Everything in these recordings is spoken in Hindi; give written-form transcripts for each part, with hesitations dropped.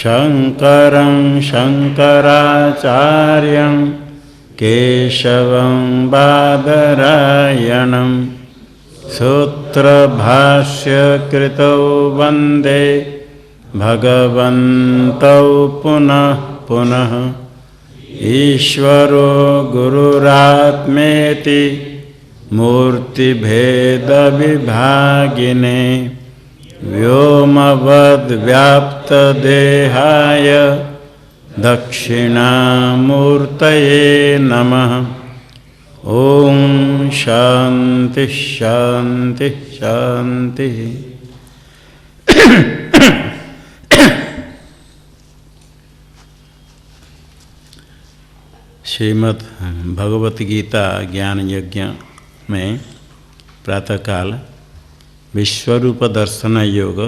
शंकरं शंकराचार्यं केशवं बादरायणं सूत्रभाष्यकृतौ वन्दे भगवन्तौ पुनः पुनः। ईश्वरो गुरुरात्मेति मूर्तिभेदविभागिने व्योमवद्व्याप्तदेहाय दक्षिणामूर्तये नमः। ओम शांति शांति शांति। श्रीमद् भगवत गीता ज्ञान यज्ञ में प्रातःकाल विश्वरूप दर्शन योग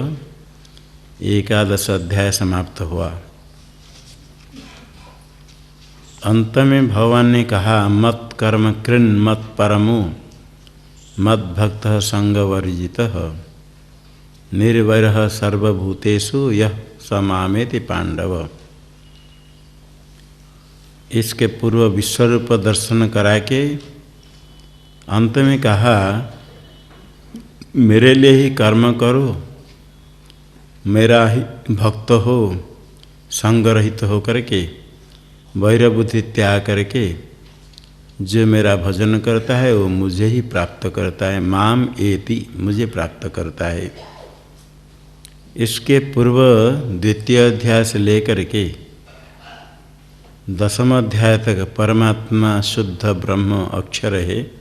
11 अध्याय समाप्त हुआ। अंत में भगवान ने कहा मत कर्म कृन् मत परमो मत भक्त संगवर्जितः निर्वैरः सर्वभूतेषु यः समामेति पांडव। इसके पूर्व विश्वरूप दर्शन करा के अंत में कहा मेरे लिए ही कर्म करो, मेरा ही भक्त हो, संग रहित हो करके वैरबुद्धि त्याग करके जो मेरा भजन करता है वो मुझे ही प्राप्त करता है। माम एति मुझे प्राप्त करता है। इसके पूर्व द्वितीय अध्याय से लेकर के 10वें अध्याय तक परमात्मा शुद्ध ब्रह्म अक्षर है,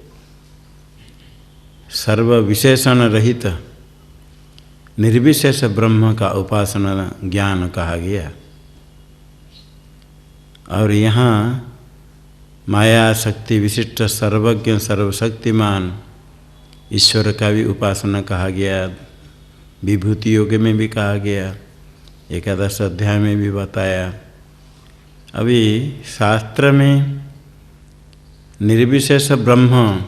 सर्व विशेषण रहित निर्विशेष ब्रह्म का उपासना ज्ञान कहा गया। और यहाँ माया शक्ति विशिष्ट सर्वज्ञ सर्वशक्तिमान ईश्वर का भी उपासना कहा गया। विभूति योग में भी कहा गया, 11 अध्याय में भी बताया। अभी शास्त्र में निर्विशेष ब्रह्म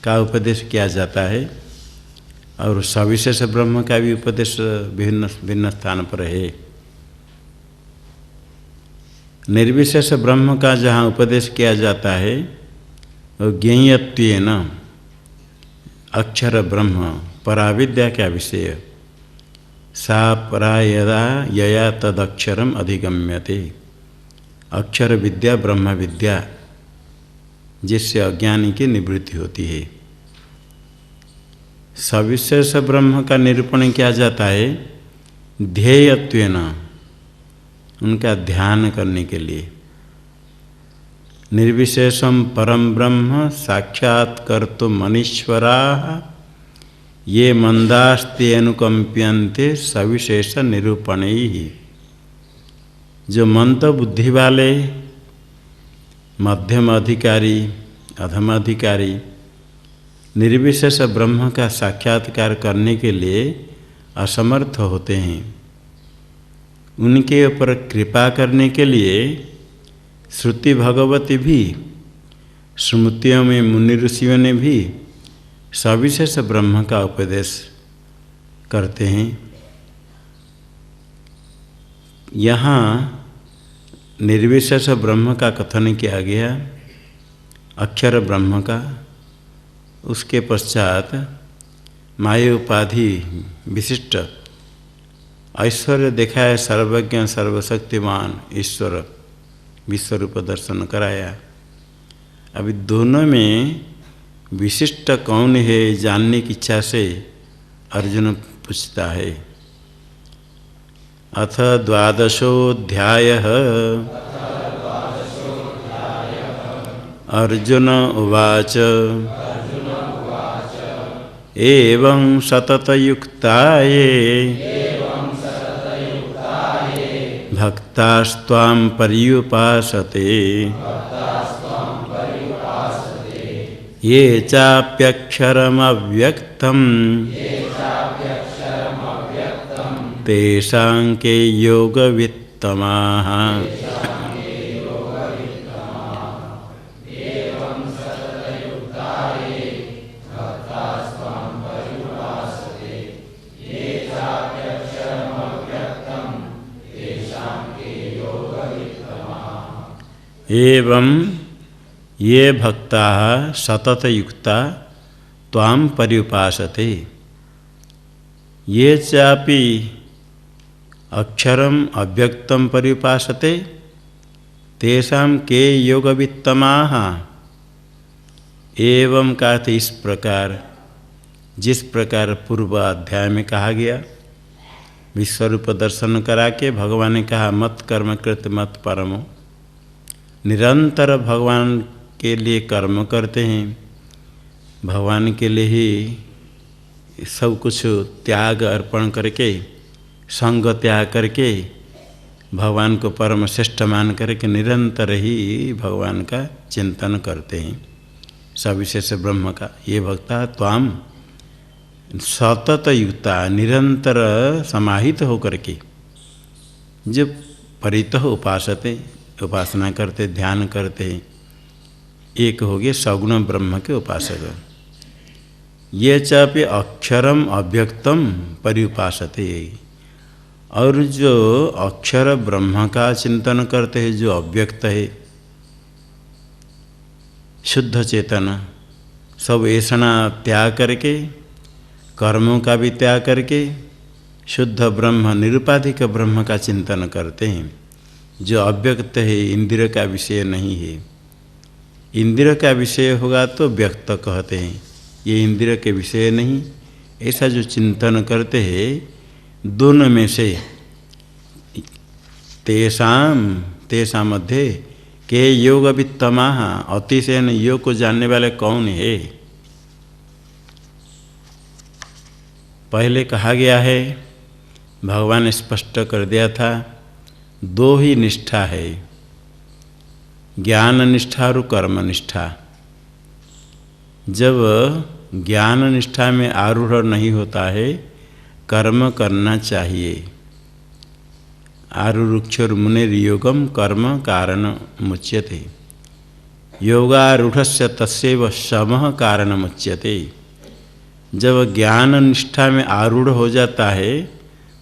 का उपदेश किया जाता है और सविशेष ब्रह्म का भी उपदेश भिन्न भिन्न स्थान पर है। निर्विशेष ब्रह्म का जहाँ उपदेश किया जाता है वो ज्ञेयत्वेन अक्षर ब्रह्म पराविद्या का विषय सा परा यदा यया तदक्षरम अधिगम्यते। अक्षर विद्या ब्रह्म विद्या जिससे अज्ञानी की निवृत्ति होती है। सविशेष ब्रह्म का निरूपण किया जाता है ध्येयत्वेन उनका ध्यान करने के लिए। निर्विशेषम परम ब्रह्म साक्षात्कर्तुम मनीश्वराः ये मंदास्ते अनुकंप्यन्ते सविशेष निरूपणैः। जो मंद बुद्धि वाले मध्यम अधिकारी अधम अधिकारी निर्विशेष ब्रह्म का साक्षात्कार करने के लिए असमर्थ होते हैं, उनके ऊपर कृपा करने के लिए श्रुति भगवती भी स्मृतियों में मुनि ऋषियों ने भी सविशेष ब्रह्म का उपदेश करते हैं। यहाँ निर्विशेष ब्रह्म का कथन किया गया, अक्षर ब्रह्म का। उसके पश्चात माया उपाधि विशिष्ट ऐश्वर्य देखा है, सर्वज्ञ सर्वशक्तिमान ईश्वर विश्वरूप दर्शन कराया। अभी दोनों में विशिष्ट कौन है जानने की इच्छा से अर्जुन पूछता है। अथ 12वाध्यायः अर्जुन उवाच एवं सततयुक्ताये भक्तास्त्वां पर्युपासते ये चाप्यक्षरमव्यक्तं तेषां के योगवित्तमाः। एवं ये भक्ता सतत युक्ता त्वां पर्युपासते ये चापि अक्षरम अव्यक्तम पर्युपासते तेषां के योगवित्तमाः। एवं का इस प्रकार, जिस प्रकार पूर्व अध्याय में कहा गया, विश्वरूप दर्शन करा के भगवान ने कहा मत कर्म कृत मत परमो, निरंतर भगवान के लिए कर्म करते हैं, भगवान के लिए ही सब कुछ त्याग अर्पण करके, संग त्याग करके भगवान को परम श्रेष्ठ मान करके निरंतर ही भगवान का चिंतन करते हैं, सविशेष ब्रह्म का। ये भक्ता त्वाम सतत युक्ता, निरंतर समाहित होकर के जो परितः उपासते, उपासना करते, ध्यान करते, एक हो गए सगुण ब्रह्म के उपासक। ये चापि अक्षरम अव्यक्तम पर्युपासते, और जो अक्षर ब्रह्म का चिंतन करते हैं, जो अव्यक्त है, शुद्ध चेतन, सब ऐसा त्याग करके, कर्मों का भी त्याग करके शुद्ध ब्रह्म, निरुपाधिक ब्रह्म का चिंतन करते हैं, जो अव्यक्त है, इंद्रिय का विषय नहीं है। इंद्रिय का विषय होगा तो व्यक्त कहते हैं, ये इंद्रिय के विषय नहीं। ऐसा जो चिंतन करते हैं, दोनों में से तेषां मध्य के योगवित्तमाः, अतिशयन योग को जानने वाले कौन है। पहले कहा गया है, भगवान ने स्पष्ट कर दिया था, दो ही निष्ठा है, ज्ञान निष्ठा और कर्म निष्ठा। जब ज्ञान निष्ठा में आरूढ़ नहीं होता है, कर्म करना चाहिए। आरुरुक्षर मुनिर्योगम कर्म कारण मुच्यते, योगारूढ़स्य तस्यैव शमः कारण मुच्यते। जब ज्ञान निष्ठा में आरूढ़ हो जाता है,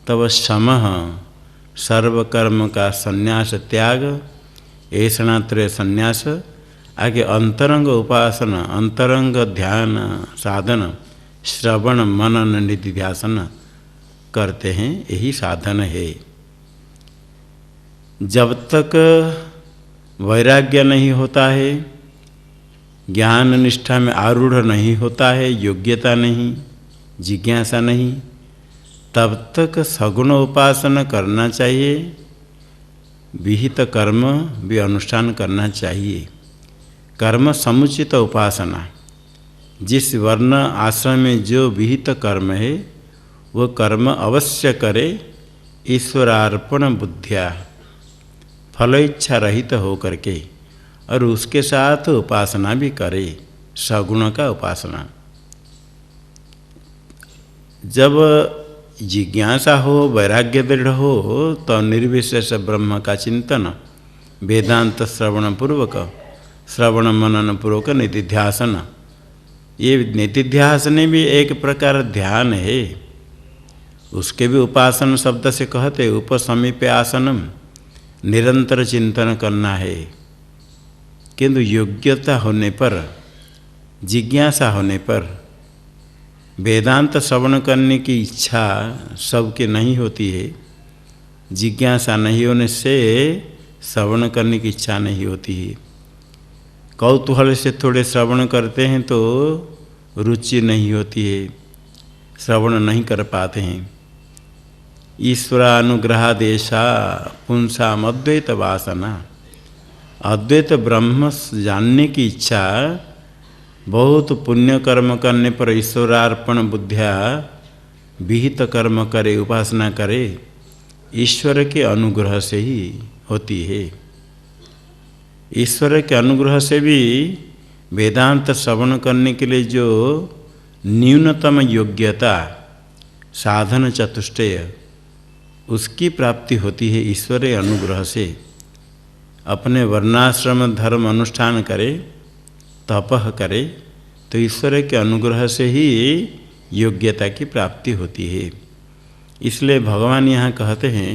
तब शमः, सर्वकर्म का संन्यास त्याग, ऐषणात्रय संन्यास, आगे अंतरंग उपासना, अंतरंग ध्यान साधन, श्रवण मनन निधिध्यासन करते हैं, यही साधन है। जब तक वैराग्य नहीं होता है, ज्ञान निष्ठा में आरूढ़ नहीं होता है, योग्यता नहीं, जिज्ञासा नहीं, तब तक सगुण उपासना करना चाहिए, विहित कर्म भी अनुष्ठान करना चाहिए। कर्म समुचित उपासना, जिस वर्ण आश्रम में जो विहित कर्म है, वो कर्म अवश्य करे, ईश्वरार्पण बुद्धिया, फल इच्छा रहित हो करके, और उसके साथ उपासना भी करे, सगुण का उपासना। जब जिज्ञासा हो, वैराग्य दृढ़ हो, तो निर्विशेष ब्रह्म का चिंतन, वेदांत श्रवण पूर्वक, श्रवण मनन पूर्वक निधिध्यासन। ये निधिध्यासन भी एक प्रकार ध्यान है, उसके भी उपासन शब्द से कहते, उपसमीपे आसनम, निरंतर चिंतन करना है। किंतु योग्यता होने पर, जिज्ञासा होने पर, वेदांत श्रवण करने की इच्छा सबके नहीं होती है, जिज्ञासा नहीं होने से श्रवण करने की इच्छा नहीं होती है। कौतूहल से थोड़े श्रवण करते हैं तो रुचि नहीं होती है, श्रवण नहीं कर पाते हैं। ईश्वरानुग्रहादेशा पुंसाम अद्वैत वासना, अद्वैत ब्रह्म जानने की इच्छा, बहुत पुण्य कर्म करने पर ईश्वरार्पण बुद्धिया विहित कर्म करे, उपासना करे, ईश्वर के अनुग्रह से ही होती है। ईश्वर के अनुग्रह से भी वेदांत श्रवण करने के लिए जो न्यूनतम योग्यता, साधन चतुष्टय, उसकी प्राप्ति होती है ईश्वर अनुग्रह से। अपने वर्णाश्रम धर्म अनुष्ठान करे, तपह करे, तो ईश्वर के अनुग्रह से ही योग्यता की प्राप्ति होती है। इसलिए भगवान यहाँ कहते हैं,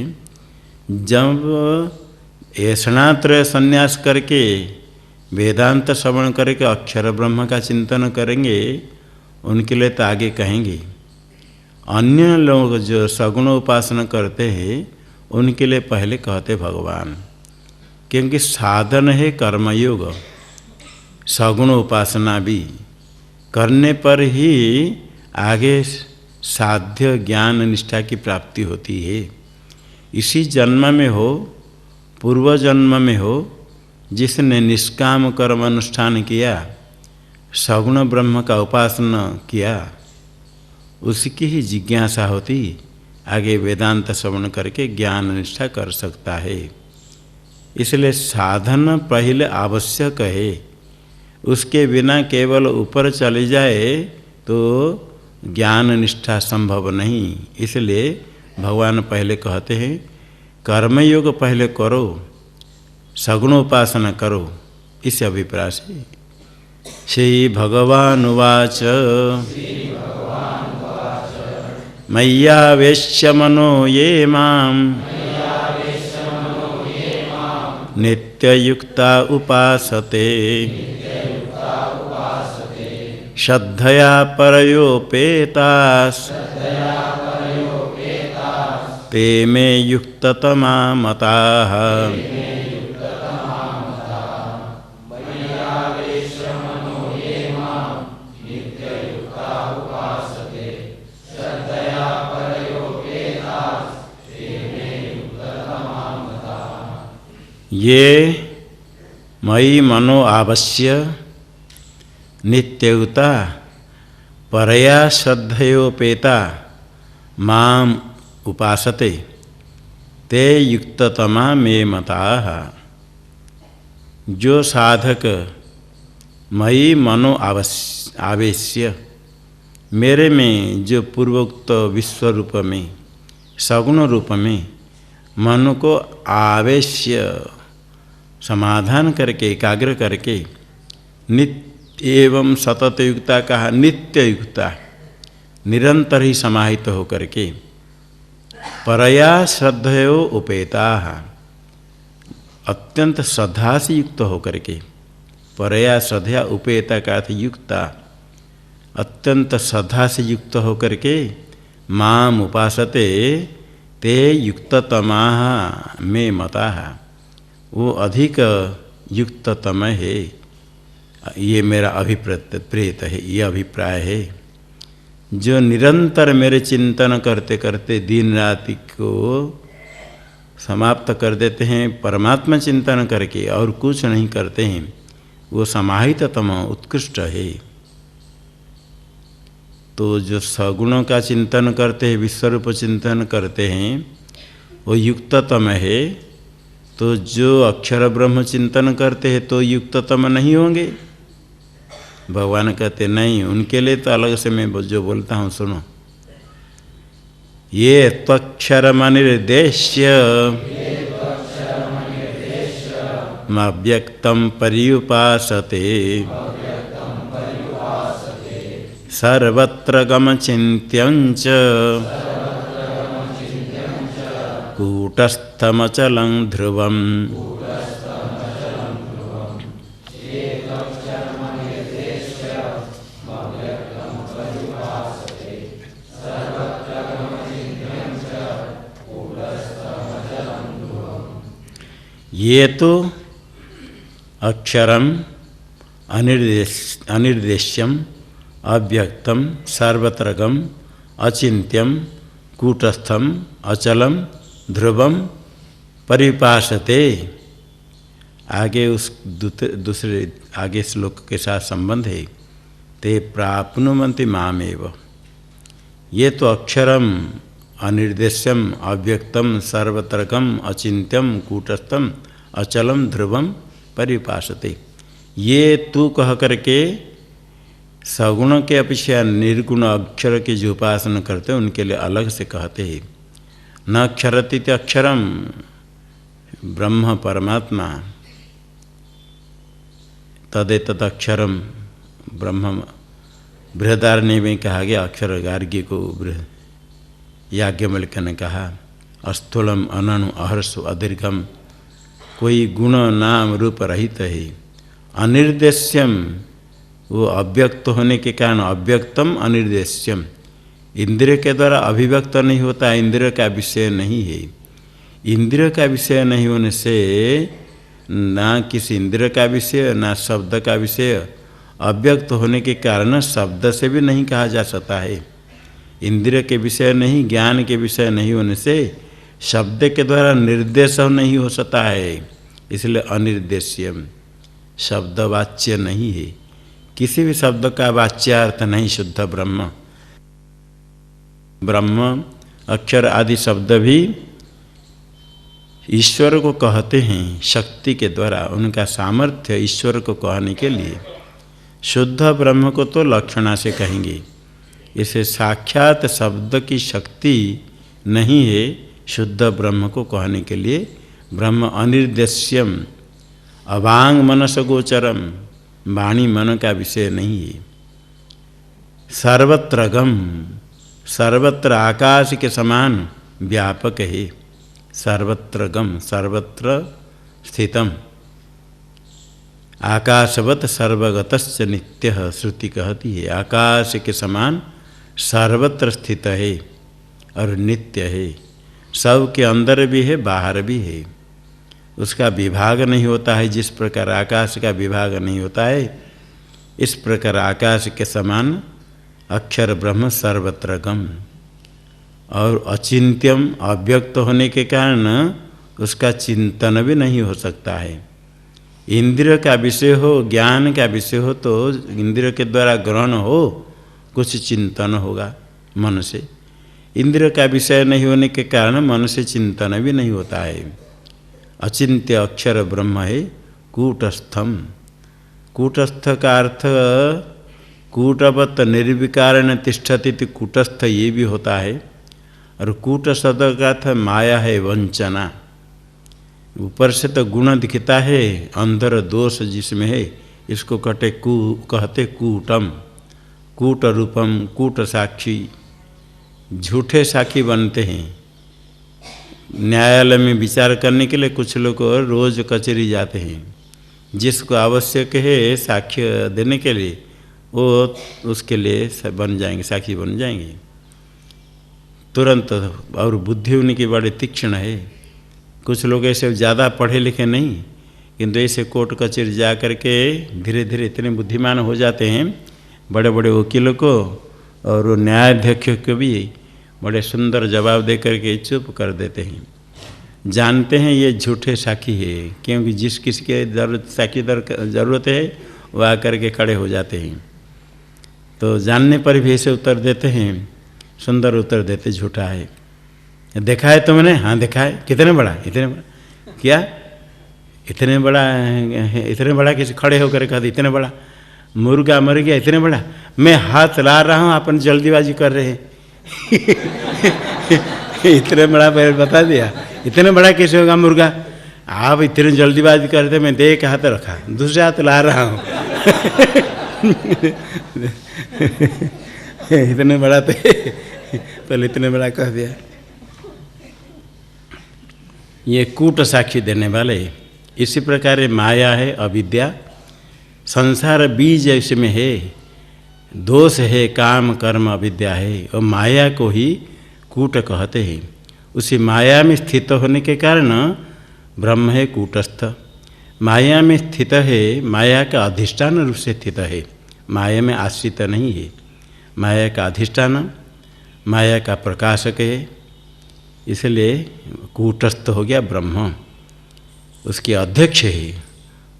जब ऐषणात्रय संन्यास करके वेदांत श्रवण करके अक्षर ब्रह्म का चिंतन करेंगे उनके लिए तो आगे कहेंगे। अन्य लोग जो सगुण उपासना करते हैं उनके लिए पहले कहते भगवान, क्योंकि साधन है कर्मयोग। सगुण उपासना भी करने पर ही आगे साध्य ज्ञान निष्ठा की प्राप्ति होती है। इसी जन्म में हो पूर्व जन्म में हो, जिसने निष्काम कर्म अनुष्ठान किया, सगुण ब्रह्म का उपासना किया, उसकी ही जिज्ञासा होती, आगे वेदांत श्रवण करके ज्ञान निष्ठा कर सकता है। इसलिए साधन पहले आवश्यक है, उसके बिना केवल ऊपर चले जाए तो ज्ञान निष्ठा संभव नहीं। इसलिए भगवान पहले कहते हैं कर्मयोग पहले करो, सगुण उपासना करो। इस अभिप्राय से श्री भगवान उवाच मय्यावेश्य मनो ये मां नित्ययुक्ता उपासते श्रद्धया परयोपेतास् ते मे युक्ततमा मताः। ये मयि मनो आवश्य नित्ययुक्ता परया श्रद्धयोपेता माम उपासते ते युक्ततमा मे मताः। जो साधक मयि मनो आवेश्य, मेरे में जो पूर्वोक्त विश्व रूप में सगुण रूप में मन को आवेश्य समाधान करके एकाग्र करके नित्य एवं सतत युक्ता कहा, नित्य युक्ता निरंतर ही समाहित हो करके परया श्रद्धयो उपेता अत्यंत श्रद्धा से युक्त हो करके, परया श्रद्धया उपेता का अर्थ युक्ता अत्यंत श्रद्धा से युक्त हो करके माम उपासते ते युक्ततमा मे मताः, वो अधिक युक्ततम है। ये मेरा अभिप्रेत है, ये अभिप्राय है। जो निरंतर मेरे चिंतन करते करते दिन राति को समाप्त कर देते हैं परमात्मा चिंतन करके और कुछ नहीं करते हैं, वो समाहिततम उत्कृष्ट है। तो जो सगुणों का चिंतन करते हैं, विश्वरूप चिंतन करते हैं, वो युक्ततम है। तो जो अक्षर ब्रह्म चिंतन करते हैं तो युक्ततम नहीं होंगे। भगवान कहते नहीं, उनके लिए तो अलग से मैं जो बोलता हूँ सुनो। ये त्वक्षरमनिर्देश्य मव्यक्तं पर्युपासते सर्वत्र गमचिन्त्यञ्च कूटस्थमचलं ध्रुवम्। ये तो अक्षरम अनिर्देश्यम अव्यक्तम सर्वत्रगम अचिंत्यम कूटस्थम अचलम ध्रुवम परिपासते। आगे उस दूसरे आगे श्लोक के साथ संबंध है। ते प्राप्नुवन्ति मामेव। ये तो अक्षरम अनिर्देश्यम अव्यक्तम सर्वत्रकम अचिंत्यम कूटस्थम अचलम ध्रुवम परिपासते। ये तू कह करके सगुण के अपेक्षा निर्गुण अक्षर की जो उपासना करते हैं उनके लिए अलग से कहते हैं। न अक्षरती अक्षरम ब्रह्म परमात्मा तदेतत् अक्षरम ब्रह्म। बृहदारण्य में कहा गया अक्षर गार्ग्य को याज्ञवल्क्य ने कहा। अस्थूलम अननु अहर्षु अदीर्घम कोई गुण नाम रूप रहित है। अनिर्देश्यम, वो अव्यक्त होने के कारण अव्यक्तम अनिर्देश्यम, इंद्रिय के द्वारा अभिव्यक्त नहीं होता, इंद्रिय का विषय नहीं है। इंद्रिय का विषय नहीं होने से ना किसी इंद्रिय का विषय ना शब्द का विषय, अव्यक्त होने के कारण शब्द से भी नहीं कहा जा सकता है। इंद्रिय के विषय नहीं, ज्ञान के विषय नहीं होने से शब्द के द्वारा निर्देश नहीं हो सकता है, इसलिए अनिर्देश्यम, शब्द वाच्य नहीं है। किसी भी शब्द का वाच्यार्थ नहीं शुद्ध ब्रह्म। ब्रह्म अक्षर आदि शब्द भी ईश्वर को कहते हैं शक्ति के द्वारा, उनका सामर्थ्य ईश्वर को कहने के लिए। शुद्ध ब्रह्म को तो लक्षणा से कहेंगे, इसे साक्षात शब्द की शक्ति नहीं है शुद्ध ब्रह्म को कहने के लिए। ब्रह्म अनिर्देश्यम, अवांग मनस गोचरम, वाणी मन का विषय नहीं है। सर्वत्र गम, सर्वत्र आकाश के समान व्यापक है। सर्वत्र गम, सर्वत्र स्थितम, आकाशवत सर्वगतश्च नित्यः, श्रुति कहती है आकाश के समान सर्वत्र स्थित है और नित्य है। सब के अंदर भी है, बाहर भी है, उसका विभाग नहीं होता है। जिस प्रकार आकाश का विभाग नहीं होता है, इस प्रकार आकाश के समान अक्षर ब्रह्म सर्वत्र गम। और अचिंत्यम, अव्यक्त होने के कारण उसका चिंतन भी नहीं हो सकता है। इंद्रिय का विषय हो, ज्ञान का विषय हो तो इंद्रिय के द्वारा ग्रहण हो, कुछ चिंतन होगा मन से। इंद्रिय का विषय नहीं होने के कारण मन से चिंतन भी नहीं होता है। अचिंत्य अक्षर ब्रह्म है कूटस्थम। कूटस्थ का अर्थ कूटवत निर्विकारण तिष्ठति, कूटस्थ ये भी होता है। और कूट शब्द का अर्थ माया है, वंचना। ऊपर से तो गुण दिखता है, अंदर दोष जिसमें है, इसको कहते कूटम, कूट रूपम, कूट साक्षी। झूठे साक्षी बनते हैं। न्यायालय में विचार करने के लिए कुछ लोग रोज़ कचहरी जाते हैं, जिसको आवश्यक है साक्ष्य देने के लिए वो उसके लिए बन जाएंगे, साक्षी बन जाएंगे तुरंत। और बुद्धि उनकी बड़ी तीक्ष्ण है। कुछ लोग ऐसे ज़्यादा पढ़े लिखे नहीं, किंतु ऐसे कोर्ट कचहरी जा कर के धीरे धीरे इतने बुद्धिमान हो जाते हैं, बड़े बड़े वकीलों को और न्यायाध्यक्ष को भी बड़े सुंदर जवाब दे करके चुप कर देते हैं। जानते हैं ये झूठे साक्षी है, क्योंकि जिस किसी के साक्षी ज़रूरत है वो आकर के खड़े हो जाते हैं। तो जानने पर भी ऐसे उत्तर देते हैं, सुंदर उत्तर देते, झूठा है। देखा है तुमने? हाँ देखा है। कितने बड़ा? इतने बड़ा। क्या इतने बड़ा किसी खड़े होकर कहा इतने बड़ा? मुर्गा मर गया, इतने बड़ा? मैं हाथ ला रहा हूँ, अपन जल्दीबाजी कर रहे हैं। इतने बड़ा पहले बता दिया, इतने बड़ा कैसे होगा मुर्गा? आप इतने जल्दीबाजी करते, मैं देख हाथ रखा, दूसरे हाथ ला रहा हूँ। इतने बड़ा थे, पहले इतने बड़ा कह दिया। ये कूट साक्षी देने वाले। इसी प्रकार माया है, अविद्या, संसार बीज इसमें है, दोष है, काम कर्म अविद्या है, और माया को ही कूट कहते हैं। उसी माया में स्थित होने के कारण ब्रह्म है कूटस्थ। माया में स्थित है, माया का अधिष्ठान रूप से स्थित है, माया में आश्रित नहीं है। माया का अधिष्ठान, माया का प्रकाशक है, इसलिए कूटस्थ हो गया ब्रह्म। उसके अध्यक्ष है,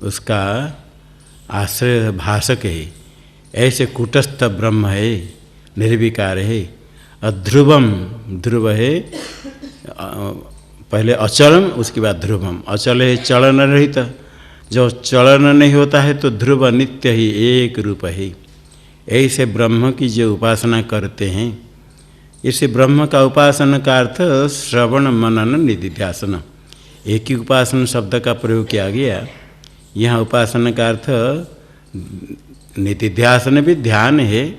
उसका आश्रय भाषक है। ऐसे कूटस्थ ब्रह्म है, निर्विकार है। अध्रुवम, ध्रुव है पहले अचलम, उसके बाद ध्रुवम। अचल है चलन रहित, जो चलन नहीं होता है तो ध्रुव नित्य ही एक रूप है। ऐसे ब्रह्म की जो उपासना करते हैं, इसे ब्रह्म का उपासना का अर्थ श्रवण मनन निधिध्यासन, एक ही उपासना शब्द का प्रयोग किया गया। यहाँ उपासना का अर्थ निधिध्यासन भी ध्यान है,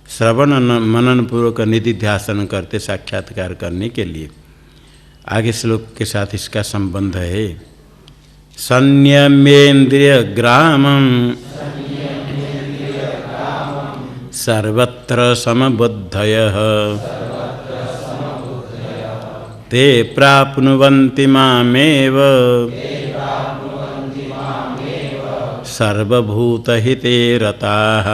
श्रवण मनन पूर्वक निधिध्यासन करते साक्षात्कार करने के लिए। आगे श्लोक के साथ इसका संबंध है। संयमेन्द्रियग्रामं सर्वत्र समबुद्धयः ते प्राप्नुवन्ति मामेव सर्वभूतहिते रताः।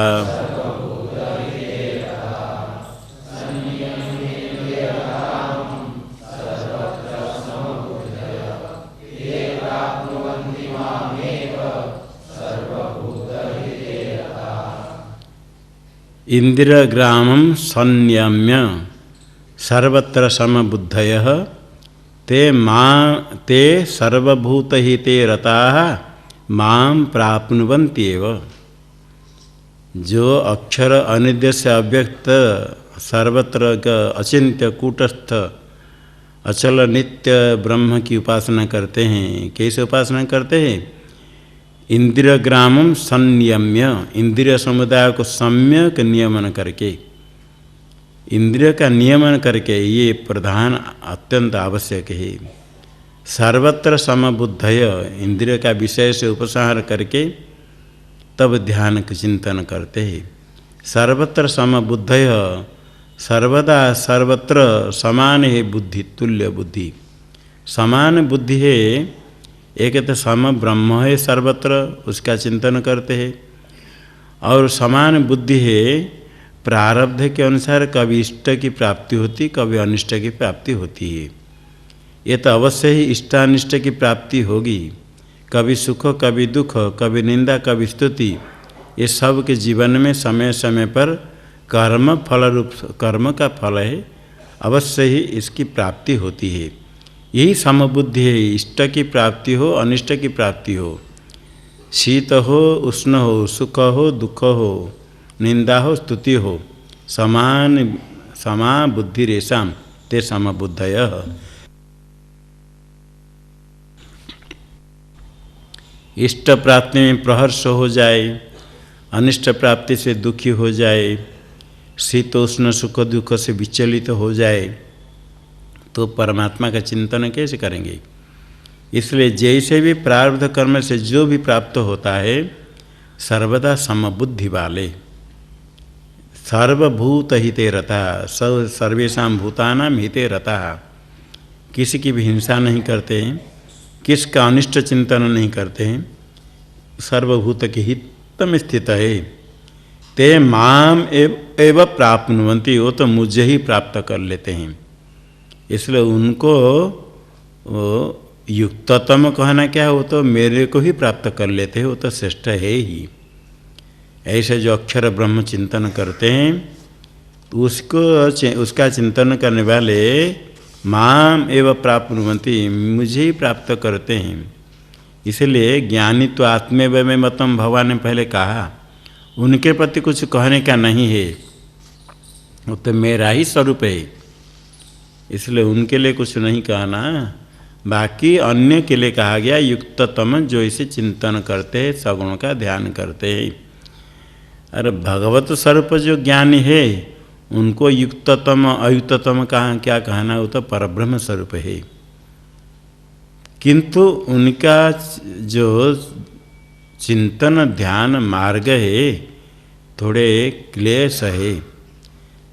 इंद्रियग्रामं संयम्य सर्वत्र समबुद्धयः ते सर्वभूतहिते रताः मां प्राप्नुवन्ति एव। जो अक्षर अनिद्य से अव्यक्त सर्वत्र अचिंत्य कूटस्थ अचल नित्य ब्रह्म की उपासना करते हैं, कैसे उपासना करते हैं? इंद्रियग्रामं संयम्य, इंद्रिय समुदाय को सम्यक नियमन करके, इंद्रिय का नियमन करके, ये प्रधान अत्यंत आवश्यक है। सर्वत्र समबुद्धय, इंद्रिय का विषय से उपसंहार करके तब ध्यान का चिंतन करते हैं। सर्वत्र समबुद्धय, सर्वदा सर्वत्र समान है बुद्धि, तुल्य बुद्धि, समान बुद्धि है। एक तो सम ब्रह्म है सर्वत्र, उसका चिंतन करते हैं, और समान बुद्धि है। प्रारब्ध के अनुसार कभी इष्ट की प्राप्ति होती, कभी अनिष्ट की प्राप्ति होती है। ये तो अवश्य ही इष्टानिष्ट की प्राप्ति होगी, कभी सुख कभी दुख, कभी निंदा कभी स्तुति, ये सब के जीवन में समय समय पर कर्म फल रूप, कर्म का फल है, अवश्य ही इसकी प्राप्ति होती है। यही समबुद्धि है। इष्ट की प्राप्ति हो, अनिष्ट की प्राप्ति हो, शीत हो उष्ण हो, सुख हो दुख हो, निंदा हो स्तुति हो, समा बुद्धि रेशाम ते समबुद्धयः। इष्ट प्राप्ति में प्रहर्ष हो जाए, अनिष्ट प्राप्ति से दुखी हो जाए, शीतोष्ण सुख दुख से विचलित हो जाए, तो परमात्मा का चिंतन कैसे करेंगे? इसलिए जैसे भी प्रारब्ध कर्म से जो भी प्राप्त होता है, सर्वदा समबुद्धि वाले, सर्वभूत हिते रता, सर्वेषां भूतानां हिते रता, किसी की भी हिंसा नहीं करते हैं, किसका अनिष्ट चिंतन नहीं करते हैं, सर्वभूत के हित में स्थित है। ते माम एव प्राप्नुवन्ति, वो तो मुझे ही प्राप्त कर लेते हैं। इसलिए उनको युक्ततम कहना क्या है, वो तो मेरे को ही प्राप्त कर लेते हैं, वो तो श्रेष्ठ है ही। ऐसे जो अक्षर ब्रह्म चिंतन करते हैं, उसका चिंतन करने वाले माम एव प्राप्नुवन्ति, मुझे ही प्राप्त करते हैं। इसलिए ज्ञानी तो आत्मेव में मतम, भगवान ने पहले कहा, उनके प्रति कुछ कहने का नहीं है, वो तो मेरा ही स्वरूप है, इसलिए उनके लिए कुछ नहीं कहना। बाकी अन्य के लिए कहा गया युक्ततम, जो इसे चिंतन करते हैं, सगुणों का ध्यान करते हैं। अरे भगवत स्वरूप जो ज्ञानी है, उनको युक्ततम अयुक्ततम कहा क्या कहना, वो तो परब्रह्म स्वरूप है। किंतु उनका जो चिंतन ध्यान मार्ग है, थोड़े क्लेश है।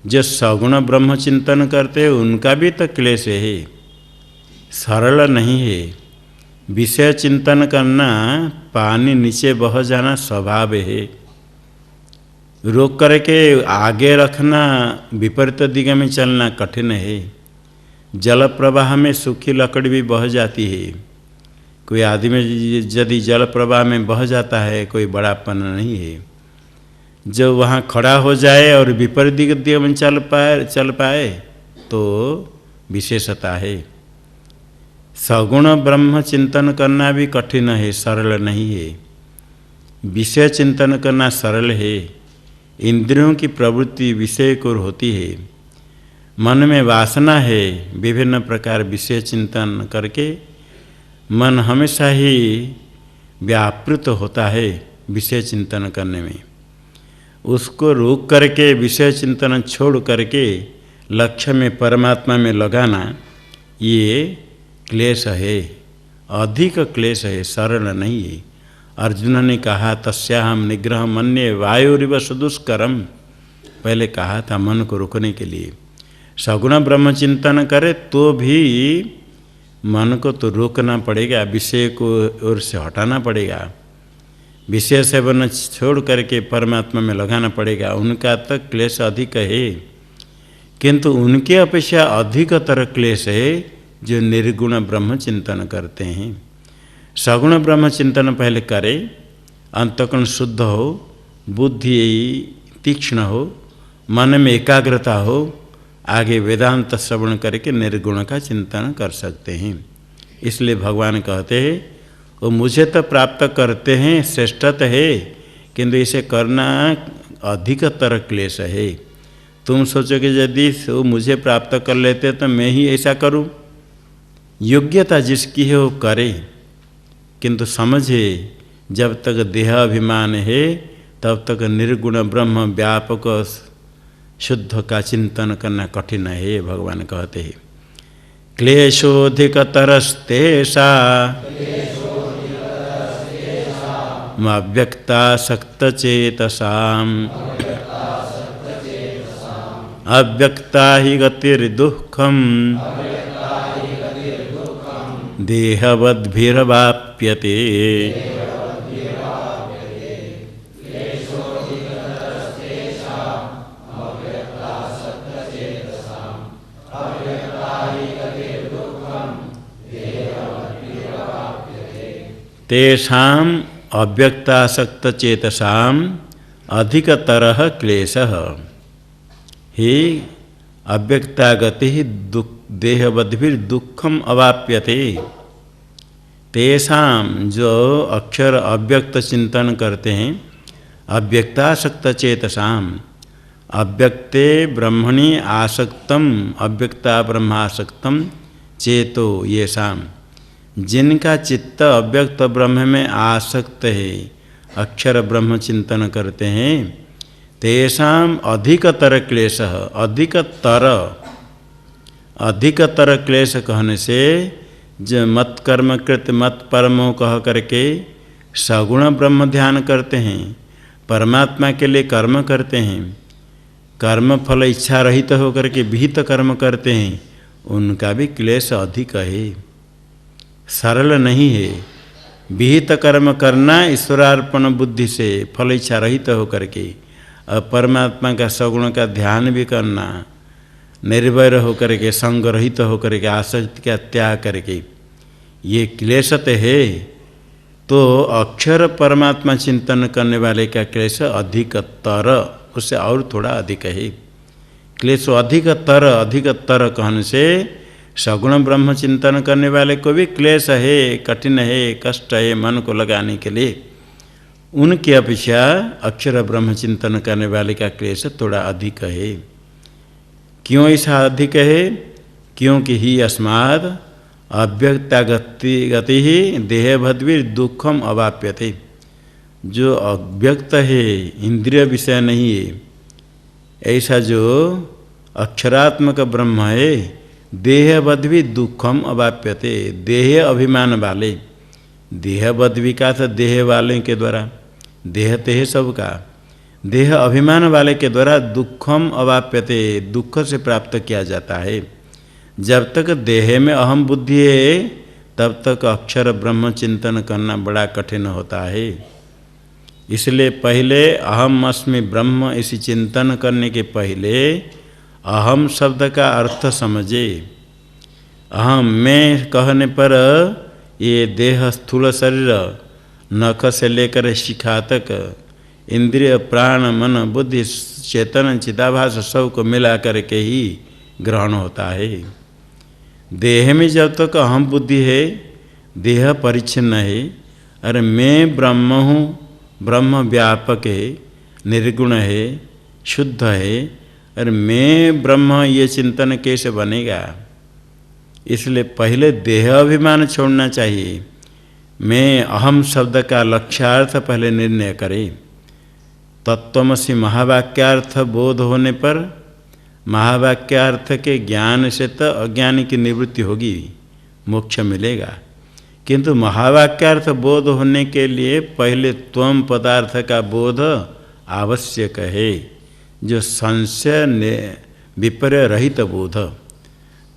जो सगुण ब्रह्म चिंतन करते हैं, उनका भी तो क्लेश है, सरल नहीं है। विषय चिंतन करना पानी नीचे बह जाना स्वभाव है, रोक करके आगे रखना, विपरीत दिशा में चलना कठिन है। जल प्रवाह में सूखी लकड़ी भी बह जाती है, कोई आदमी यदि जल प्रवाह में बह जाता है, कोई बड़ापन नहीं है। जब वहाँ खड़ा हो जाए और विपरीत दिशा में चल पाए तो विशेषता है। सगुण ब्रह्म चिंतन करना भी कठिन है, सरल नहीं है। विषय चिंतन करना सरल है। इंद्रियों की प्रवृत्ति विषय को होती है, मन में वासना है, विभिन्न प्रकार विषय चिंतन करके मन हमेशा ही व्यापृत होता है विषय चिंतन करने में। उसको रोक करके विषय चिंतन छोड़ करके लक्ष्य में परमात्मा में लगाना, ये क्लेश है, अधिक क्लेश है, सरल नहीं है। अर्जुन ने कहा तस्याहम निग्रह मन्ये वायुरिव सुदुष्करम, पहले कहा था मन को रोकने के लिए। सगुण ब्रह्म चिंतन करे तो भी मन को तो रोकना पड़ेगा, विषय को ओर से हटाना पड़ेगा, विषय सेवन छोड़ करके परमात्मा में लगाना पड़ेगा। उनका तक क्लेश अधिक है, किंतु उनके अपेक्षा अधिकतर क्लेश है जो निर्गुण ब्रह्म चिंतन करते हैं। सगुण ब्रह्म चिंतन पहले करे, अंतःकरण शुद्ध हो, बुद्धि तीक्ष्ण हो, मन में एकाग्रता हो, आगे वेदांत श्रवण करके निर्गुण का चिंतन कर सकते हैं। इसलिए भगवान कहते हैं वो मुझे तो प्राप्त करते हैं, श्रेष्ठत है, किंतु इसे करना अधिकतर क्लेश है। तुम सोचोगे यदि वो मुझे प्राप्त कर लेते तो मैं ही ऐसा करूं, योग्यता जिसकी है वो करे, किंतु समझे जब तक देह अभिमान है तब तक निर्गुण ब्रह्म व्यापक शुद्ध का चिंतन करना कठिन है। भगवान कहते हैं क्लेशोधिकतरस्तेषा अव्यक्तासक्तचेतसाम् अव्यक्ता हि गतिर्दुःखम् देहवद्भिरवाप्यते। तेषाम् अव्यक्तासक्तचेतसाम् अधिकतरः क्लेशः ही अव्यक्तागति देहवद्भिर्दुःखम् अवाप्यते। तेषाम जो अक्षर अव्यक्त चिंतन करते हैं, अव्यक्तासक्तचेतसाम् अव्यक्ते ब्रह्मणि आसक्तम अव्यक्ता ब्रह्मासक्तम चेतो येषाम्, जिनका चित्त अव्यक्त ब्रह्म में आसक्त है, अक्षर ब्रह्म चिंतन करते हैं, तेषाम अधिकतर क्लेशः, अधिकतर क्लेश कहने से जो मत कर्म कृत मत परमो कह करके सगुण ब्रह्म ध्यान करते हैं, परमात्मा के लिए कर्म करते हैं, कर्म फल इच्छा रहित होकर के विहित कर्म करते हैं, उनका भी क्लेश अधिक है, सरल नहीं है। विहित कर्म करना ईश्वरार्पण बुद्धि से फल इच्छा रहित होकर के, और परमात्मा का सगुण का ध्यान भी करना निर्भय होकर के, संग रहित होकर के, आसक्ति का त्याग करके, ये क्लेशत है। तो अक्षर परमात्मा चिंतन करने वाले का क्लेश अधिकतर, उससे और थोड़ा अधिक है। क्लेश अधिकतर कहने से सगुण ब्रह्म चिंतन करने वाले को भी क्लेश है, कठिन है, कष्ट है मन को लगाने के लिए। उनकी अपेक्षा अक्षर ब्रह्म चिंतन करने वाले का क्लेश थोड़ा अधिक है। क्यों ऐसा अधिक है? क्योंकि ही अस्माद् अव्यक्तागति ही देहभद्भिर दुखम अवाप्यते। जो अव्यक्त है, इंद्रिय विषय नहीं है, ऐसा जो अक्षरात्मक ब्रह्म है, देहवद्भि दुखम अवाप्यते। देह अभिमान वाले, देहवद्भि का था देह वाले के द्वारा, देह ते है सबका, देह अभिमान वाले के द्वारा दुखम अवाप्यते, दुख से प्राप्त किया जाता है। जब तक देह में अहम बुद्धि है तब तक अक्षर ब्रह्म चिंतन करना बड़ा कठिन होता है। इसलिए पहले अहम अस्मि ब्रह्म इसी चिंतन करने के पहले अहम शब्द का अर्थ समझे। अहम मैं कहने पर ये देह स्थूल शरीर नख से लेकर शिखा तक इंद्रिय प्राण मन बुद्धि चेतन चिदाभास सब को मिला करके ही ग्रहण होता है। देह में जब तक अहम बुद्धि है, देह परिच्छिन्न है, अरे मैं ब्रह्म हूँ, ब्रह्म व्यापक है, निर्गुण है, शुद्ध है, अरे मैं ब्रह्म, ये चिंतन कैसे बनेगा? इसलिए पहले देह अभिमान छोड़ना चाहिए। मैं अहम शब्द का लक्ष्यार्थ पहले निर्णय करें। तत्वमसि महावाक्यार्थ बोध होने पर महावाक्यार्थ के ज्ञान से तो अज्ञान की निवृत्ति होगी, मोक्ष मिलेगा। किंतु महावाक्यार्थ बोध होने के लिए पहले त्वम पदार्थ का बोध आवश्यक है, जो संशय विपर्य रहित बोध।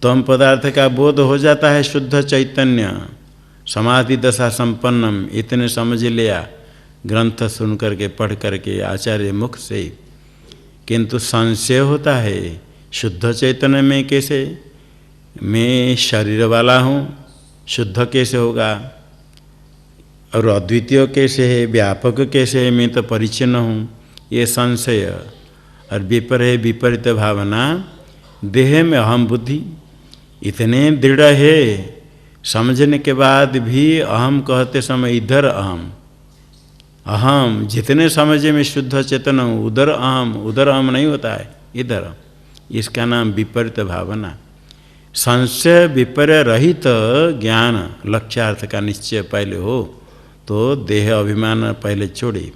त्वम पदार्थ का बोध हो जाता है शुद्ध चैतन्य समाधि दशा संपन्नम, इतने समझ लिया ग्रंथ सुन करके पढ़ करके आचार्य मुख से। किंतु संशय होता है शुद्ध चैतन्य में कैसे, मैं शरीर वाला हूँ, शुद्ध कैसे होगा, और अद्वितीय कैसे है, व्यापक कैसे है, मैं तो परिच्छिन्न हूँ, ये संशय। और विपरीत भावना, देह में अहम बुद्धि इतने दृढ़ है, समझने के बाद भी अहम कहते समय इधर अहम, अहम जितने समझे में शुद्ध चेतन हूँ, उधर अहम नहीं होता है, इधर। इसका नाम विपरीत भावना। संशय विपर्य रहित ज्ञान लक्ष्यार्थ का निश्चय पहले हो तो देह अभिमान पहले छोड़े।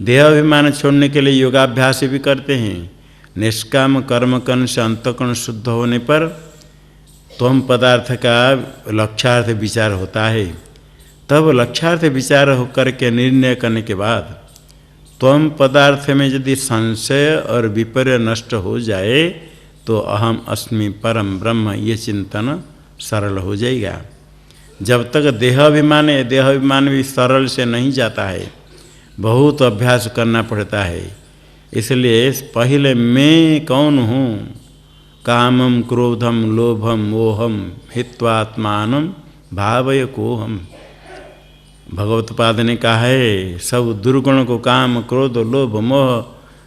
देह अभिमान छोड़ने के लिए योगाभ्यास भी करते हैं। निष्काम कर्म करने से अंतःकरण शुद्ध होने पर त्वम पदार्थ का लक्ष्यार्थ विचार होता है। तब लक्ष्यार्थ विचार होकर के निर्णय करने के बाद त्वम पदार्थ में यदि संशय और विपर्य नष्ट हो जाए तो अहम अस्मि परम ब्रह्म ये चिंतन सरल हो जाएगा। जब तक देह अभिमान भी सरल से नहीं जाता है, बहुत अभ्यास करना पड़ता है। इसलिए पहले मैं कौन हूँ, कामम क्रोधम लोभम मोहम हित्वात्मानं भावय कोहम। भगवत्पाद ने कहा है सब दुर्गुण को, काम क्रोध लोभ मोह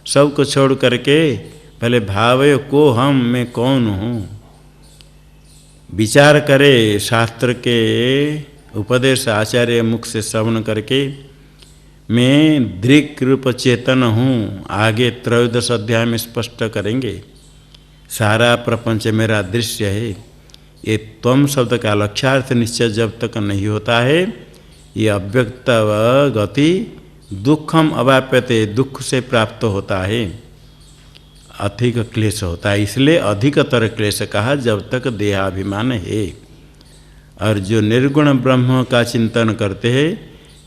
सबको छोड़ करके पहले भावय को हम, मैं कौन हूँ, विचार करे। शास्त्र के उपदेश आचार्य मुख से श्रवण करके मैं दृक् रूप चेतन हूँ, आगे 13 अध्याय में स्पष्ट करेंगे। सारा प्रपंच मेरा दृश्य है। ये त्वम शब्द का लक्ष्यार्थ निश्चय जब तक नहीं होता है, ये अव्यक्त गति दुखम अवाप्यते, दुख से प्राप्त होता है, अधिक क्लेश होता है। इसलिए अधिकतर क्लेश कहा जब तक देहाभिमान है। और जो निर्गुण ब्रह्म का चिंतन करते हैं,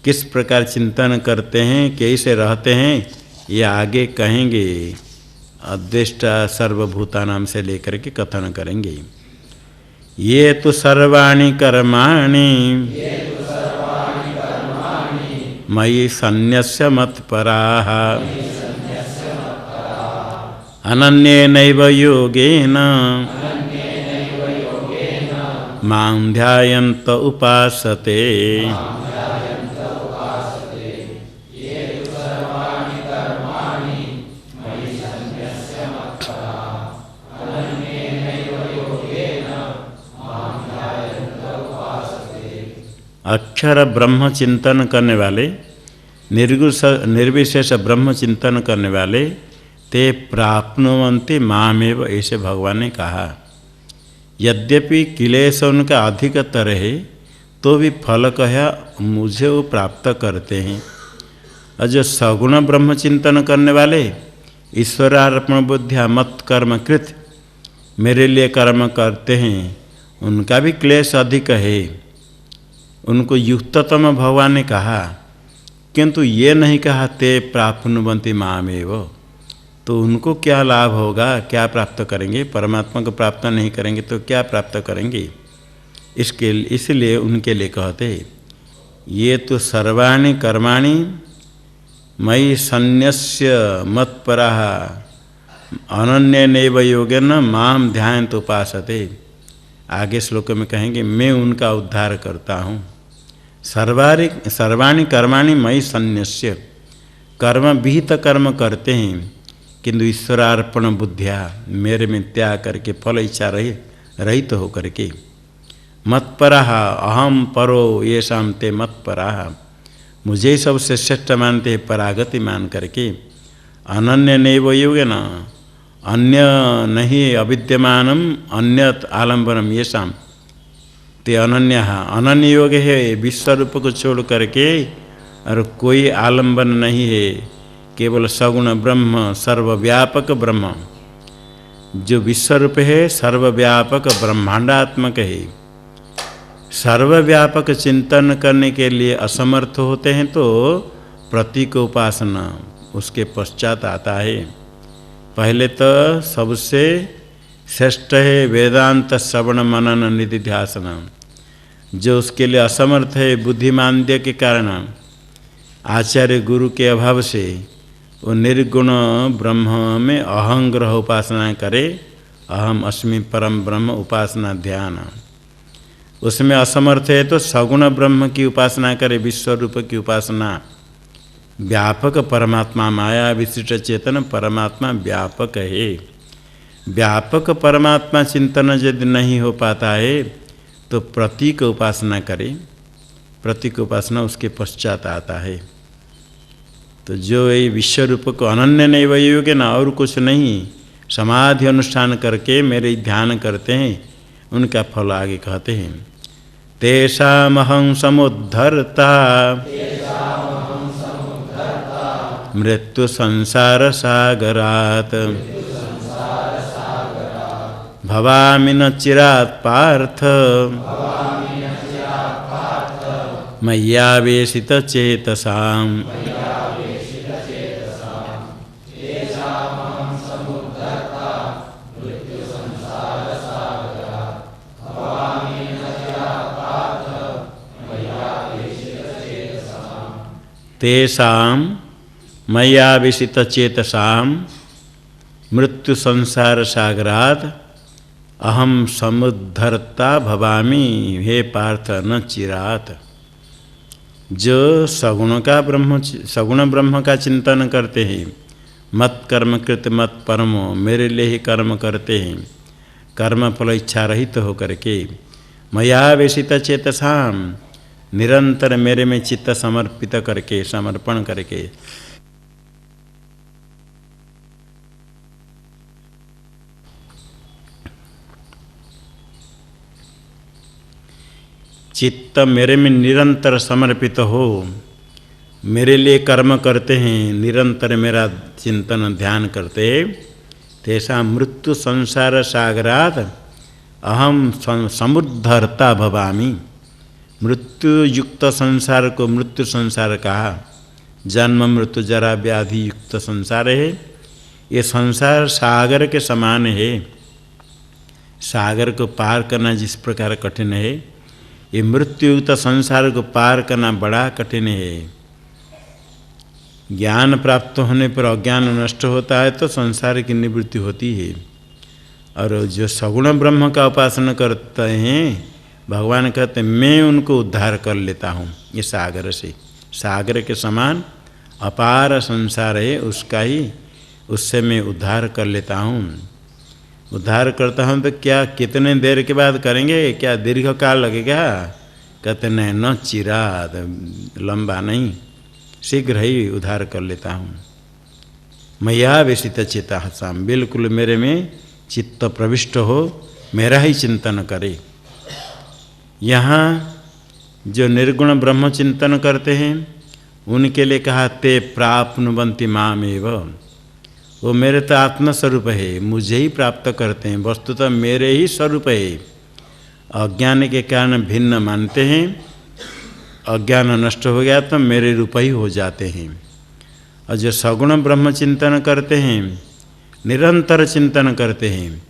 किस प्रकार चिंतन करते हैं, कैसे रहते हैं, ये आगे कहेंगे। अद्वेष्टा सर्वभूतानाम से लेकर के कथन करेंगे। ये तो सर्वाणि कर्माणि मयि सन्न्यस्य मत्पराः अनन्येनैव योगेन मां ध्यायन्त उपासते। अक्षर ब्रह्म चिंतन करने वाले, निर्विशेष ब्रह्म चिंतन करने वाले ते प्राप्नुवन्ति मामेव, ऐसे भगवान ने कहा। यद्यपि क्लेश उनका अधिकतर है तो भी फल कहा मुझे वो प्राप्त करते हैं। और जो सगुण ब्रह्म चिंतन करने वाले ईश्वरार्पण बुद्धिया मत कर्म कृत, मेरे लिए कर्म करते हैं, उनका भी क्लेश अधिक है। उनको युक्ततम भगवान ने कहा, किंतु ये नहीं कहा ते प्राप्नुवन्ति मामेव। तो उनको क्या लाभ होगा, क्या प्राप्त करेंगे? परमात्मा को प्राप्त नहीं करेंगे तो क्या प्राप्त करेंगे? इसलिए उनके लिए कहते ये तो सर्वाणि कर्माणि मयि सन्न्यस्य मत्पराः अनन्येनैव योगेन मां ध्यायन्त उपासते। आगे श्लोक में कहेंगे मैं उनका उद्धार करता हूँ। सर्वाणि कर्माणि मयि सन्न्यस्य, कर्म विहित कर्म करते हैं किंतु ईश्वरार्पण बुद्धिया, मेरे में त्याग करके फल इच्छा रहित हो करके। मत्पराः अहम परो येषां ते मत्पराः, मुझे सबसे श्रेष्ठ मानते हैं परागति मान करके। अनन्य नैव योगेन, अन्य नहीं अविद्यमानम अन्यत आलम्बनम येषां ते अनन्य। अनन्य योग है विश्व रूप को छोड़ करके और कोई आलंबन नहीं है, केवल सगुण ब्रह्म सर्वव्यापक ब्रह्म जो विश्वरूप है, सर्वव्यापक ब्रह्मांडात्मक है, सर्वव्यापक चिंतन करने के लिए असमर्थ होते हैं तो प्रतीक उपासना उसके पश्चात आता है। पहले तो सबसे श्रेष्ठ है वेदांत श्रवण मनन निधिध्यासन। जो उसके लिए असमर्थ है बुद्धिमांद्य के कारण, आचार्य गुरु के अभाव से वो निर्गुण ब्रह्म में अहंग्रह उपासना करे, अहम अस्मि परम ब्रह्म उपासना ध्यान, उसमें असमर्थ है तो सगुण ब्रह्म की उपासना करे, विश्व रूप की उपासना। व्यापक परमात्मा माया विशिष्ट चेतन परमात्मा व्यापक है। व्यापक परमात्मा चिंतन यदि नहीं हो पाता है तो प्रतीक उपासना करे, प्रतीक उपासना उसके पश्चात आता है। तो जो ये विश्व रूप को अनन्य नहीं वही योग्य ना और कुछ नहीं, समाधि अनुष्ठान करके मेरे ध्यान करते हैं उनका फल आगे कहते हैं। तेषामहं समुद्धर्ता मृत्यु संसार सागरात् भवामि न चिरात् पार्थ मय्यावेशित चेतसाम्। तेषां मय्यावेशित चेतसां मृत्यु संसार सागरात् अहम समुद्धर्ता भवामि हे पार्थ न चिरात्। जो सगुण ब्रह्म का चिंतन करते हैं, मत कर्म कृत मत परमो, मेरे लिए ही कर्म करते हैं, कर्म फल इच्छा रहित होकर के, मय्यावेशित चेतसां निरंतर मेरे में चित्त समर्पित करके, समर्पण करके, चित्त मेरे में निरंतर समर्पित हो, मेरे लिए कर्म करते हैं, निरंतर मेरा चिंतन ध्यान करते, तेषां मृत्यु संसार सागरात् अहम समुद्धर्ता भवामि। मृत्यु युक्त संसार को मृत्यु संसार कहा, जन्म मृत्यु जरा व्याधि युक्त संसार है। ये संसार सागर के समान है। सागर को पार करना जिस प्रकार कठिन है, ये मृत्युयुक्त संसार को पार करना बड़ा कठिन है। ज्ञान प्राप्त होने पर अज्ञान नष्ट होता है तो संसार की निवृत्ति होती है। और जो सगुण ब्रह्म का उपासना करते हैं, भगवान कहते हैं मैं उनको उद्धार कर लेता हूँ। ये सागर से, सागर के समान अपार संसार है, उसका ही उससे मैं उद्धार कर लेता हूँ। उद्धार करता हूँ तो क्या कितने देर के बाद करेंगे, क्या दीर्घ काल लगेगा? कहते नहीं, न चिराद, लंबा नहीं, शीघ्र ही उद्धार कर लेता हूँ। मय्यावेशित चेतसां, बिल्कुल मेरे में चित्त प्रविष्ट हो, मेरा ही चिंतन करे। यहाँ जो निर्गुण ब्रह्म चिंतन करते हैं उनके लिए कहा ते प्राप्नुवन्ति मामेव, वो मेरे तो आत्मस्वरूप है, मुझे ही प्राप्त करते हैं, वस्तुतः मेरे ही स्वरूप है। अज्ञान के कारण भिन्न मानते हैं, अज्ञान नष्ट हो गया तो मेरे रूप ही हो जाते हैं। और जो सगुण ब्रह्म चिंतन करते हैं, निरंतर चिंतन करते हैं,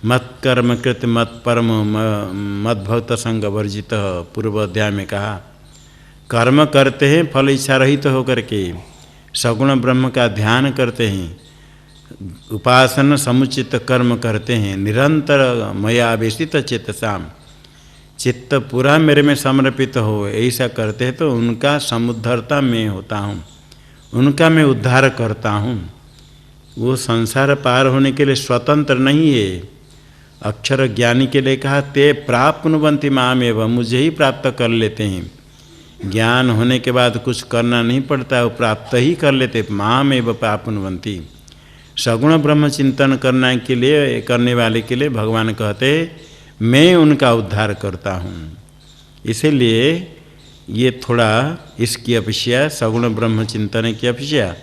मत कर्म कृत मत परम मत भक्त संग वर्जित, पूर्व अध्याय में कहा, कर्म करते हैं फल इच्छा रहित होकर के, सगुण ब्रह्म का ध्यान करते हैं, उपासना समुचित कर्म करते हैं, निरंतर मय्यावेशित चेतसां, चित्त पूरा मेरे में समर्पित हो, ऐसा करते हैं तो उनका समुद्धरता मैं होता हूँ, उनका मैं उद्धार करता हूँ। वो संसार पार होने के लिए स्वतंत्र नहीं है। अक्षर ज्ञानी के लिए कहा ते प्राप्नुवन्ति मामेव, मुझे ही प्राप्त कर लेते हैं। ज्ञान होने के बाद कुछ करना नहीं पड़ता, वो प्राप्त ही कर लेते, मामेव प्राप्नुवन्ति। सगुण ब्रह्म चिंतन करने वाले के लिए भगवान कहते मैं उनका उद्धार करता हूँ। इसीलिए ये थोड़ा इसकी अपेक्षा, सगुण ब्रह्म चिंतन की अपेक्षा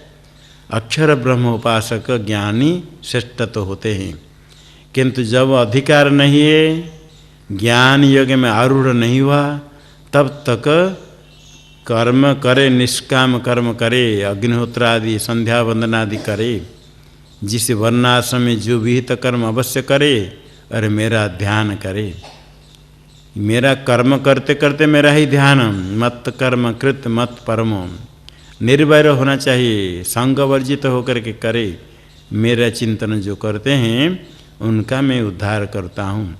अक्षर ब्रह्म उपासक ज्ञानी श्रेष्ठ तो होते हैं। किंतु जब अधिकार नहीं है ज्ञान योग में आरूढ़ नहीं हुआ तब तक कर्म करे, निष्काम कर्म करे, अग्निहोत्र आदि संध्या वंदन आदि करे, जिस वर्णाश्रम में जो विहित कर्म अवश्य करे और मेरा ध्यान करे। मेरा कर्म करते करते मेरा ही ध्यान, मत कर्म कृत मत परमो, निर्वैर होना चाहिए, संग वर्जित होकर के करे। मेरा चिंतन जो करते हैं उनका मैं उद्धार करता हूँ।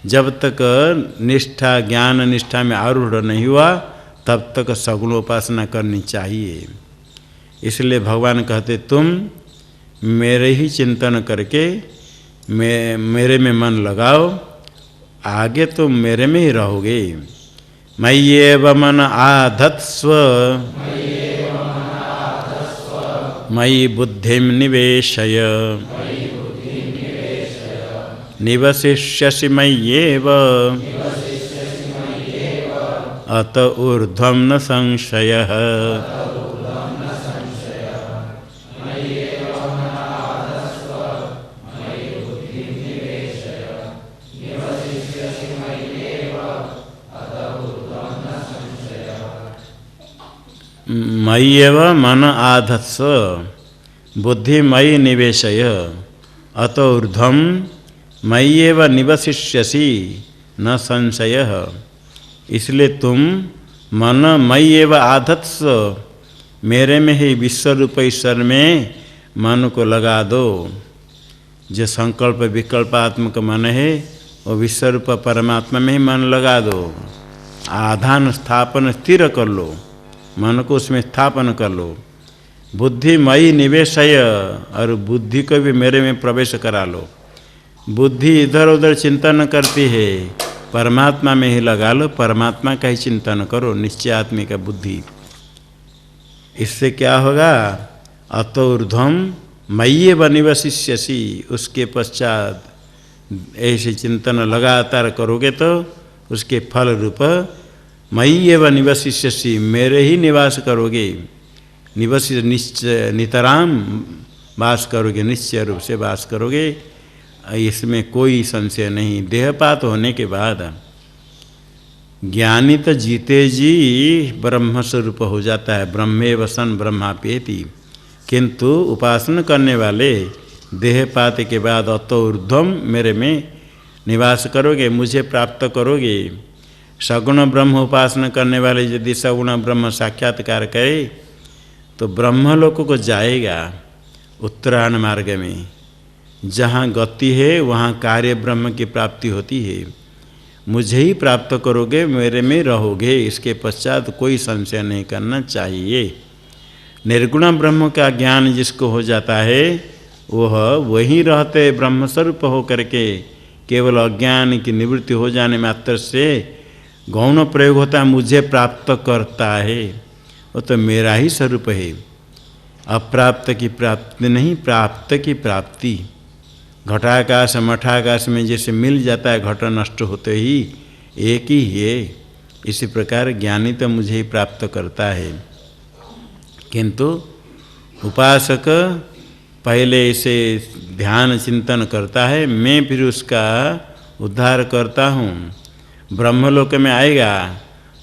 जब तक निष्ठा ज्ञान निष्ठा में आरूढ़ नहीं हुआ तब तक सगुण उपासना करनी चाहिए। इसलिए भगवान कहते तुम मेरे ही चिंतन करके मेरे में मन लगाओ, आगे तुम मेरे में ही रहोगे। मय्येव मन आधत्स्व मयि बुद्धिं निवेशय निवसिष्यसि मय्येव अत ऊर्ध्वं न संशयः। मय्येव मन आधत्स्व बुद्धि मयि निवेशय अत ऊर्ध्वं मय्येव निवसिष्यसि न संशयः। इसलिए तुम मन मय्येव आधत्स्व, मेरे में ही विश्वरूप ईश्वर में मन को लगा दो। जो संकल्प विकल्पात्मक मन है वो विश्वरूप परमात्मा में ही मन लगा दो। आधान स्थापन स्थिर कर लो, मन को उसमें स्थापन कर लो। बुद्धि मयि निवेशय, और बुद्धि को भी मेरे में प्रवेश करा लो। बुद्धि इधर उधर चिंतन करती है, परमात्मा में ही लगा लो, परमात्मा का ही चिंतन करो, निश्चयात्मिक बुद्धि। इससे क्या होगा? अतो ऊर्ध्वं मय्येव निवसिष्यसि, उसके पश्चात ऐसे चिंतन लगातार करोगे तो उसके फल रूप मय्येव निवसिष्यसि, मेरे ही निवास करोगे। निवसित निश्चय नितराम वास करोगे, निश्चय रूप से वास करोगे, इसमें कोई संशय नहीं। देहपात होने के बाद ज्ञानी तो जीते जी ब्रह्म स्वरूप हो जाता है, ब्रह्मेव सन् ब्रह्माप्येति। किंतु उपासना करने वाले देहपात के बाद अतो ऊर्ध्वम, मेरे में निवास करोगे, मुझे प्राप्त करोगे। सगुण ब्रह्म उपासना करने वाले यदि सगुण ब्रह्म साक्षात्कार करे तो ब्रह्मलोक को जाएगा। उत्तरायण मार्ग में जहाँ गति है वहाँ कार्य ब्रह्म की प्राप्ति होती है। मुझे ही प्राप्त करोगे, मेरे में रहोगे, इसके पश्चात कोई संशय नहीं करना चाहिए। निर्गुण ब्रह्म का ज्ञान जिसको हो जाता है वह वहीं रहते ब्रह्मस्वरूप हो करके, केवल अज्ञान की निवृत्ति हो जाने मात्र से गौण प्रयोग होता है, मुझे प्राप्त करता है, वो तो मेरा ही स्वरूप है। अप्राप्त की प्राप्ति नहीं, प्राप्त की प्राप्ति। घटाकाश मठाकाश में जैसे मिल जाता है, घट नष्ट होते ही एक ही है, इसी प्रकार ज्ञानी तो मुझे ही प्राप्त करता है। किंतु उपासक पहले इसे ध्यान चिंतन करता है, मैं फिर उसका उद्धार करता हूँ। ब्रह्मलोक में आएगा,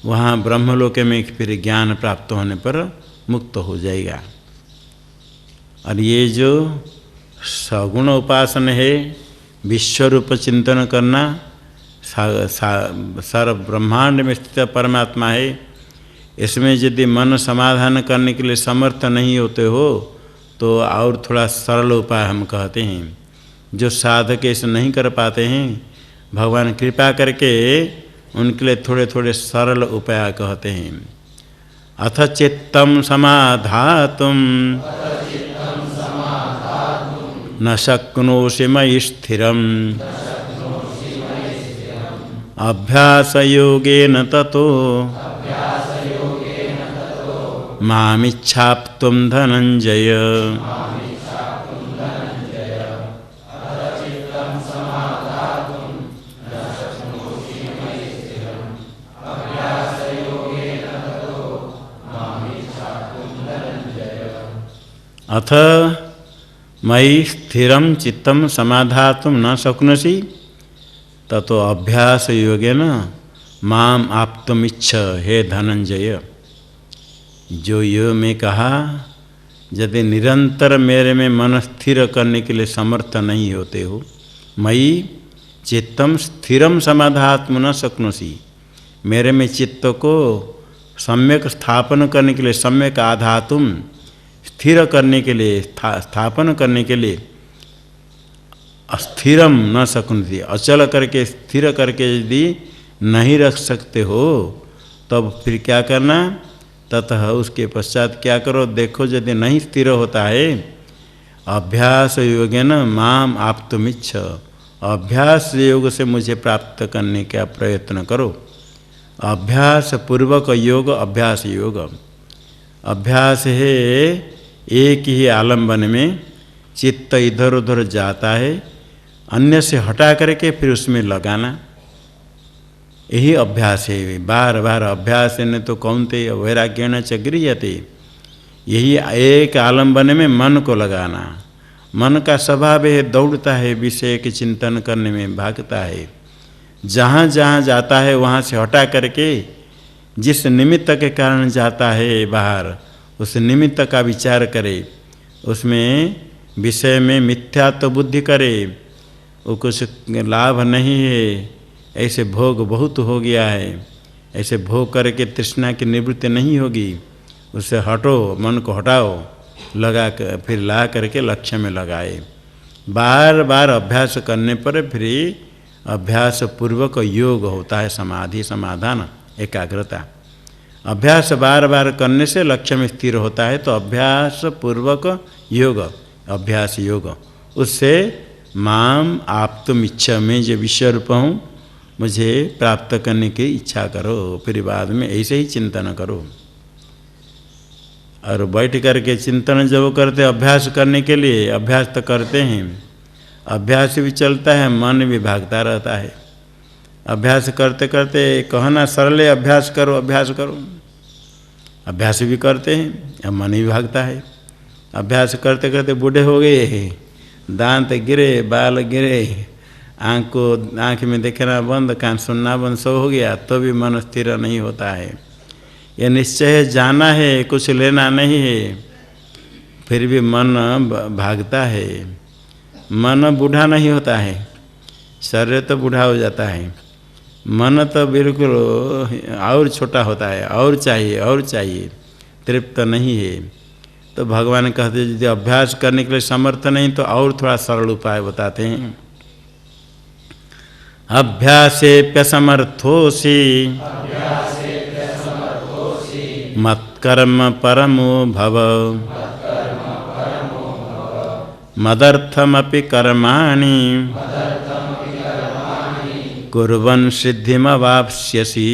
वहाँ ब्रह्मलोक में फिर ज्ञान प्राप्त होने पर मुक्त हो जाएगा। और ये जो सगुण उपासना है, विश्वरूप चिंतन करना, सर्व ब्रह्मांड में स्थित परमात्मा है, इसमें यदि मन समाधान करने के लिए समर्थ नहीं होते हो तो और थोड़ा सरल उपाय हम कहते हैं। जो साधक ऐसे नहीं कर पाते हैं, भगवान कृपा करके उनके लिए थोड़े थोड़े सरल उपाय कहते हैं। अथ चित्तं समाधातुं न शक्नोषि मयि स्थिरम् अभ्यासयोगेन ततो मामिच्छाप्तुं धनञ्जय। अथ मयि स्थिरं चित्तं समाधातुं न शक्नोषि, ततो अभ्यास योगेन माम आप्तुमिच्छ हे धनंजय। जो यो में कहा, यदि निरंतर मेरे में मन स्थिर करने के लिए समर्थ नहीं होते हो, मयि चित्तम स्थिरम समाधात्म न शक्नोसी, मेरे में चित्त को सम्यक स्थापन करने के लिए, सम्यक आधातुम स्थिर करने के लिए, स्थापन करने के लिए, अस्थिरम न शक्नोसी, अचल करके स्थिर करके यदि नहीं रख सकते हो, तब फिर क्या करना, ततः उसके पश्चात क्या करो, देखो यदि नहीं स्थिर होता है, अभ्यास योगेन माम आप्तुमिच्छ, अभ्यास योग से मुझे प्राप्त करने का प्रयत्न करो। अभ्यास पूर्वक योग अभ्यास योग। अभ्यास है एक ही आलम्बन में चित्त इधर उधर जाता है, अन्य से हटा करके फिर उसमें लगाना, यही अभ्यास है। बार बार अभ्यास ने तो कौनते वैराग्येण च गृह्यते, यही एक आलम्बन में मन को लगाना। मन का स्वभाव है दौड़ता है, विषय के चिंतन करने में भागता है, जहाँ जहाँ जाता है वहाँ से हटा करके जिस निमित्त के कारण जाता है बाहर, उस निमित्त का विचार करे, उसमें विषय में मिथ्यात्व बुद्धि करे, वो कुछ लाभ नहीं है, ऐसे भोग बहुत हो गया है, ऐसे भोग करके तृष्णा की निवृत्ति नहीं होगी, उससे हटो, मन को हटाओ, लगा कर फिर ला करके लक्ष्य में लगाए। बार बार अभ्यास करने पर फिर अभ्यास पूर्वक योग होता है, समाधि समाधान एकाग्रता। अभ्यास बार बार करने से लक्ष्य में स्थिर होता है, तो अभ्यास पूर्वक योग, अभ्यास योग, उससे माम आप्तुमिच्छ, मैं जो विषय रूप हूँ मुझे प्राप्त करने की इच्छा करो, फिर बाद में ऐसे ही चिंतन करो। और बैठ करके चिंतन जब करते, अभ्यास करने के लिए अभ्यास तो करते हैं, अभ्यास भी चलता है, मन भी भागता रहता है। अभ्यास करते करते कहना सरल है, अभ्यास करो अभ्यास करो, अभ्यास भी करते हैं, अब मन भी भागता है। अभ्यास करते करते बूढ़े हो गए, दांत गिरे, बाल गिरे, आँख में देखना बंद, कान सुनना बंद, सब हो गया, तो भी मन स्थिर नहीं होता है। यह निश्चय है, जाना है, कुछ लेना नहीं है, फिर भी मन भागता है। मन बूढ़ा नहीं होता है, शरीर तो बूढ़ा हो जाता है, मन तो बिल्कुल और छोटा होता है, और चाहिए और चाहिए, तृप्त नहीं है। तो भगवान कहते यदि अभ्यास करने के लिए समर्थ नहीं तो और थोड़ा सरल उपाय बताते हैं। अभ्यासेप्यसमर्थोऽसि मत्कर्म परमो भव, मदर्थमपि कर्माणि कुर्वन् सिद्धिमवाप्स्यसि।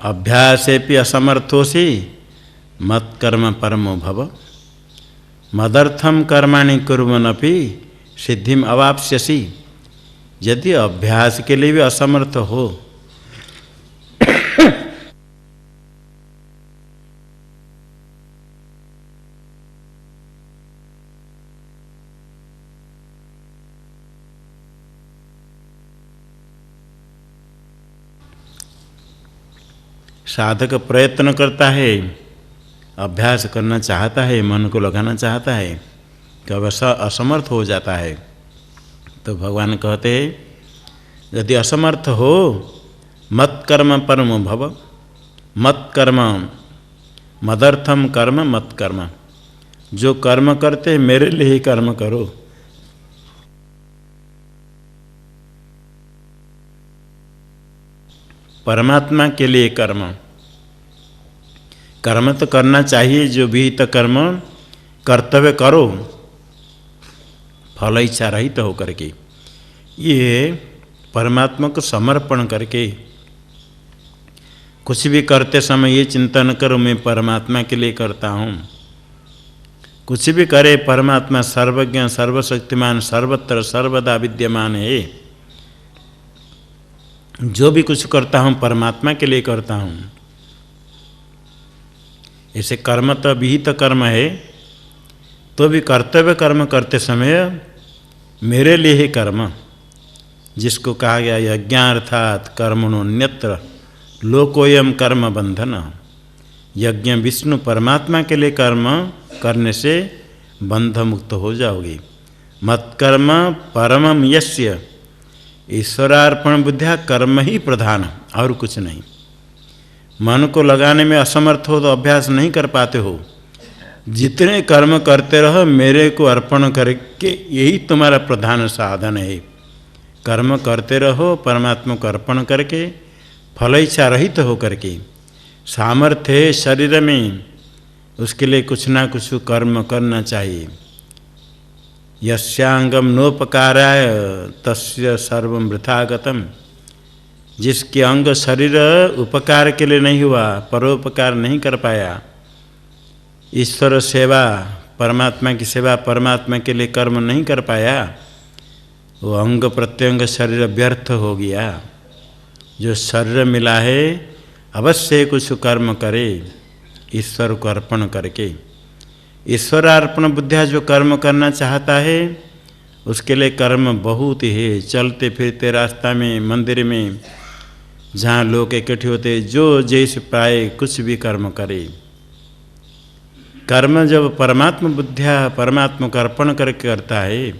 अभ्यासेपि असमर्थोसि मत्कर्म परमो भव, मदर्थम कर्माणि कुर्वन्नपि सिद्धिम अवाप्स्यसि। यदि अभ्यास के लिए भी असमर्थ हो, साधक प्रयत्न करता है, अभ्यास करना चाहता है, मन को लगाना चाहता है, कब असमर्थ हो जाता है, तो भगवान कहते हैं यदि असमर्थ हो, मत कर्म परमो भव, मत कर्म, मदर्थम कर्म मत कर्म, जो कर्म करते मेरे लिए ही कर्म करो। परमात्मा के लिए कर्म, कर्म तो करना चाहिए, जो भी तो कर्म कर्तव्य करो, फल इच्छा रहित हो करके, ये परमात्मा को समर्पण करके कुछ भी करते समय ये चिंतन करो मैं परमात्मा के लिए करता हूँ। कुछ भी करे, परमात्मा सर्वज्ञ सर्वशक्तिमान सर्वत्र सर्वदा विद्यमान है, जो भी कुछ करता हूँ परमात्मा के लिए करता हूँ। ऐसे कर्म तो विहित कर्म है, तो भी कर्तव्य कर्म करते समय मेरे लिए ही कर्म, जिसको कहा गया यज्ञार्थात कर्मणोन्यत्र लोकोयम कर्म बंधन। यज्ञ विष्णु परमात्मा के लिए कर्म करने से बंध मुक्त हो जाओगे। मत्कर्म परमम यस्य, ईश्वरार्पण बुद्धिया कर्म ही प्रधान, और कुछ नहीं। मन को लगाने में असमर्थ हो तो अभ्यास नहीं कर पाते हो। जितने कर्म करते रहो मेरे को अर्पण करके, यही तुम्हारा प्रधान साधन है। कर्म करते रहो परमात्मा को अर्पण करके, फल इच्छा रहित हो करके। सामर्थ्य है शरीर में, उसके लिए कुछ ना कुछ कर्म करना चाहिए। यस्यांगम नोपकाराय तस्य सर्वं वृथागतम। जिसके अंग शरीर उपकार के लिए नहीं हुआ, परोपकार नहीं कर पाया, ईश्वर सेवा परमात्मा की सेवा परमात्मा के लिए कर्म नहीं कर पाया, वो अंग प्रत्यंग शरीर व्यर्थ हो गया। जो शरीर मिला है अवश्य कुछ कर्म करे ईश्वर को अर्पण करके। ईश्वर अर्पण बुद्धिया जो कर्म करना चाहता है उसके लिए कर्म बहुत है। चलते फिरते रास्ता में, मंदिर में, जहाँ लोग इकट्ठे होते, जो जैसे पाए कुछ भी कर्म करे। कर्म जब परमात्मा बुद्धिया परमात्मा को अर्पण करके करता है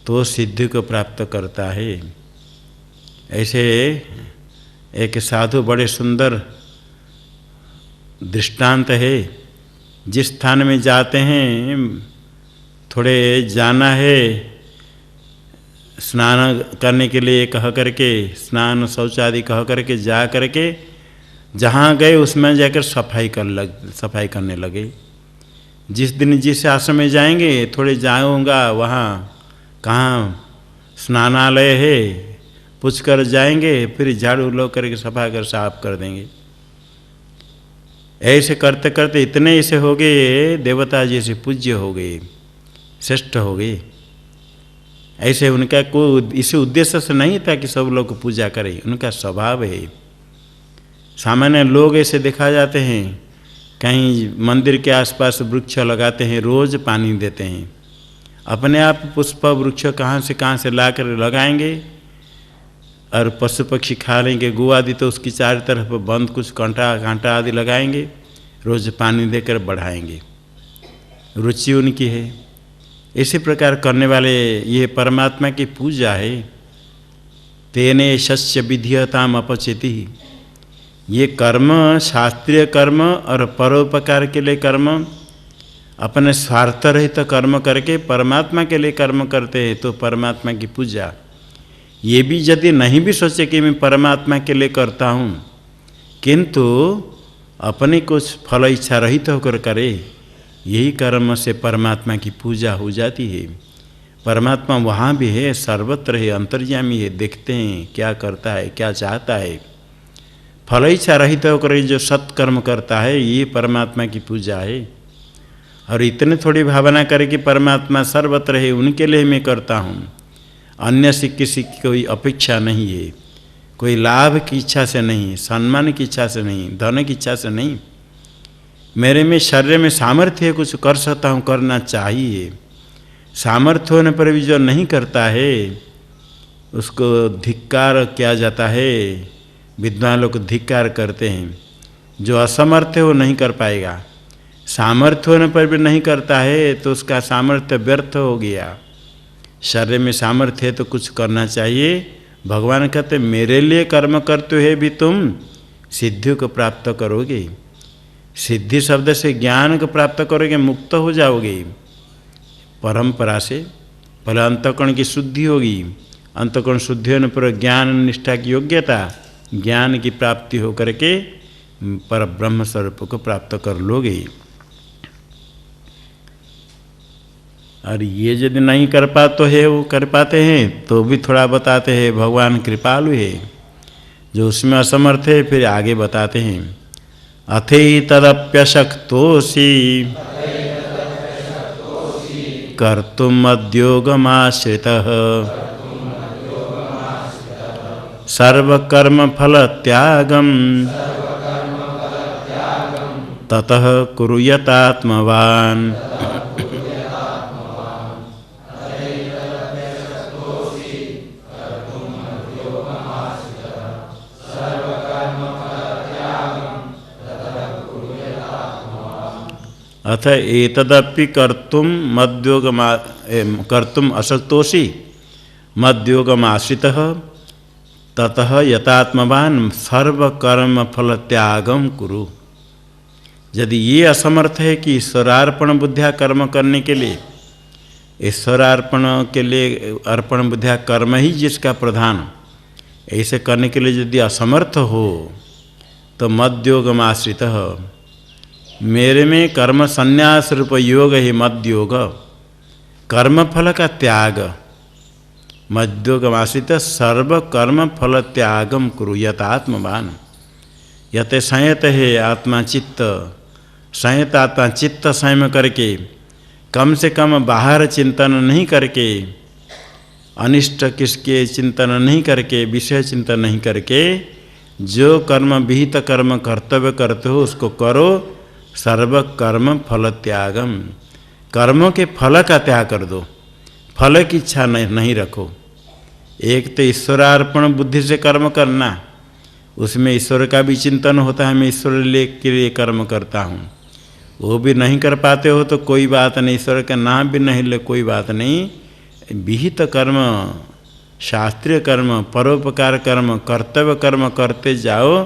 तो सिद्धि को प्राप्त करता है। ऐसे एक साधु बड़े सुंदर दृष्टांत है। जिस स्थान में जाते हैं, थोड़े जाना है स्नान करने के लिए कह करके, स्नान शौच आदि कह करके जा करके जहाँ गए उसमें जाकर सफाई करने लगे। जिस दिन जिस आश्रम में जाएंगे थोड़े जाऊँगा, वहाँ कहाँ स्नानालय है पूछ कर जाएंगे, फिर झाड़ू लो करके सफा कर साफ कर देंगे। ऐसे करते करते इतने ऐसे हो गए, देवता जैसे पूज्य हो गए, श्रेष्ठ हो गए। ऐसे उनका कोई इसी उद्देश्य से नहीं था कि सब लोग पूजा करें, उनका स्वभाव है। सामान्य लोग ऐसे देखा जाते हैं, कहीं मंदिर के आसपास वृक्ष लगाते हैं, रोज पानी देते हैं। अपने आप पुष्प वृक्ष कहाँ से ला कर लगाएंगे और पशु पक्षी खा लेंगे। गौ आदि तो उसकी चारों तरफ बंद कुछ कांटा आदि लगाएंगे, रोज पानी देकर बढ़ाएंगे, रुचि उनकी है। इसी प्रकार करने वाले ये परमात्मा की पूजा है। तेने शस्य विधीयताम अपचिति। ये कर्म शास्त्रीय कर्म और परोपकार के लिए कर्म, अपने स्वार्थ रहित कर्म करके परमात्मा के लिए कर्म करते हैं तो परमात्मा की पूजा। ये भी यदि नहीं भी सोचे कि मैं परमात्मा के लिए करता हूँ, किंतु अपने कुछ फल इच्छा रहित होकर करे, यही कर्म से परमात्मा की पूजा हो जाती है। परमात्मा वहाँ भी है, सर्वत्र है, अंतर्यामी है, देखते हैं क्या करता है, क्या चाहता है। फल इच्छा रहित होकर जो सत्कर्म करता है ये परमात्मा की पूजा है। और इतने थोड़ी भावना करे कि परमात्मा सर्वत्र है, उनके लिए मैं करता हूँ, अन्य से किसी की कोई अपेक्षा नहीं है, कोई लाभ की इच्छा से नहीं, सम्मान की इच्छा से नहीं, धन की इच्छा से नहीं। मेरे में शरीर में सामर्थ्य है, कुछ कर सकता हूँ, करना चाहिए। सामर्थ्य होने पर भी जो नहीं करता है उसको धिक्कार किया जाता है। विद्वान लोग धिक्कार करते हैं। जो असमर्थ है वो नहीं कर पाएगा, सामर्थ्य होने पर भी नहीं करता है तो उसका सामर्थ्य व्यर्थ हो गया। शरीर में सामर्थ्य है तो कुछ करना चाहिए। भगवान कहते मेरे लिए कर्म करते हुए भी तुम सिद्धि को प्राप्त करोगे। सिद्धि शब्द से ज्ञान को प्राप्त करोगे, मुक्त हो जाओगे परंपरा से। पहले अंतःकरण की शुद्धि होगी, अंतःकरण शुद्धि होने पर ज्ञान निष्ठा की योग्यता, ज्ञान की प्राप्ति हो करके पर ब्रह्म स्वरूप को प्राप्त कर लोगे। और ये यदि नहीं कर पाते है, वो कर पाते हैं तो भी थोड़ा बताते हैं भगवान कृपालु है। जो उसमें असमर्थ है फिर आगे बताते हैं अथि तदप्यशक्तोषि कर्तुम उद्योगमाश्रितः सर्वकर्म फल त्यागम ततः कुरुयतात्मवान्। अथ एतदपि कर्तुम असक्तोषि मद्योगमाश्रितः ततः यतात्मवान् सर्वकर्म फल त्यागम कुरु। यदि ये असमर्थ है कि ईश्वरार्पण बुद्धिया कर्म करने के लिए, ईश्वरार्पण के लिए अर्पण बुद्धिया कर्म ही जिसका प्रधान, ऐसे करने के लिए यदि असमर्थ हो तो मद्योगमाश्रितः, मेरे में कर्म संन्यास रूप योग ही मद्योग, कर्म फल का त्याग, मद्योगमाश्रित सर्व कर्म फल त्यागम कुरु यतात्मवान्। यत संयत है आत्मा चित्त, संयत आत्मा चित्त संयम करके, कम से कम बाहर चिंतन नहीं करके, अनिष्ट किसके चिंतन नहीं करके, विषय चिंतन नहीं करके, जो कर्म विहित कर्म कर्तव्य करते हो उसको करो। सर्व कर्म फल त्यागम, कर्मों के फल का त्याग कर दो, फल की इच्छा नहीं रखो। एक तो ईश्वरार्पण बुद्धि से कर्म करना, उसमें ईश्वर का भी चिंतन होता है, मैं ईश्वर के लिए कर्म करता हूँ, वो भी नहीं कर पाते हो तो कोई बात नहीं, ईश्वर का नाम भी नहीं ले कोई बात नहीं। विहित कर्म, शास्त्रीय कर्म, परोपकार कर्म, कर्तव्य कर्म करते जाओ,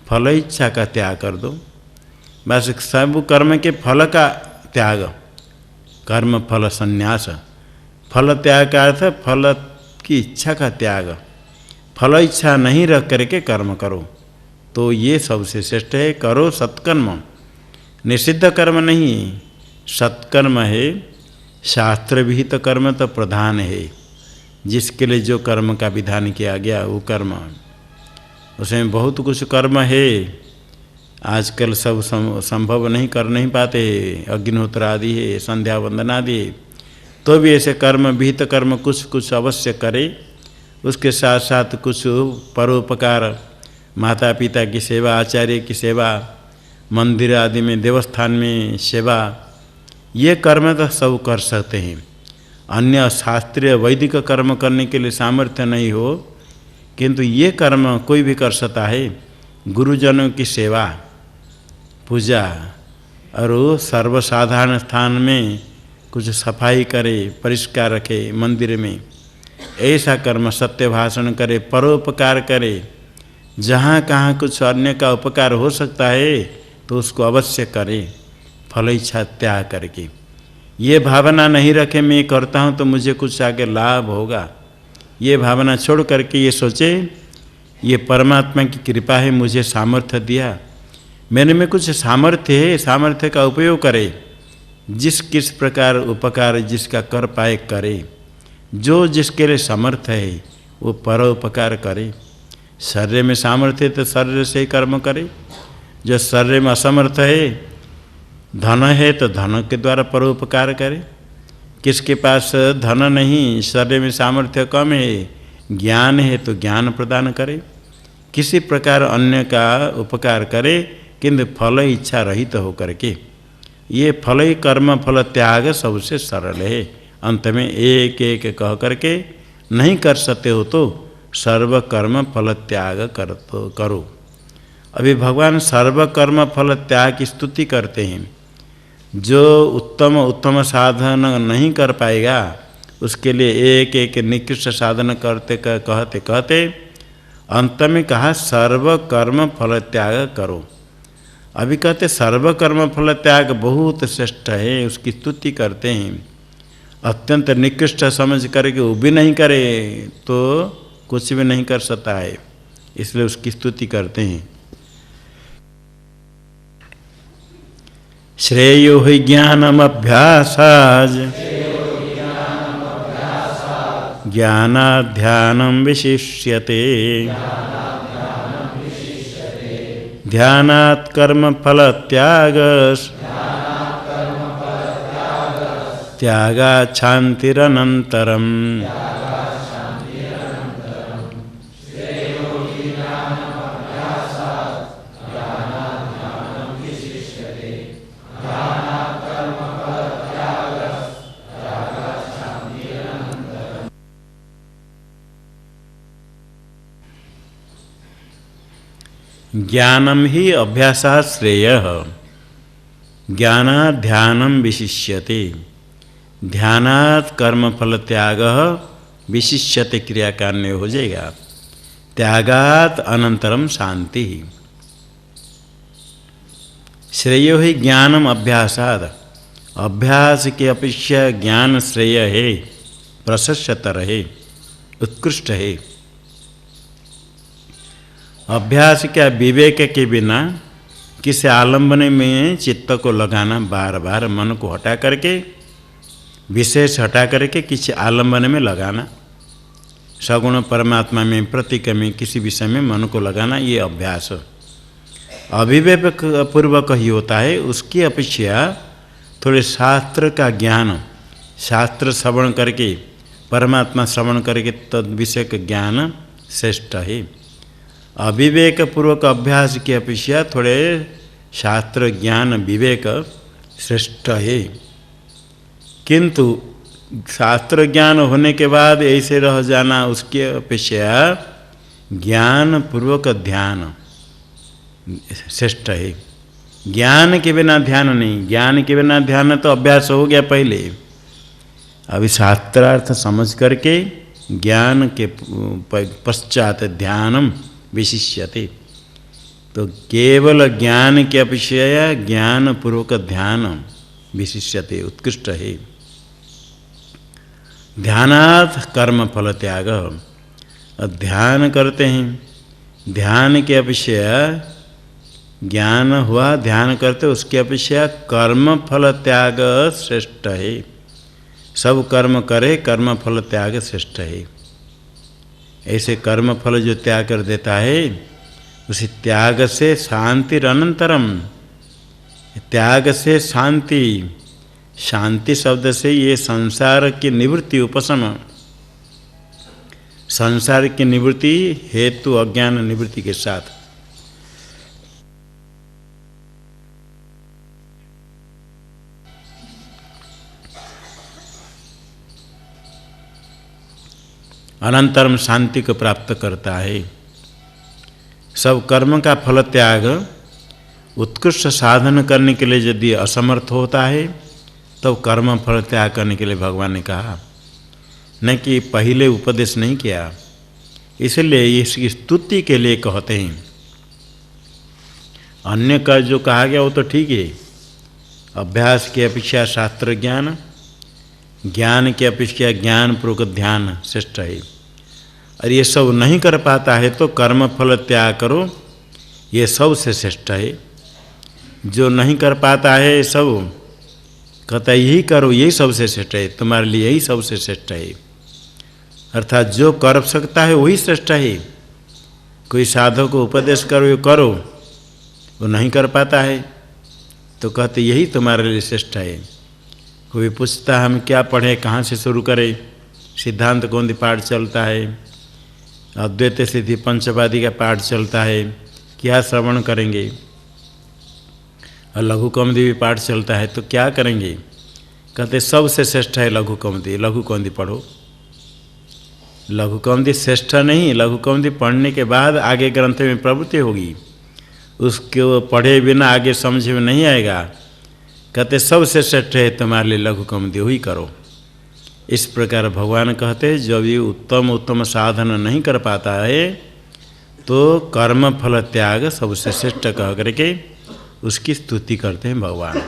फल इच्छा का त्याग कर दो। बस सब कर्म के फल का त्याग, कर्म फल संन्यास, फल त्याग का अर्थ फल की इच्छा का त्याग, फल इच्छा नहीं रख करके कर्म करो, तो ये सबसे श्रेष्ठ है। करो सत्कर्म, निषिद्ध कर्म नहीं, सत्कर्म है। शास्त्र विहित कर्म तो प्रधान है, जिसके लिए जो कर्म का विधान किया गया वो कर्म, उसमें बहुत कुछ कर्म है। आजकल सब संभव नहीं कर नहीं पाते, अग्निहोत्र आदि है, संध्या वंदन आदि है, तो भी ऐसे कर्म विहित कर्म कुछ कुछ अवश्य करे। उसके साथ साथ कुछ परोपकार, माता पिता की सेवा, आचार्य की सेवा, मंदिर आदि में देवस्थान में सेवा, ये कर्म तो सब कर सकते हैं। अन्य शास्त्रीय वैदिक कर्म करने के लिए सामर्थ्य नहीं हो, किंतु ये कर्म कोई भी कर सकता है। गुरुजनों की सेवा, पूजा, और वो सर्वसाधारण स्थान में कुछ सफाई करे, परिष्कार रखे मंदिर में, ऐसा कर्म, सत्य भाषण करे, परोपकार करे, जहाँ कहाँ कुछ अन्य का उपकार हो सकता है तो उसको अवश्य करे, फल इच्छा त्याग करके। ये भावना नहीं रखे मैं करता हूँ तो मुझे कुछ आगे लाभ होगा, ये भावना छोड़ करके ये सोचे ये परमात्मा की कृपा है, मुझे सामर्थ्य दिया, मेरे में कुछ सामर्थ्य है, सामर्थ्य का उपयोग करे, जिस किस प्रकार उपकार जिसका कर पाए करे, जो जिसके लिए समर्थ है वो परोपकार करे। शरीर में सामर्थ्य है तो शरीर से ही कर्म करे, जो शरीर में असमर्थ है, धन है तो धन के द्वारा परोपकार करे। किसके पास धन नहीं, शरीर में सामर्थ्य कम है, ज्ञान है तो ज्ञान प्रदान करे, किसी प्रकार अन्य का उपकार करे, किंतु फल इच्छा रहित हो करके। ये फल ही कर्म फल त्याग सबसे सरल है। अंत में एक एक कह करके नहीं कर सकते हो तो सर्व कर्म फल त्याग करो। अभी भगवान सर्व कर्म फल त्याग की स्तुति करते हैं। जो उत्तम साधन नहीं कर पाएगा उसके लिए एक एक निकृष्ट साधन करते कहते अंत में कहा सर्व कर्म फल त्याग करो। अभी कहते सर्व कर्म फल त्याग बहुत श्रेष्ठ है, उसकी स्तुति करते हैं। अत्यंत निकृष्ट समझ करके वो भी नहीं करे तो कुछ भी नहीं कर सकता है, इसलिए उसकी स्तुति करते हैं। श्रेयो हि ज्ञानम अभ्यासाज ज्ञानाध्यानं विशिष्यते ध्यानात् कर्म फल त्यागस् त्यागात् शान्तिरनन्तरम्। ज्ञानम ही अभ्यासात् श्रेयः ज्ञानात् ध्यानं विशिष्यते ध्यानात् कर्मफल त्याग विशिष्यते क्रिया कार्य हो जाएगा। त्यागात् अनंतरम शांति। श्रेयो ही ज्ञानम अभ्यासाद अभ्यास की अपेक्षा ज्ञान श्रेय है, प्रशस्ततर है, उत्कृष्ट है। अभ्यास क्या विवेक के बिना किसी आलंबन में चित्त को लगाना, बार बार मन को हटा करके विशेष हटा करके किसी आलंबन में लगाना, सगुण परमात्मा में प्रतीक में किसी विषय में मन को लगाना, ये अभ्यास अविवेक पूर्वक ही होता है। उसकी अपेक्षा थोड़े शास्त्र का ज्ञान, शास्त्र श्रवण करके परमात्मा श्रवण करके तद विषय का ज्ञान श्रेष्ठ है। अविवेक पूर्वक अभ्यास की अपेक्षा थोड़े शास्त्र ज्ञान विवेक श्रेष्ठ है। किंतु शास्त्र ज्ञान होने के बाद ऐसे रह जाना, उसकी अपेक्षा ज्ञान पूर्वक ध्यान श्रेष्ठ है। ज्ञान के बिना ध्यान नहीं, ज्ञान के बिना ध्यान तो अभ्यास हो गया पहले। अभी शास्त्रार्थ समझ करके ज्ञान के पश्चात ध्यानम विशिष्यते। तो केवल ज्ञान की अपेक्षा ज्ञान पूर्वक ध्यान विशिष्यते, उत्कृष्ट है। ध्यानात् कर्म फल त्याग, ध्यान करते हैं, ध्यान की अपेक्षा ज्ञान हुआ, ध्यान करते उसकी अपेक्षा कर्म फल त्याग श्रेष्ठ है। सब कर्म करे, कर्म फल त्याग श्रेष्ठ है। ऐसे कर्म फल जो त्याग कर देता है, उसी त्याग से शांति अनंतरम, त्याग से शांति, शांति शब्द से ये संसार की निवृत्ति, उपशम, संसार की निवृत्ति हेतु अज्ञान निवृत्ति के साथ। अनंतरम शांति को प्राप्त करता है। सब कर्म का फल त्याग उत्कृष्ट साधन करने के लिए यदि असमर्थ होता है तो कर्म फल त्याग करने के लिए भगवान ने कहा, न कि पहले उपदेश नहीं किया। इसलिए इसकी स्तुति के लिए कहते हैं। अन्य का जो कहा गया वो तो ठीक है, अभ्यास की अपेक्षा शास्त्र ज्ञान, ज्ञान की अपेक्षा ज्ञान पूर्वक ध्यान श्रेष्ठ है। और ये सब नहीं कर पाता है तो कर्म फल त्याग करो, ये सबसे श्रेष्ठ है। जो नहीं कर पाता है सब कहता यही करो, यही सबसे श्रेष्ठ है, तुम्हारे लिए यही सबसे श्रेष्ठ है। अर्थात जो कर सकता है वही श्रेष्ठ है। कोई साधक को उपदेश करो, ये करो, वो नहीं कर पाता है तो कहते यही तुम्हारे लिए श्रेष्ठ है। कोई पूछता हम क्या पढ़ें, कहाँ से शुरू करें, सिद्धांत कौंदी पाठ चलता है, अद्वैत सिद्धि पंचवादी का पाठ चलता है, क्या श्रवण करेंगे, और लघु कौमुदी भी पाठ चलता है तो क्या करेंगे। कहते सबसे श्रेष्ठ है लघु कौमुदी, लघु कौमुदी पढ़ो। लघु कौमुदी श्रेष्ठ नहीं, लघु कौमुदी पढ़ने के बाद आगे ग्रंथ में प्रवृत्ति होगी, उसको पढ़े बिना आगे समझ में नहीं आएगा। कहते सबसे श्रेष्ठ है तुम्हारे लिए लघु कौमुदी, वही करो। इस प्रकार भगवान कहते जब ये उत्तम उत्तम साधन नहीं कर पाता है तो कर्म फल त्याग सबसे श्रेष्ठ कह करके उसकी स्तुति करते हैं भगवान।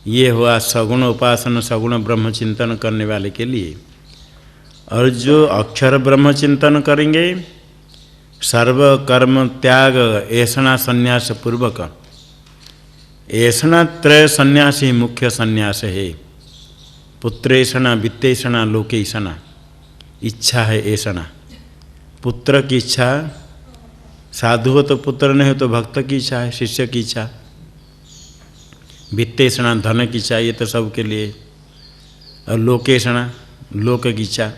ये हुआ सगुण उपासना, सगुण ब्रह्म चिंतन करने वाले के लिए। और जो अक्षर ब्रह्म चिंतन करेंगे, सर्व कर्म त्याग ऐषणा संन्यास पूर्वक, ऐषणा त्रय संन्यास ही मुख्य संन्यास है। पुत्रेषणा, वित्तेषणा, लोकेषणा, इच्छा है ऐषणा। पुत्र की इच्छा, साधु हो तो पुत्र, नहीं हो तो भक्त की इच्छा है, शिष्य की इच्छा। वित्तेषणा, धन की इच्छा, ये तो सबके लिए। और लोकेषणा, लोक की इच्छा।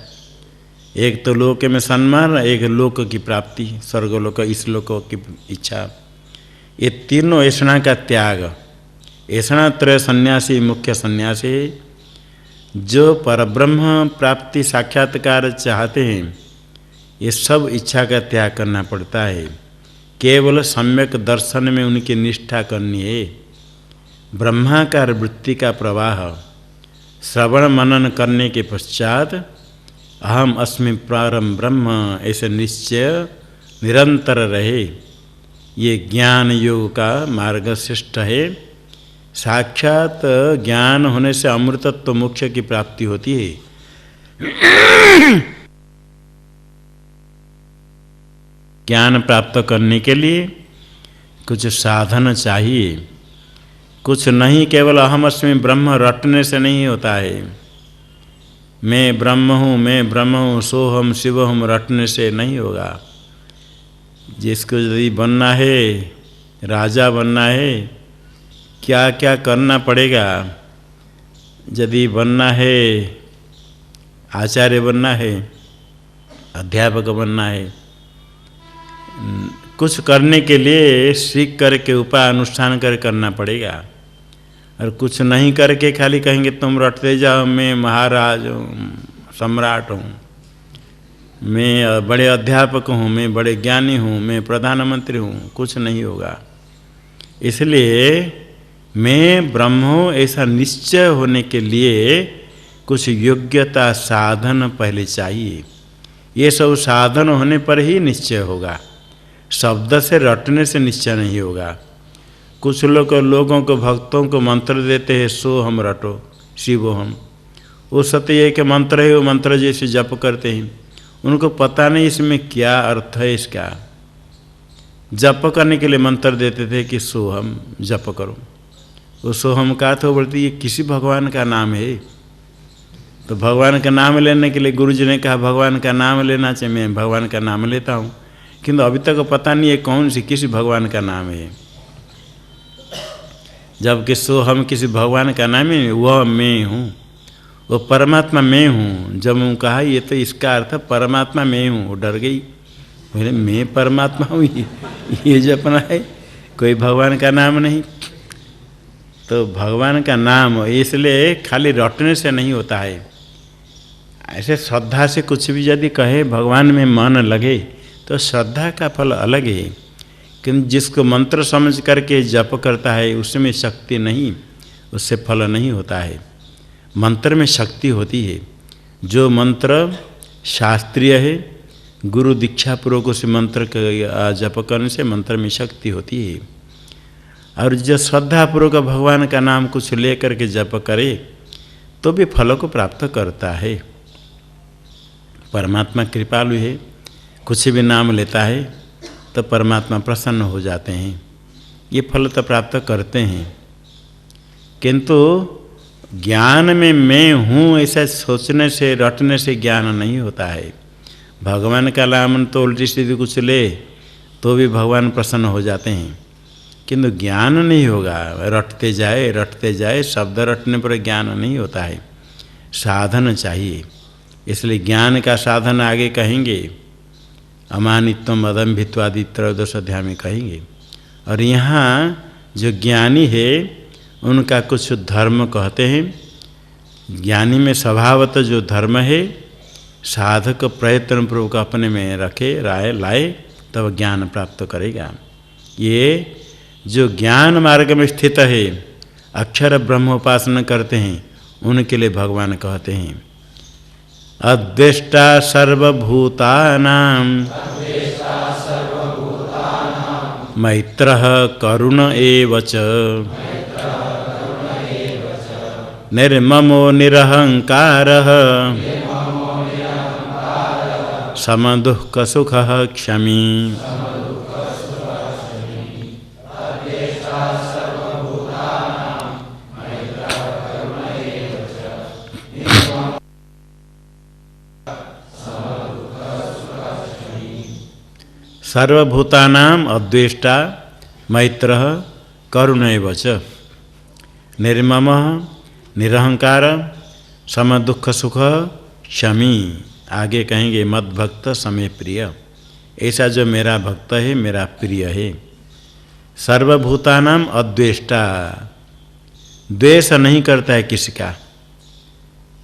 एक तो लोक में सम्मान, एक लोक की प्राप्ति, स्वर्गलोक, इस लोक की इच्छा। ये तीनों ऐषणा का त्याग। ऐषणा त्रय सन्यासी मुख्य सन्यासी। जो परब्रह्म प्राप्ति साक्षात्कार चाहते हैं, ये सब इच्छा का त्याग करना पड़ता है। केवल सम्यक दर्शन में उनकी निष्ठा करनी है। ब्रह्माकार वृत्ति का प्रवाह श्रवण मनन करने के पश्चात अहम अस्मि परम ब्रह्म ऐसे निश्चय निरंतर रहे। ये ज्ञान योग का मार्ग श्रेष्ठ है। साक्षात ज्ञान होने से अमृतत्व मोक्ष की प्राप्ति होती है। ज्ञान प्राप्त करने के लिए कुछ साधन चाहिए, कुछ नहीं। केवल अहम अस्मि ब्रह्म रटने से नहीं होता है। मैं ब्रह्म हूँ, मैं ब्रह्म हूँ, सोहम शिवहम रटने से नहीं होगा। जिसको यदि बनना है, राजा बनना है, क्या क्या करना पड़ेगा। यदि बनना है, आचार्य बनना है, अध्यापक बनना है, कुछ करने के लिए सीख करके उपाय अनुष्ठान कर करना पड़ेगा। और कुछ नहीं करके खाली कहेंगे तुम रटते जाओ, मैं महाराज हूँ, सम्राट हूँ, मैं बड़े अध्यापक हूँ, मैं बड़े ज्ञानी हूँ, मैं प्रधानमंत्री हूँ, कुछ नहीं होगा। इसलिए मैं ब्रह्म हूँ ऐसा निश्चय होने के लिए कुछ योग्यता साधन पहले चाहिए। ये सब साधन होने पर ही निश्चय होगा। शब्द से रटने से निश्चय नहीं होगा। कुछ लोगों को भक्तों को मंत्र देते हैं, सो हम रटो शिवो हम, वो सत्य है कि मंत्र है, वो मंत्र जैसे जप करते हैं, उनको पता नहीं इसमें क्या अर्थ है इसका। जप करने के लिए मंत्र देते थे कि सोहम जप करो। वो सोहम का तो बोलती ये किसी भगवान का नाम है। तो भगवान का नाम लेने के लिए गुरुजी ने कहा भगवान का नाम लेना चाहिए। मैं भगवान का नाम लेता हूँ, किंतु अभी तक पता नहीं है कौन सी किसी भगवान का नाम है। जबकि सोहम किसी भगवान का नाम है, वह मैं हूँ, वो परमात्मा मैं हूँ। जब मैं कहा ये तो इसका अर्थ परमात्मा मैं हूँ, वो डर गई। बोले मैं परमात्मा हूँ, ये जपना है, कोई भगवान का नाम नहीं। तो भगवान का नाम इसलिए खाली रटने से नहीं होता है। ऐसे श्रद्धा से कुछ भी यदि कहे भगवान में मन लगे तो श्रद्धा का फल अलग है। किंतु जिसको मंत्र समझ करके जप करता है उसमें शक्ति नहीं, उससे फल नहीं होता है। मंत्र में शक्ति होती है। जो मंत्र शास्त्रीय है, गुरु दीक्षा पूर्वक उस मंत्र का जप करने से मंत्र में शक्ति होती है। और जो श्रद्धापूर्वक भगवान का नाम कुछ ले करके जप करे तो भी फलों को प्राप्त करता है। परमात्मा कृपालु है, कुछ भी नाम लेता है तो परमात्मा प्रसन्न हो जाते हैं, ये फल तो प्राप्त करते हैं। किंतु ज्ञान में मैं हूँ ऐसा सोचने से रटने से ज्ञान नहीं होता है। भगवान का नाम तो उल्टी सीधी कुछ ले तो भी भगवान प्रसन्न हो जाते हैं, किंतु ज्ञान नहीं होगा। रटते जाए, शब्द रटने पर ज्ञान नहीं होता है, साधन चाहिए। इसलिए ज्ञान का साधन आगे कहेंगे, अमानित्वम अदम्भित्वादि 13 अध्याय में कहेंगे। और यहाँ जो ज्ञानी है उनका कुछ धर्म कहते हैं। ज्ञानी में स्वभावत जो धर्म है साधक प्रयत्न पूर्वक अपने में रखे लाए तब ज्ञान प्राप्त करेगा। ये जो ज्ञान मार्ग में स्थित है, अक्षर ब्रह्म उपासना करते हैं, उनके लिए भगवान कहते हैं अद्वेष्टा सर्वभूतानां मैत्रः करुण एव च निर्ममो निरहंकारः समदुःखसुखः क्षमी। सर्वभूतानां अद्वेष्टा मैत्रः करुण एव च निर्ममः निरहंकार समदुःख सुख क्षमी। आगे कहेंगे मद भक्त समय प्रिय, ऐसा जो मेरा भक्त है मेरा प्रिय है। सर्वभूतानां अद्वेष्टा, द्वेष नहीं करता है किसी का।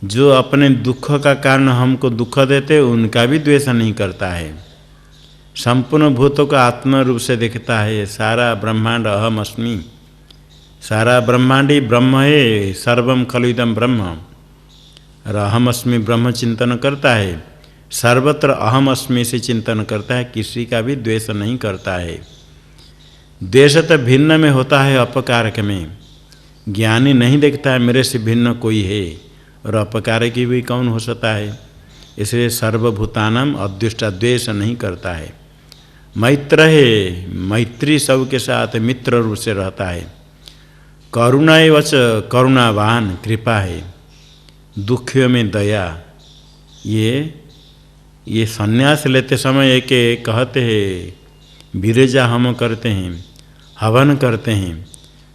जो अपने दुख का कारण हमको दुख देते उनका भी द्वेष नहीं करता है। संपूर्ण भूतों को आत्म रूप से देखता है। सारा ब्रह्मांड अहम अस्मि, सारा ब्रह्मांड ही ब्रह्म है। सर्वम खलु इदं ब्रह्म, और अहम अस्मि ब्रह्म चिंतन करता है। सर्वत्र अहम अस्मि से चिंतन करता है, किसी का भी द्वेष नहीं करता है। द्वेष तो भिन्न में होता है, अपकारक में। ज्ञानी नहीं देखता है मेरे से भिन्न कोई है, और अपकारक की भी कौन हो सकता है। इसलिए सर्वभूतानाम अद्वेष्टा, द्वेष नहीं करता है। मैत्र है, मैत्री सबके साथ मित्र रूप से रहता है। करुणा वच, करुणावान, कृपा है। दुखियों में दया। ये संन्यास लेते समय एक कहते हैं विरजा हम करते हैं, हवन करते हैं,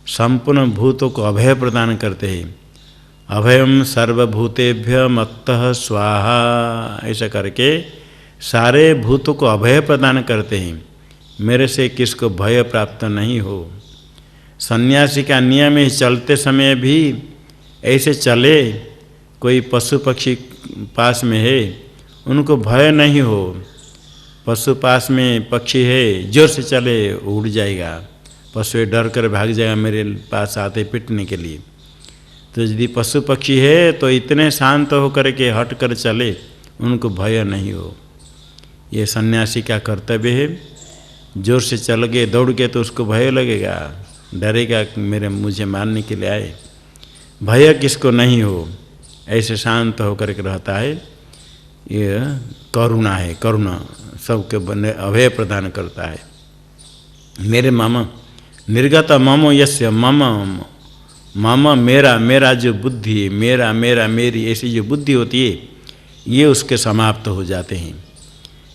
संपूर्ण भूतों को अभय प्रदान करते हैं। अभयम सर्वभूतेभ्य मत्तः स्वाहा, ऐसा करके सारे भूतों को अभय प्रदान करते हैं। मेरे से किसको भय प्राप्त नहीं हो। सन्यासी का नियम है, चलते समय भी ऐसे चले। कोई पशु पक्षी पास में है, उनको भय नहीं हो। पशु पास में पक्षी है, जोर से चले उड़ जाएगा, पशु डर कर भाग जाएगा मेरे पास आते पिटने के लिए। तो यदि पशु पक्षी है तो इतने शांत होकर के हट कर चले, उनको भय नहीं हो। ये सन्यासी का कर्तव्य है। जोर से चल गए, दौड़ गए तो उसको भय लगेगा, डरेगा मुझे मारने के लिए आए। भय किसको नहीं हो, ऐसे शांत होकर के रहता है। ये करुणा है, करुणा सबके बने अभय प्रदान करता है। मेरे मम निर्गत मम यस्य, मम मेरा जो बुद्धि है, मेरा मेरी, ऐसी जो बुद्धि होती है, ये उसके समाप्त हो जाते हैं।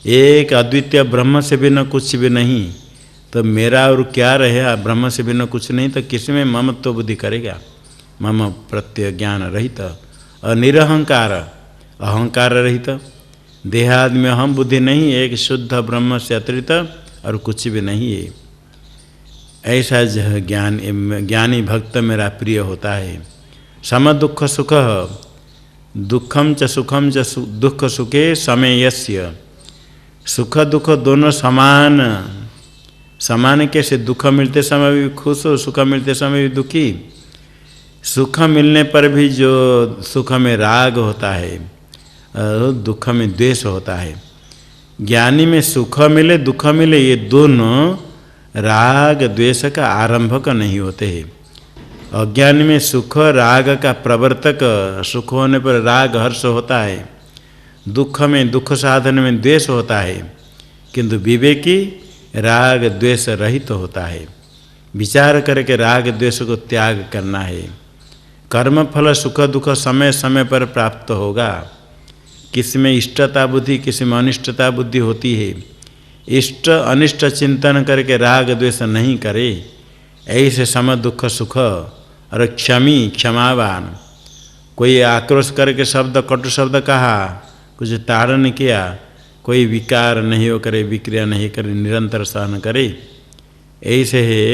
एक अद्वितीय ब्रह्म से भी न कुछ भी नहीं, तो मेरा और क्या रहे। ब्रह्म से भी न कुछ नहीं, तो किस में ममत्व बुद्धि करेगा। मम प्रत्यय ज्ञान रहित, निरहंकार, अहंकार रहित। देहादि में अहम बुद्धि नहीं, एक शुद्ध ब्रह्म से अतिरिक्त और कुछ भी नहीं है। ऐसा ज्ञानी भक्त मेरा प्रिय होता है। सम दुख सुख, दुखम च सुखम च दुख सुखे समयस्य। सुख दुख दोनों समान। समान कैसे, दुख मिलते समय भी खुश हो, सुख मिलते समय भी दुखी। सुख मिलने पर भी जो सुख में राग होता है और दुख में द्वेष होता है। ज्ञानी में सुख मिले दुख मिले, ये दोनों राग द्वेष का आरंभक नहीं होते हैं। अज्ञानी में सुख राग का प्रवर्तक, सुख होने पर राग हर्ष होता है, दुख में दुख साधन में द्वेष होता है। किंतु विवेकी राग द्वेष रहित होता है। विचार करके राग द्वेष को त्याग करना है। कर्म फल सुख दुख समय समय पर प्राप्त होगा। किसी में इष्टता बुद्धि, किसी में अनिष्टता बुद्धि होती है। इष्ट अनिष्ट चिंतन करके राग द्वेष नहीं करे, ऐसे सम दुख सुख। और क्षमी, क्षमावान। कोई आक्रोश करके शब्द कटु शब्द कहा, कुछ ताड़न किया, कोई विकार नहीं हो करे, विक्रिया नहीं करे, निरंतर सहन करे। ऐसे है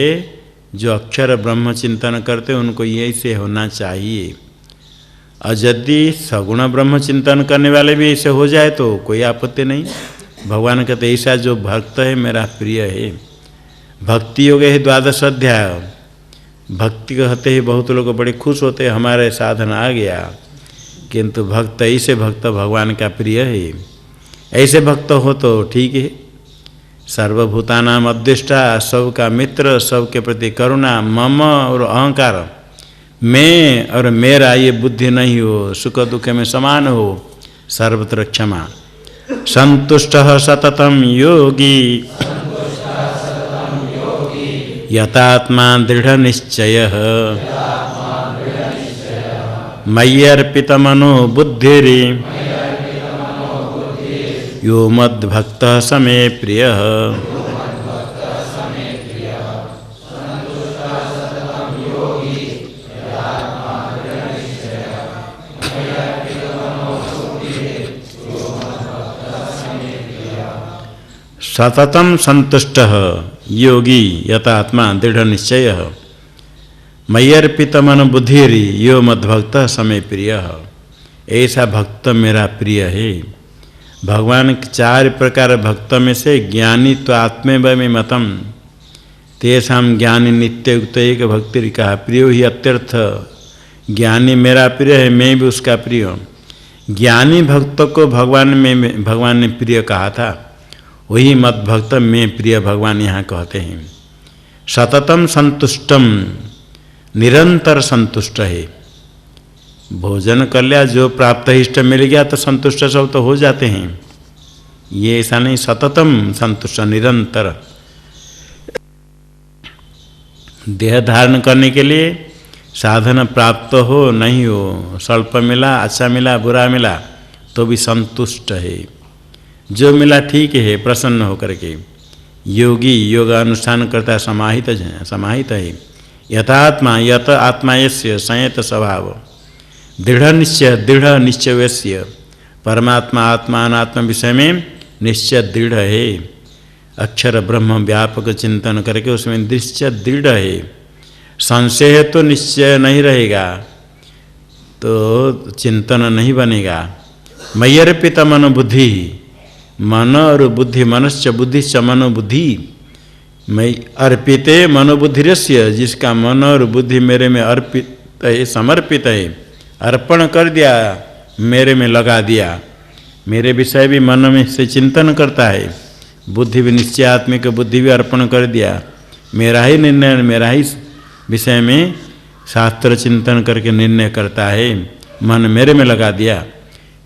जो अक्षर ब्रह्म चिंतन करते उनको ऐसे होना चाहिए। और यदि सगुण ब्रह्म चिंतन करने वाले भी ऐसे हो जाए तो कोई आपत्ति नहीं। भगवान कहते ऐसा जो भक्त है मेरा प्रिय है। भक्ति योग है 12 अध्याय। भक्ति कहते ही बहुत लोग बड़े खुश होते हैं, हमारे साधन आ गया। किंतु भक्त ऐसे भक्त भगवान का प्रिय है। ऐसे भक्त हो तो ठीक है। सर्वभूतानाम अद्वेष्टा, सबका मित्र, सबके प्रति करुणा, मम और अहंकार, मैं और मेरा ये बुद्धि नहीं हो, सुख दुख में समान हो, सर्वत्र क्षमा। संतुष्ट सततम योगी, यतात्मा दृढ़ निश्चय, मय्यर्पित मनो बुद्धिरि, यो मद्भक्त समे प्रिय। सततम संतुष्ट योगी यतात्मा दृढ़ निश्चय, मय्यर्पित मन बुद्धिरि, यो मद्भक्त समे प्रिय। ऐसा भक्त मेरा प्रिय है। भगवान के 4 प्रकार भक्त में से ज्ञानी तो आत्मेव में मतम तेषां ज्ञानी नित्ययुक्त एक भक्ति कहा। प्रियो ही अत्यर्थ, ज्ञानी मेरा प्रिय है, मैं भी उसका प्रिय हूँ। ज्ञानी भक्त को भगवान ने प्रिय कहा था, वही मत भक्त में प्रिय भगवान यहाँ कहते हैं। सततम संतुष्टम, निरंतर संतुष्ट है। भोजन कर लिया, जो प्राप्त इष्ट मिल गया तो संतुष्ट सब तो हो जाते हैं, ये ऐसा नहीं। सततम संतुष्ट, निरंतर। देह धारण करने के लिए साधन प्राप्त हो नहीं हो, स्वल्प मिला, अच्छा मिला, बुरा मिला, तो भी संतुष्ट है। जो मिला ठीक है, प्रसन्न होकर के। योगी योग अनुष्ठान करता है, समाहित है। यथात्मा, यत आत्मा यस्य संयत स्वभाव, दृढ़ निश्चय वैश्य। परमात्मा आत्मा अनात्मा विषय में निश्चय दृढ़ है। अक्षर ब्रह्म व्यापक चिंतन करके उसमें निश्चय दृढ़ है। संशय है तो निश्चय नहीं रहेगा, तो चिंतन नहीं बनेगा। मय्यर्पित मनोबुद्धि, मन और बुद्धि, मनश्च बुद्धिश्च मनोबुद्धि। मैं अर्पिते मनोबुद्धिरस्य, जिसका मन और बुद्धि मेरे में अर्पित है, समर्पित है, अर्पण कर दिया, मेरे में लगा दिया, मेरे विषय भी मन में से चिंतन करता है, बुद्धि भी निश्चयात्मिक बुद्धि भी अर्पण कर दिया, मेरा ही निर्णय, मेरा ही विषय में शास्त्र चिंतन करके निर्णय करता है, मन मेरे में लगा दिया,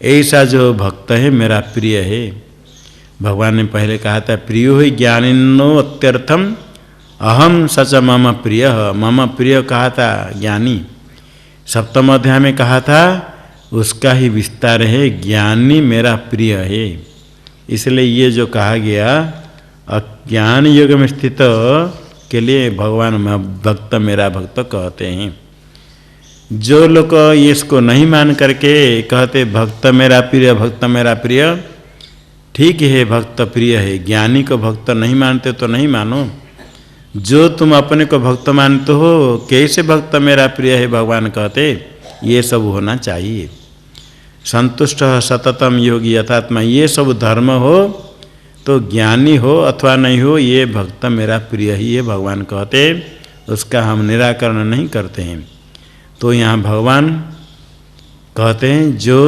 ऐसा जो भक्त है मेरा प्रिय है। भगवान ने पहले कहा था, प्रियो ही ज्ञानिनो अत्यर्थम अहम सच मम प्रिय। मम प्रिय कहा था ज्ञानी। सप्तम अध्याय में कहा था, उसका ही विस्तार है, ज्ञानी मेरा प्रिय है। इसलिए ये जो कहा गया, अज्ञान युग में स्थित के लिए भगवान भक्त मेरा भक्त कहते हैं। जो लोग इसको नहीं मान करके कहते भक्त मेरा प्रिय, भक्त मेरा प्रिय, ठीक है, भक्त प्रिय है। ज्ञानी को भक्त नहीं मानते तो नहीं मानो। जो तुम अपने को भक्त मानते हो, कैसे भक्त मेरा प्रिय है भगवान कहते, ये सब होना चाहिए। संतुष्ट सततम योगी यथात्मा, ये सब धर्म हो तो ज्ञानी हो अथवा नहीं हो, ये भक्त मेरा प्रिय ही है भगवान कहते, उसका हम निराकरण नहीं करते हैं। तो यहाँ भगवान कहते हैं, जो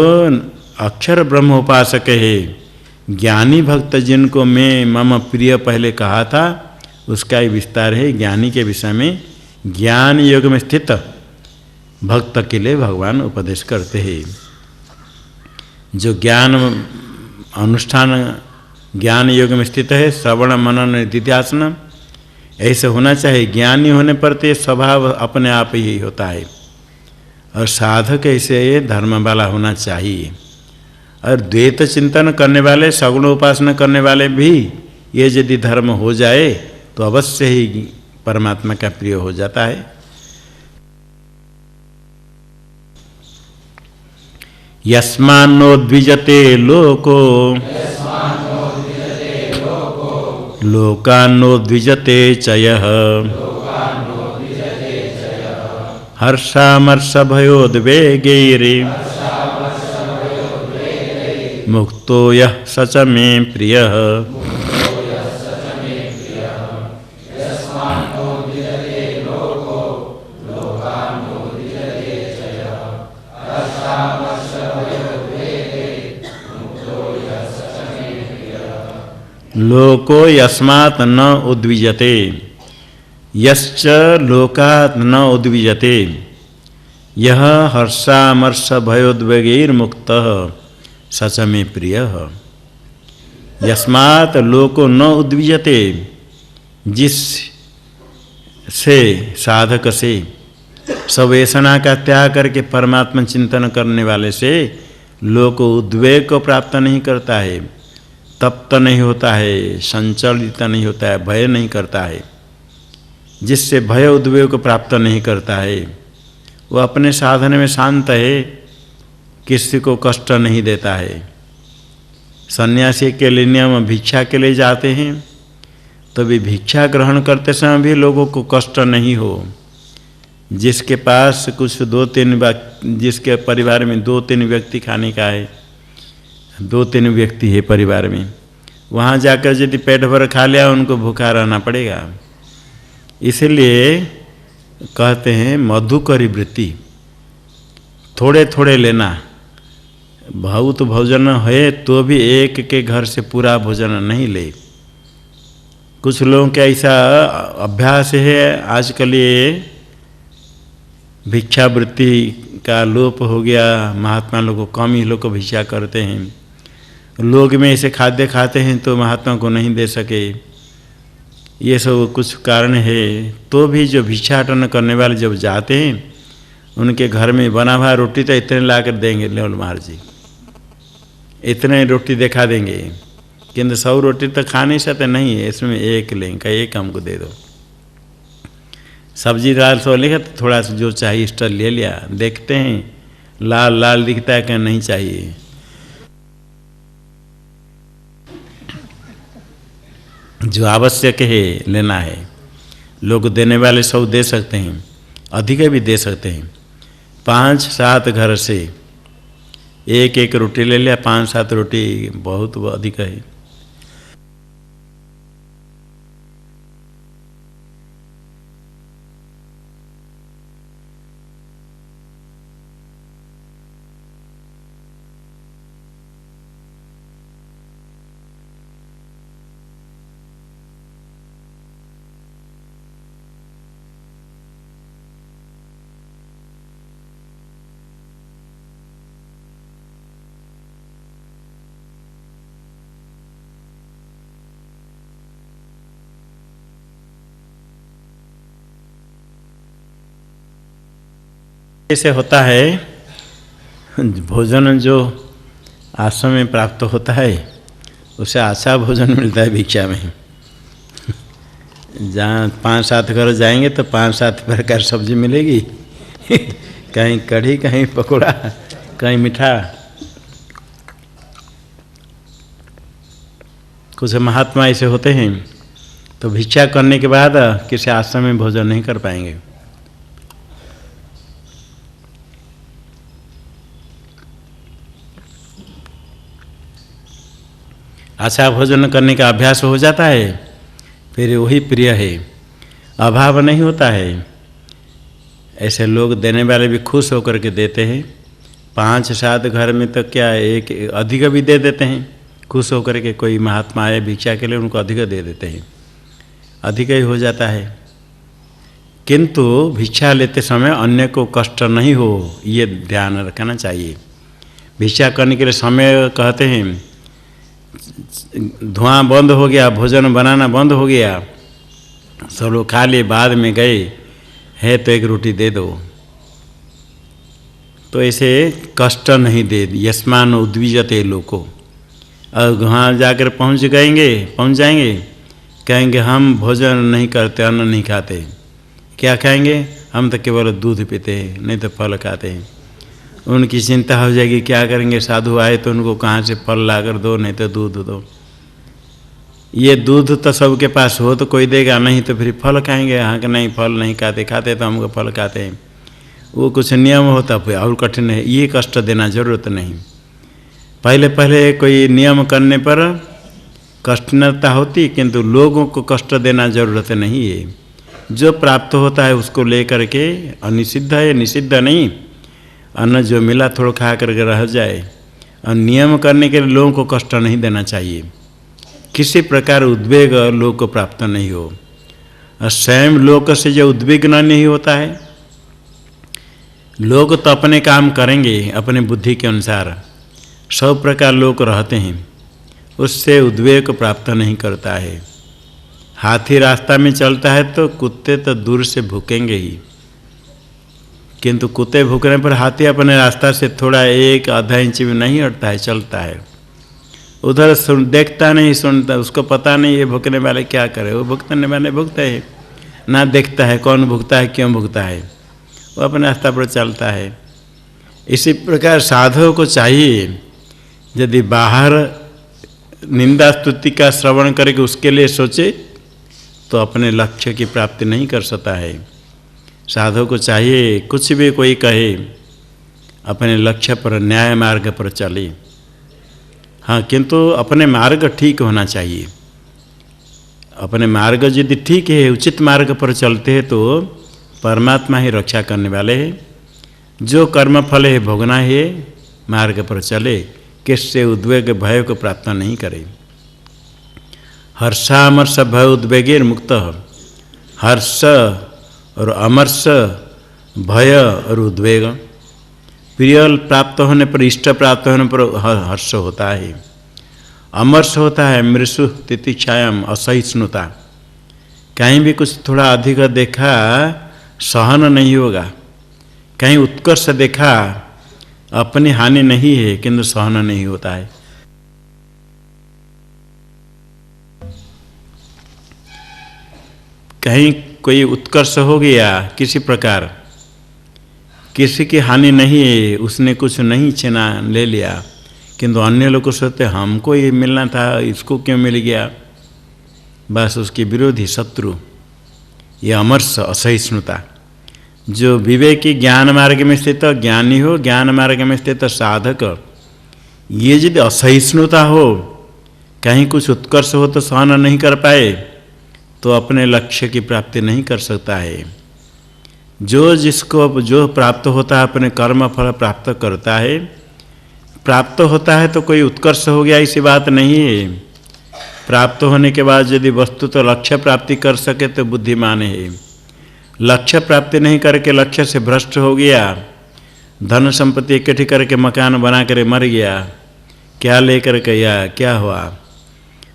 अक्षर ब्रह्म उपासक है, ज्ञानी भक्त जिनको मैं मम प्रिय पहले कहा था, उसका ही विस्तार है ज्ञानी के विषय में। ज्ञान योग में स्थित भक्त के लिए भगवान उपदेश करते हैं। जो ज्ञान अनुष्ठान ज्ञान योग में स्थित है, श्रवण मनन निधिध्यासन, ऐसे होना चाहिए। ज्ञानी होने पर तो स्वभाव अपने आप ही होता है, और साधक ऐसे ये धर्म वाला होना चाहिए। और द्वैत चिंतन करने वाले, सगुण उपासना करने वाले भी ये यदि धर्म हो जाए तो अवश्य ही परमात्मा का प्रिय हो जाता है। यस्मान्नोद्विजते लोको लोकान्नोद्विजते च यः हर्षामर्षभयोद्वेगैर् मुक्तो यः स च मे प्रियः। लोको यस्मात् न उद्विजते, यश्च लोकात् न उद्विजते, यह हर्षामर्ष भयोद्वेगैर्मुक्तः स च मे प्रियः। यस्मात् लोको न उद्विजते, जिस से साधक से सवेषणा का त्याग करके परमात्मा चिंतन करने वाले से लोक उद्वेग को प्राप्त नहीं करता है, तप्त नहीं होता है, संचलित नहीं होता है, भय नहीं करता है। जिससे भय उद्वेग को प्राप्त नहीं करता है, वो अपने साधन में शांत है, किसी को कष्ट नहीं देता है। सन्यासी के लिए नियम भिक्षा के लिए जाते हैं, तो भी भिक्षा ग्रहण करते समय भी लोगों को कष्ट नहीं हो। जिसके पास कुछ जिसके परिवार में 2-3 व्यक्ति खाने का है, 2-3 व्यक्ति है परिवार में, वहाँ जाकर यदि पेट भर खा लिया उनको भूखा रहना पड़ेगा। इसलिए कहते हैं मधुकरी वृत्ति, थोड़े थोड़े लेना। बहुत भोजन है तो भी एक के घर से पूरा भोजन नहीं ले। कुछ लोगों का ऐसा अभ्यास है आजकल, ये भिक्षावृत्ति का लोप हो गया। महात्मा लोग को कम ही लोग को भिक्षा करते हैं। लोग में ऐसे खाद्य खाते हैं तो महात्मा को नहीं दे सके, ये सब कुछ कारण है। तो भी जो भिक्षाटन करने वाले जब जाते हैं उनके घर में बना हुआ रोटी तो इतने ला कर देंगे, लेवल महाराज जी इतने रोटी दिखा देंगे, किंतु 100 रोटी तो खा नहीं सकते। नहीं है, इसमें एक लेंगे, एक हमको दे दो। सब्जी दाल सो लेगा तो थोड़ा सा जो चाहिए स्टल ले लिया। देखते हैं लाल लाल दिखता है कि नहीं चाहिए। जो आवश्यक है लेना है। लोग देने वाले सब दे सकते हैं, अधिक भी दे सकते हैं। 5-7 घर से एक एक रोटी ले लिया, 5-7 रोटी बहुत अधिक है। ऐसे होता है भोजन जो आश्रम में प्राप्त होता है उसे अच्छा भोजन मिलता है भिक्षा में। जहाँ 5-7 घर जाएंगे तो 5-7 प्रकार सब्जी मिलेगी, कहीं कढ़ी, कहीं पकौड़ा, कहीं मीठा। कुछ महात्मा ऐसे होते हैं तो भिक्षा करने के बाद किसी आश्रम में भोजन नहीं कर पाएंगे। अच्छा भोजन करने का अभ्यास हो जाता है, फिर वही प्रिय है, अभाव नहीं होता है। ऐसे लोग देने वाले भी खुश होकर के देते हैं। 5-7 घर में तो क्या एक अधिक भी दे देते हैं, खुश होकर के। कोई महात्मा आए भिक्षा के लिए उनको अधिक दे देते हैं, अधिक ही हो जाता है। किंतु भिक्षा लेते समय अन्य को कष्ट नहीं हो, ये ध्यान रखना चाहिए। भिक्षा करने के लिए समय कहते हैं धुआं बंद हो गया, भोजन बनाना बंद हो गया, सब लोग खा लिए, बाद में गए है तो एक रोटी दे दो, तो ऐसे कष्ट नहीं दे। यस्मान उद्विजते लोको। और वहाँ जाकर पहुँच जाएंगे, कहेंगे हम भोजन नहीं करते, अन्न नहीं खाते। क्या खाएंगे? हम तो केवल दूध पीते हैं, नहीं तो फल खाते हैं। उनकी चिंता हो जाएगी, क्या करेंगे? साधु आए तो उनको कहाँ से फल लाकर दो, नहीं तो दूध दो। ये दूध तो सबके पास हो तो कोई देगा, नहीं तो फिर फल खाएंगे। यहाँ के नहीं, फल नहीं खाते तो हमको फल खाते हैं। वो कुछ नियम होता फिर और कठिन है, ये कष्ट देना जरूरत नहीं। पहले कोई नियम करने पर कठिनता होती, किंतु लोगों को कष्ट देना जरूरत नहीं है। जो प्राप्त होता है उसको लेकर के अनिषिद्ध है, निषिद्ध नहीं। अन्न जो मिला थोड़ा खा करके रह जाए। और नियम करने के लिए लोगों को कष्ट नहीं देना चाहिए, किसी प्रकार उद्वेग लोग को प्राप्त नहीं हो। और स्वयं लोक से जो उद्विग्न नहीं होता है, लोग तो अपने काम करेंगे अपने बुद्धि के अनुसार, सब प्रकार लोग रहते हैं, उससे उद्वेग प्राप्त नहीं करता है। हाथी रास्ता में चलता है तो कुत्ते तो दूर से भूकेंगे ही, किंतु कुत्ते भूकने पर हाथी अपने रास्ता से थोड़ा 1-आधा इंच भी नहीं हटता है, चलता है। उधर देखता नहीं, सुनता, उसको पता नहीं ये भूकने वाले क्या करे। वो भुगतने वाले भुगते हैं, ना देखता है कौन भुगता है, क्यों भुगता है, वो अपने रास्ता पर चलता है। इसी प्रकार साधु को चाहिए, यदि बाहर निंदा स्तुति का श्रवण करके उसके लिए सोचे तो अपने लक्ष्य की प्राप्ति नहीं कर सकता है। साधु को चाहिए कुछ भी कोई कहे, अपने लक्ष्य पर, न्याय मार्ग पर चले। हाँ, किंतु अपने मार्ग ठीक होना चाहिए। अपने मार्ग यदि ठीक है, उचित मार्ग पर चलते हैं तो परमात्मा ही रक्षा करने वाले हैं। जो कर्म फल है भोगना है, मार्ग पर चले, किससे उद्वेग भय को प्राप्त नहीं करे। हर्षामर्ष भय उद्वेगे मुक्त। हर्ष और अमर्ष, भय और उद्वेग, प्रिय प्राप्त होने पर, इष्ट प्राप्त होने पर हर्ष होता है। अमर्ष होता है मृषु तितिक्षायाम, असहिष्णुता। कहीं भी कुछ थोड़ा अधिक देखा सहन नहीं होगा, कहीं उत्कर्ष देखा अपनी हानि नहीं है किंतु सहन नहीं होता है। कहीं कोई उत्कर्ष हो गया किसी प्रकार, किसी की हानि नहीं है, उसने कुछ नहीं छीना ले लिया, किंतु अन्य लोग सोचते हमको ये मिलना था, इसको क्यों मिल गया, बस उसके विरोधी शत्रु। ये अमर्ष असहिष्णुता। जो विवेकी ज्ञान मार्ग में स्थित ज्ञानी हो, ज्ञान मार्ग में स्थित साधक, ये यदि असहिष्णुता हो, कहीं कुछ उत्कर्ष हो तो सहन नहीं कर पाए तो अपने लक्ष्य की प्राप्ति नहीं कर सकता है। जो जिसको जो प्राप्त होता है अपने कर्म फल प्राप्त करता है, प्राप्त होता है तो कोई उत्कर्ष हो गया ऐसी बात नहीं है। प्राप्त होने के बाद यदि वस्तु तो लक्ष्य प्राप्ति कर सके तो बुद्धिमान है। लक्ष्य प्राप्ति नहीं करके लक्ष्य से भ्रष्ट हो गया, धन संपत्ति इकट्ठी करके मकान बना कर मर गया, क्या लेकर गया, क्या हुआ,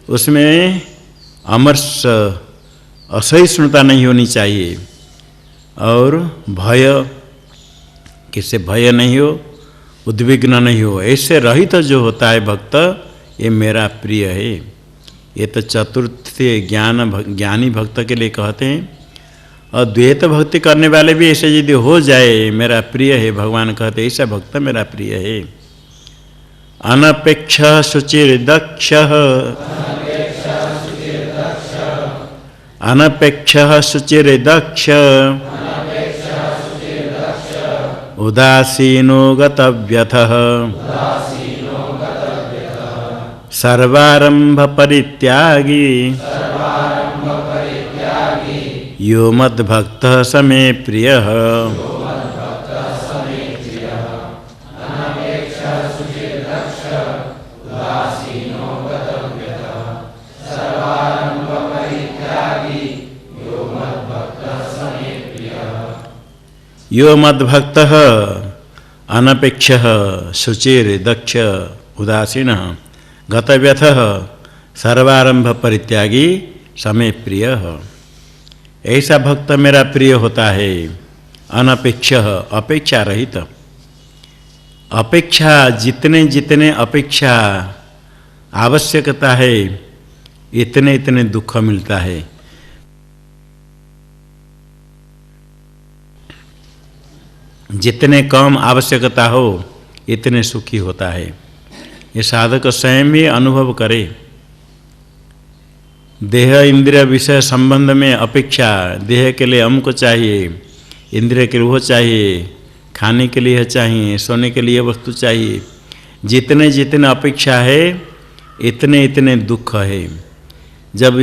उसमें अमर्ष असहिष्णुता नहीं होनी चाहिए। और भय, किससे भय नहीं हो, उद्विग्न नहीं हो, ऐसे रहित तो जो होता है भक्त, ये मेरा प्रिय है। ये तो चतुर्थ ज्ञानी भक्त के लिए कहते हैं। और द्वैत भक्ति करने वाले भी ऐसे यदि हो जाए, मेरा प्रिय है, भगवान कहते ऐसा भक्त मेरा प्रिय है। अनपेक्ष शुचिर दक्ष, अनपेक्ष शुचिर दक्ष, उदासीनो गतव्यथः, सर्वारंभ परित्यागी, यो मद्भक्तः स मे प्रियः। यो मद्भक्तः अनपेक्षः शुचिर दक्ष उदासीनः गतव्यथः सर्वारंभ परित्यागी समे प्रियः। ऐसा भक्त मेरा प्रिय होता है। अनपेक्षः, अपेक्षा रहित। अपेक्षा जितने जितने अपेक्षा आवश्यकता है इतने इतने दुख मिलता है। जितने कम आवश्यकता हो इतने सुखी होता है। ये साधक स्वयं ही अनुभव करे। देह इंद्रिय विषय संबंध में अपेक्षा, देह के लिए हमको चाहिए, इंद्रिय के लिए वो चाहिए, खाने के लिए चाहिए, सोने के लिए वस्तु चाहिए, जितने जितने अपेक्षा है इतने इतने दुख है। जब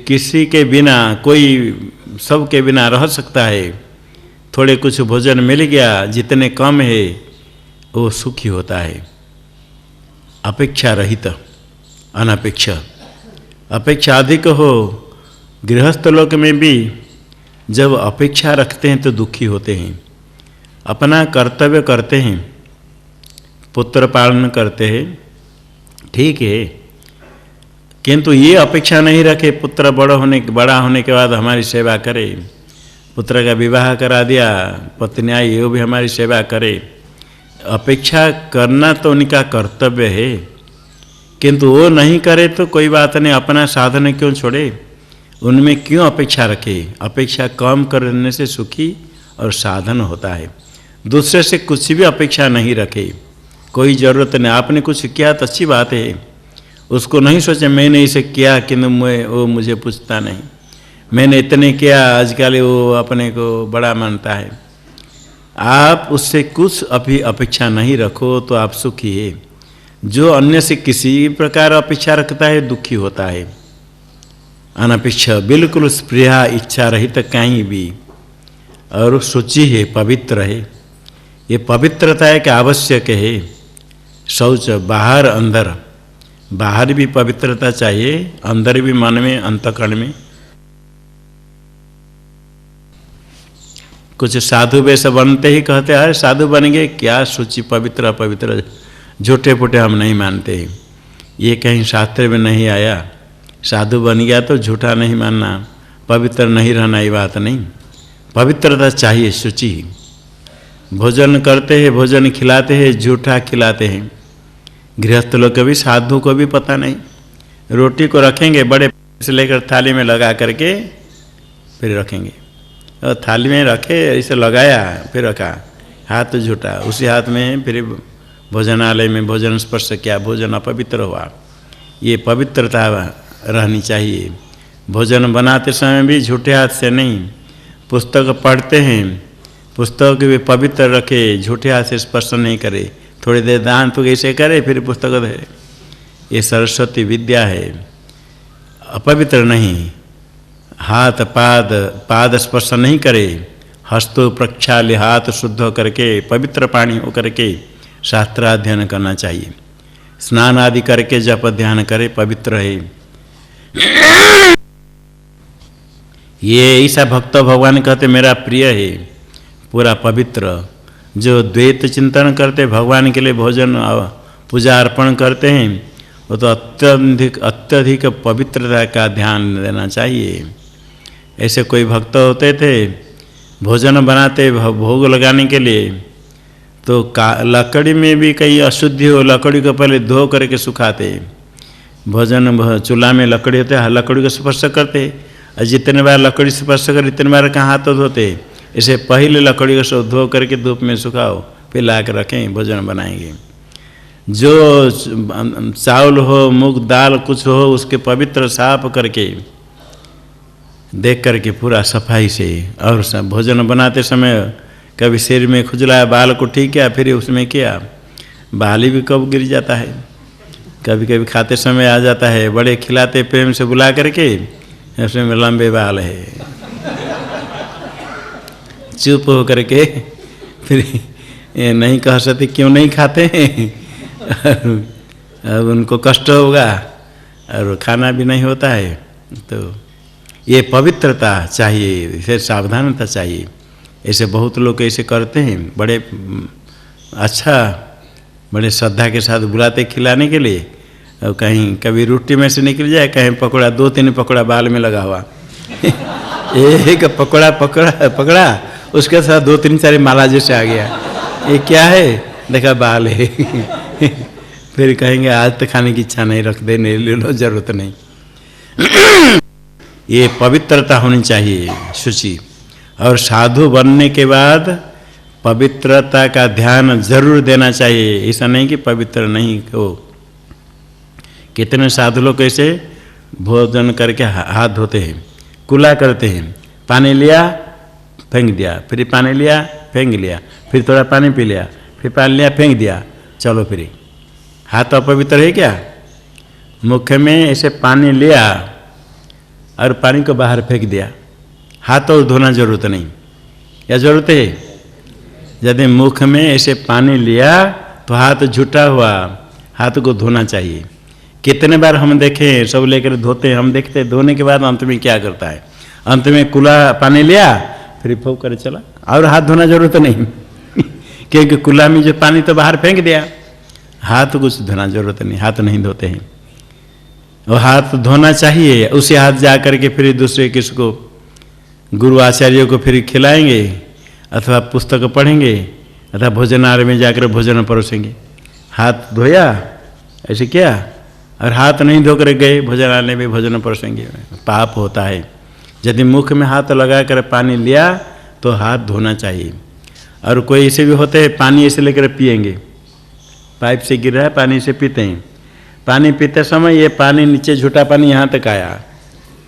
किसी के बिना कोई सब के बिना रह सकता है, थोड़े कुछ भोजन मिल गया, जितने कम है वो सुखी होता है। अपेक्षा रहित, अनपेक्ष। अपेक्षा अधिक हो, गृहस्थ लोक में भी जब अपेक्षा रखते हैं तो दुखी होते हैं। अपना कर्तव्य करते हैं, पुत्र पालन करते हैं, ठीक है, किंतु ये अपेक्षा नहीं रखे पुत्र बड़ा होने के बाद हमारी सेवा करे। पुत्र का विवाह करा दिया, पत्नी आई, वो भी हमारी सेवा करे। अपेक्षा करना तो उनका कर्तव्य है, किंतु वो नहीं करे तो कोई बात नहीं, अपना साधन क्यों छोड़े, उनमें क्यों अपेक्षा रखे। अपेक्षा कम करने से सुखी और साधन होता है। दूसरे से कुछ भी अपेक्षा नहीं रखे, कोई ज़रूरत नहीं। आपने कुछ किया तो अच्छी बात है, उसको नहीं सोचे मैंने इसे किया किंतु वो मुझे पूछता नहीं, मैंने इतने किया, आजकल वो अपने को बड़ा मानता है। आप उससे कुछ अभी अपेक्षा नहीं रखो तो आप सुखी है। जो अन्य से किसी प्रकार अपेक्षा रखता है दुखी होता है। अनपेक्षा बिल्कुल स्पृहा इच्छा रहित कहीं भी, और शुचि है, पवित्र है। ये पवित्रता है कि आवश्यक है। शौच बाहर अंदर, बाहर भी पवित्रता चाहिए, अंदर भी, मन में, अंतःकरण में। कुछ साधु वैसे बनते ही कहते हैं साधु बन गए, क्या शुचि पवित्र अपवित्र झूठे पुटे हम नहीं मानते। ये कहीं शास्त्र में नहीं आया। साधु बन गया तो झूठा नहीं मानना, पवित्र नहीं रहना, ये बात नहीं। पवित्रता चाहिए, शुचि। भोजन करते हैं, भोजन खिलाते हैं, झूठा खिलाते हैं। गृहस्थ लोग को भी, साधु को भी पता नहीं। रोटी को रखेंगे बड़े से लेकर थाली में लगा करके फिर रखेंगे, और थाली में रखे इसे लगाया फिर रखा, हाथ झूठा, उसी हाथ में फिर भोजनालय में भोजन स्पर्श किया, भोजन अपवित्र हुआ। ये पवित्रता रहनी चाहिए। भोजन बनाते समय भी झूठे हाथ से नहीं। पुस्तक पढ़ते हैं, पुस्तक भी पवित्र रखे, झूठे हाथ से स्पर्श नहीं करे। थोड़ी देर दान तो ऐसे करे, फिर पुस्तक धरे। ये सरस्वती विद्या है, अपवित्र नहीं। हाथ पाद स्पर्श नहीं करे। हस्तो प्रक्षाल्य, हाथ शुद्ध करके पवित्र पानी हो करके शास्त्राध्ययन करना चाहिए। स्नान आदि करके जप ध्यान करे, पवित्र है। ये ऐसा भक्त भगवान कहते मेरा प्रिय है, पूरा पवित्र। जो द्वैत चिंतन करते, भगवान के लिए भोजन पूजा अर्पण करते हैं, वो तो अत्यधिक पवित्रता का ध्यान देना चाहिए। ऐसे कोई भक्त होते थे, भोजन बनाते भोग लगाने के लिए, तो लकड़ी में भी कहीं अशुद्धि हो, लकड़ी को पहले धो करके सुखाते। भोजन चूल्हा में लकड़ी होते हैं, लकड़ी को स्पर्श करते, और जितने बार लकड़ी स्पर्श कर इतने बार कहाँ हाथ धोते। इसे पहले लकड़ी को सब धो करके धूप में सुखाओ, फिर ला कर रखें, भोजन बनाएंगे। जो चावल हो, मूंग दाल कुछ हो, उसके पवित्र साफ करके देख करके पूरा सफाई से। और भोजन बनाते समय कभी सिर में खुजलाया, बाल को ठीक किया, फिर उसमें किया। बाल भी कब गिर जाता है, कभी कभी खाते समय आ जाता है। बड़े खिलाते प्रेम से बुला करके, उसमें लंबे बाल है, चुप हो करके फिर नहीं कह सकते क्यों नहीं खाते हैं। अब उनको कष्ट होगा और खाना भी नहीं होता है। तो ये पवित्रता चाहिए, फिर सावधानता चाहिए। ऐसे बहुत लोग ऐसे करते हैं, बड़े अच्छा, बड़े श्रद्धा के साथ बुलाते खिलाने के लिए, और कहीं कभी रोटी में से निकल जाए, कहीं पकौड़ा, 2-3 पकौड़ा बाल में लगा हुआ। एक पकौड़ा पकड़ा, उसके साथ 2-3 माला जैसे आ गया। ये क्या है, देखा बाल है। फिर कहेंगे आज तो खाने की इच्छा नहीं, रख दे, नहीं ले लो, जरूरत नहीं। ये पवित्रता होनी चाहिए, शुचि। और साधु बनने के बाद पवित्रता का ध्यान जरूर देना चाहिए। ऐसा नहीं कि पवित्र नहीं हो। कितने साधु लोग ऐसे भोजन करके हाथ धोते हैं, कुला करते हैं, पानी लिया फेंक दिया, फिर पानी लिया फेंक लिया, फिर थोड़ा पानी पी लिया, फिर पानी लिया फेंक दिया, चलो फिर। हाथ अपवित्र है क्या? मुख में ऐसे पानी लिया और पानी को बाहर फेंक दिया, हाथ तो धोना जरूरत नहीं, या जरूरत है? यदि मुख में ऐसे पानी लिया तो हाथ झूठा हुआ, हाथ को धोना चाहिए। कितने बार हम देखें, सब लेकर धोते हैं, हम देखते हैं धोने के बाद अंत में क्या करता है। अंत में कुला पानी लिया फिर फूंक कर चला, और हाथ धोना जरूरत नहीं। क्योंकि कुला में जो पानी तो बाहर फेंक दिया, हाथ कुछ धोना जरूरत नहीं, हाथ नहीं धोते हैं। और हाथ धोना चाहिए, उसी हाथ जा करके फिर दूसरे किसको, गुरु आचार्यों को फिर खिलाएंगे, अथवा पुस्तक पढ़ेंगे, अथवा भोजनालय में जाकर भोजन परोसेंगे। हाथ धोया, ऐसे किया, और हाथ नहीं धोकर गए भोजनालय में भोजन परोसेंगे, पाप होता है। यदि मुख में हाथ लगाकर पानी लिया तो हाथ धोना चाहिए। और कोई ऐसे भी होते हैं, पानी ऐसे लेकर पिएंगे, पाइप से गिर रहा है, पानी से पीते हैं। पानी पीते समय ये पानी नीचे झूठा पानी यहाँ तक आया,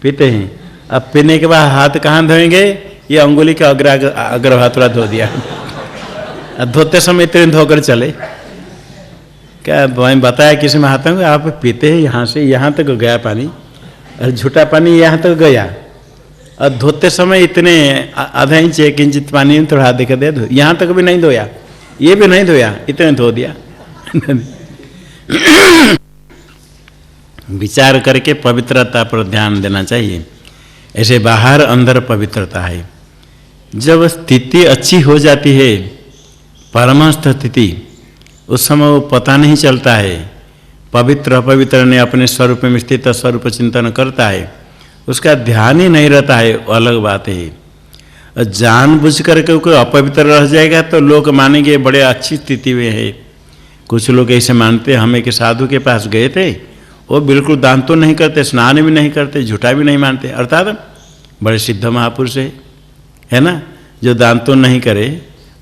पीते हैं। अब पीने के बाद हाथ कहाँ धोएंगे? ये अंगुली का अग्र हाथ थोड़ा धो दिया। अब धोते समय इतने धोकर चले, क्या मैं बताया किसी महात्मा को, आप पीते हैं यहाँ से यहाँ तक गया पानी, और झूठा पानी यहाँ तक गया, और धोते समय इतने आधा इंच 1 इंच पानी में थोड़ा हाथ देखा दे, यहाँ तक भी नहीं धोया, ये भी नहीं धोया, इतने धो दिया। विचार करके पवित्रता पर ध्यान देना चाहिए। ऐसे बाहर अंदर पवित्रता है। जब स्थिति अच्छी हो जाती है, परमस्थ स्थिति, उस समय वो पता नहीं चलता है। पवित्र अपवित्र ने अपने स्वरूप में स्थित स्वरूप चिंतन करता है, उसका ध्यान ही नहीं रहता है, अलग बात है। जानबूझ करके कोई अपवित्र रह जाएगा तो लोग मानेंगे बड़े अच्छी स्थिति में है। कुछ लोग ऐसे मानते, हम एक साधु के पास गए थे, वो बिल्कुल दान तो नहीं करते, स्नान भी नहीं करते, झूठा भी नहीं मानते, अर्थात बड़े सिद्ध महापुरुष है ना, जो दान तो नहीं करे,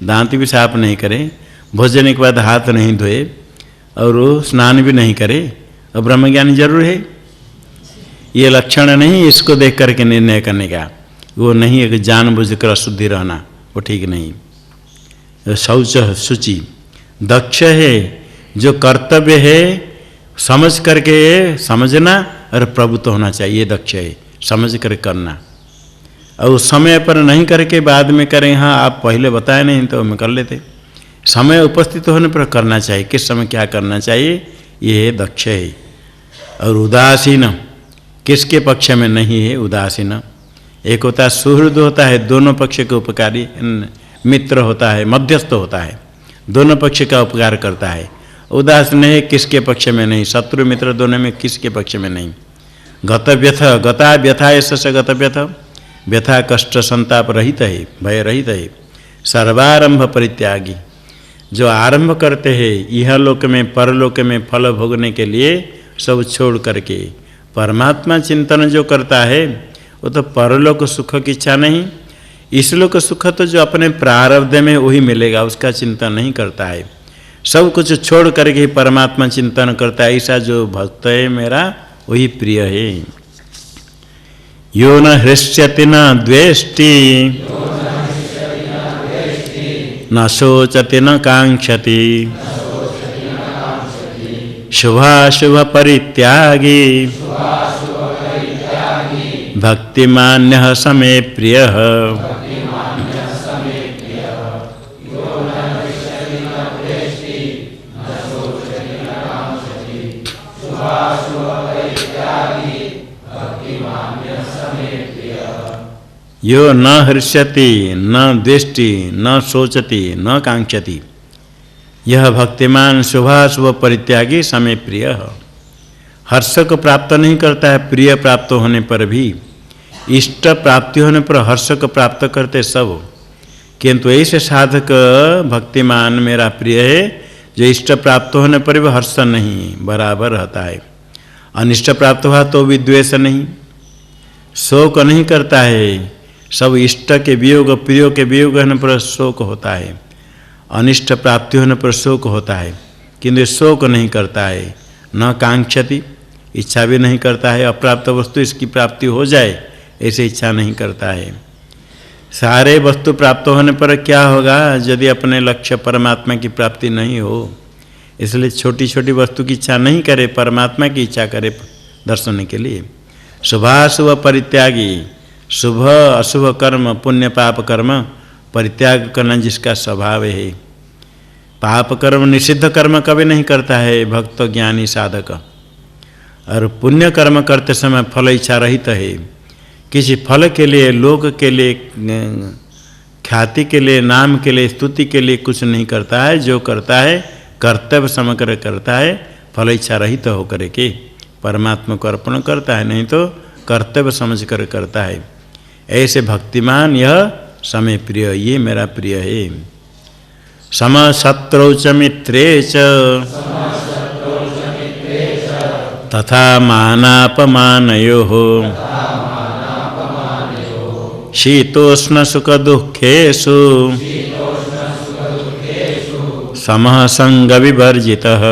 दांत भी साफ नहीं करे, भोजन के बाद हाथ नहीं धोए, और वो स्नान भी नहीं करे, और ब्रह्मज्ञानी जरूर है। ये लक्षण नहीं इसको देख करके निर्णय करने का, वो नहीं है कि जानबूझकर अशुद्धि रहना, वो ठीक नहीं। शौच शुचि दक्ष है, जो कर्तव्य है समझ करके समझना और प्रभुत्व होना चाहिए, ये दक्ष है, समझ कर करना। और उस समय पर नहीं करके बाद में करें, हाँ आप पहले बताए नहीं तो हम कर लेते। समय उपस्थित होने पर करना चाहिए, किस समय क्या करना चाहिए, ये दक्ष है। और उदासीन किसके पक्ष में नहीं है, उदासीन एक होता है सुहृद होता है, दोनों पक्ष के उपकारी, मित्र होता है, मध्यस्थ होता है, दोनों पक्ष का उपकार करता है। उदासीन है किसके पक्ष में नहीं, शत्रु मित्र दोनों में किसके पक्ष में नहीं। गत व्यथ गता व्यथा ऐसा गत व्यथ, व्यथा कष्ट संताप रहित है, भय रहित है। सर्वारंभ परित्यागी, जो आरंभ करते हैं यह लोक में परलोक में फल भोगने के लिए सब छोड़ करके परमात्मा चिंतन जो करता है, वो तो परलोक सुख की इच्छा नहीं, इस लोक सुख तो जो अपने प्रारब्ध में वही मिलेगा, उसका चिंतन नहीं करता है। सब कुछ छोड़ करके परमात्मा चिंतन करता है, ऐसा जो भक्त है मेरा वही प्रिय है। यो न हृष्यति न द्वेष्टि, न शोचति न कांक्षति, शुभाशुभ परित्यागी, भक्तिमान्यः समे प्रियः। यो न हृष्यति न द्वेष्टि न शोचति न कांक्षति, यह भक्तिमान शुभाशुभ परित्यागी समय प्रिय। हर्ष को प्राप्त नहीं करता है, प्रिय प्राप्त होने पर भी, इष्ट प्राप्ति होने पर हर्ष को प्राप्त करते सब, किंतु ऐसे साधक भक्तिमान मेरा प्रिय है जो इष्ट प्राप्त होने पर भी हर्ष नहीं, बराबर रहता है। अनिष्ट प्राप्त हुआ तो भी द्वेष नहीं, शोक नहीं करता है। सब इष्ट के वियोग प्रियो के वियोग होने पर शोक होता है, अनिष्ट प्राप्ति होने पर शोक होता है, किंतु शोक नहीं करता है। न कांक्षति, इच्छा भी नहीं करता है, अप्राप्त वस्तु इसकी प्राप्ति हो जाए ऐसे इच्छा नहीं करता है। सारे वस्तु प्राप्त होने पर क्या होगा, यदि अपने लक्ष्य परमात्मा की प्राप्ति नहीं हो, इसलिए छोटी छोटी वस्तु की इच्छा नहीं करे, परमात्मा की इच्छा करे दर्शन के लिए। शुभाशुभ परित्यागी, शुभ अशुभ कर्म पुण्य पाप कर्म परित्याग करना जिसका स्वभाव है। पाप कर्म निषिद्ध कर्म कभी नहीं करता है भक्त ज्ञानी साधक, और पुण्य कर्म करते समय फल इच्छा रहित है। किसी फल के लिए, लोक के लिए, ख्याति के लिए, नाम के लिए, स्तुति के लिए कुछ नहीं करता है। जो करता है कर्तव्य समग्र करता है, फल इच्छा रहित होकर के परमात्मा को अर्पण करता है, नहीं तो कर्तव्य समझ कर करता है। ऐसे भक्तिमान यह समय प्रिय, ये मेरा प्रिय है। सम शत्रौ च मित्रे च तथा मानापमानयोः, शीतोष्ण सुख दुःखेषु समः संग विवर्जितः।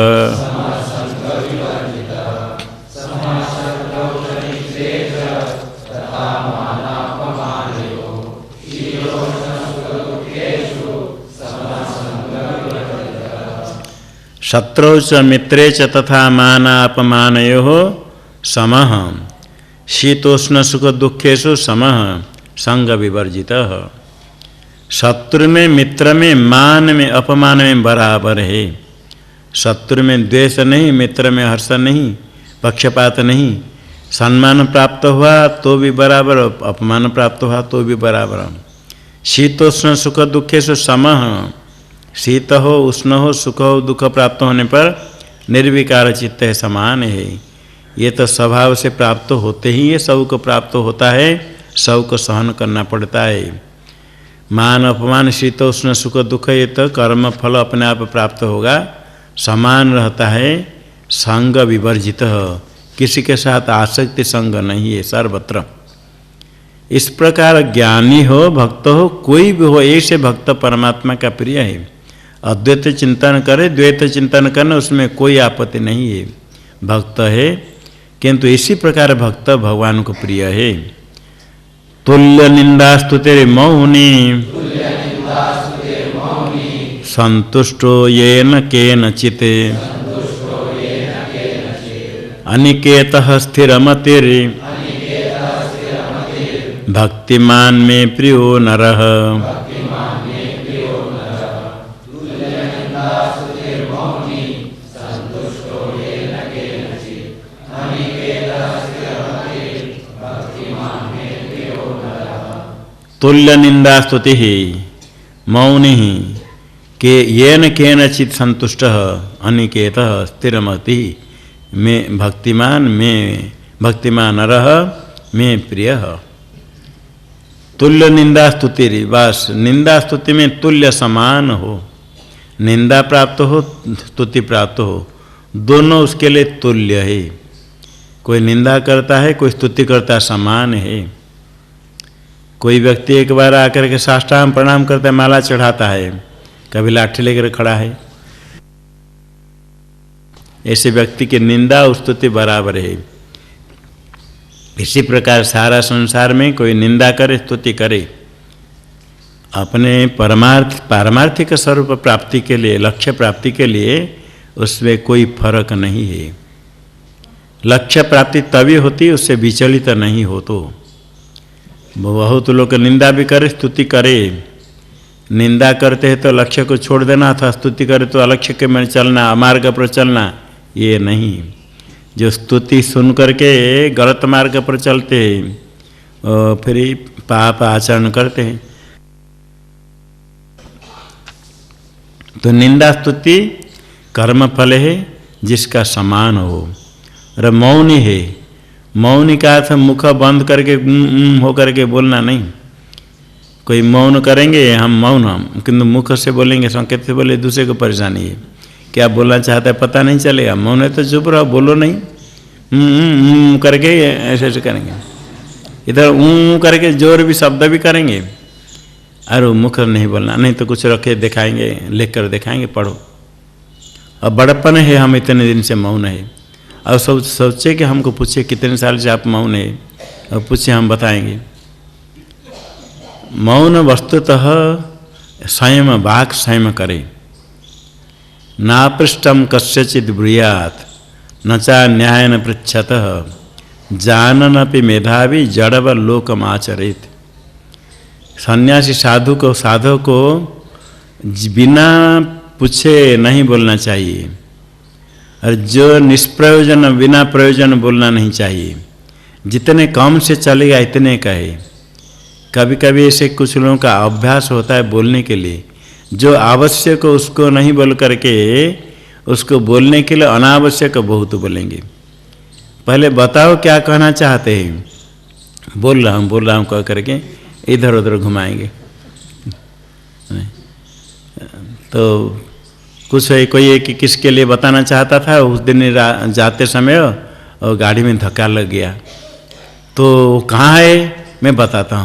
शत्रौ च मित्रे च तथा मानापमानयोः समः शीतोष्ण सुख दुखेषु समः संग विवर्जितः। शत्रु में मित्र में मान में अपमान में बराबर है। शत्रु में द्वेष नहीं, मित्र में हर्ष नहीं, पक्षपात नहीं। सम्मान प्राप्त हुआ तो भी बराबर, अपमान प्राप्त हुआ तो भी बराबर। शीतोष्ण सुख दुखेषु समः, शीत हो उष्ण हो सुख हो दुख प्राप्त होने पर निर्विकार चित्त है, समान है। ये तो स्वभाव से प्राप्त होते ही ये सब को प्राप्त होता है, सब को सहन करना पड़ता है। मान अपमान शीत उष्ण सुख दुख ये तो कर्म फल अपने आप प्राप्त होगा, समान रहता है। संग विवर्जित, किसी के साथ आसक्ति संग नहीं है सर्वत्र। इस प्रकार ज्ञानी हो भक्त हो कोई भी हो, ऐसे भक्त परमात्मा का प्रिय है। अद्वैत चिंतन करे, द्वैत चिंतन करना उसमें कोई आपत्ति नहीं है, भक्त है। किंतु इसी प्रकार भक्त भगवान को प्रिय है। तुल्य निंदा स्तुति मौनी संतुष्टो येन केनचित् अनिकेतः स्थिरमतिर् भक्तिमान में प्रियो नरः। तुल्य निंदा स्तुति मौनि के येन केनचित् संतुष्टः अनिकेतः स्थिरमति में भक्तिमान नरः में प्रियः। तुल्य निंदा स्तुति, बस निंदा स्तुति में तुल्य समान हो, निंदा प्राप्त हो स्तुति प्राप्त हो, दोनों उसके लिए तुल्य है। कोई निंदा करता है, कोई स्तुति करता है, समान है। कोई व्यक्ति एक बार आकर के साष्टांग प्रणाम करता है, माला चढ़ाता है, कभी लाठी लेकर खड़ा है, ऐसे व्यक्ति की निंदा और स्तुति बराबर है। इसी प्रकार सारा संसार में कोई निंदा करे स्तुति करे, अपने पारमार्थिक स्वरूप प्राप्ति के लिए, लक्ष्य प्राप्ति के लिए उसमें कोई फर्क नहीं है। लक्ष्य प्राप्ति तभी होती, उससे विचलित नहीं हो। तो बहुत लोग निंदा भी करे स्तुति करे, निंदा करते हैं तो लक्ष्य को छोड़ देना था, स्तुति करे तो अलक्ष्य के में चलना, अमार्ग पर चलना, ये नहीं। जो स्तुति सुन करके गलत मार्ग पर चलते हैं फिर पाप आचरण करते हैं। तो निंदा स्तुति कर्म फल है जिसका समान हो। और मौनी है, मौनी का अर्थ मुख बंद करके हो करके बोलना नहीं। कोई मौन करेंगे, हम मौन हम किंतु मुख से बोलेंगे, संकेत से बोले, दूसरे को परेशानी है, क्या बोलना चाहता है पता नहीं चलेगा। मौन है तो चुप रहो, बोलो नहीं, करके ऐसे ऐसे करेंगे। इधर करके जोर भी शब्द भी करेंगे, अरे मुख नहीं बोलना, नहीं तो कुछ रखे दिखाएंगे, लिख कर दिखाएंगे, पढ़ो। अब बड़प्पन है, हम इतने दिन से मौन है। और सोचे कि हमको पूछे कितने साल से आप मौन है, और पूछे हम बताएंगे। मौन वस्तुतः संयम, वाक् संयम करे। नापृष्टम कस्यचित् ब्रूयात् न चा न्यायन पृच्छतः जाननपि मेधावी जड़व लोकमाचरेत्। सन्यासी साधु को बिना पूछे नहीं बोलना चाहिए, और जो निष्प्रयोजन बिना प्रयोजन बोलना नहीं चाहिए। जितने कम से चलेगा इतने का है। कभी कभी ऐसे कुछ लोगों का अभ्यास होता है बोलने के लिए, जो आवश्यक हो उसको नहीं बोल करके उसको बोलने के लिए अनावश्यक बहुत बोलेंगे। पहले बताओ क्या कहना चाहते हैं, बोल रहा हूँ कह करके इधर उधर घुमाएंगे। तो कुछ है, कोई एक किसके लिए बताना चाहता था, उस दिन जाते समय और गाड़ी में धक्का लग गया, तो कहाँ है मैं बताता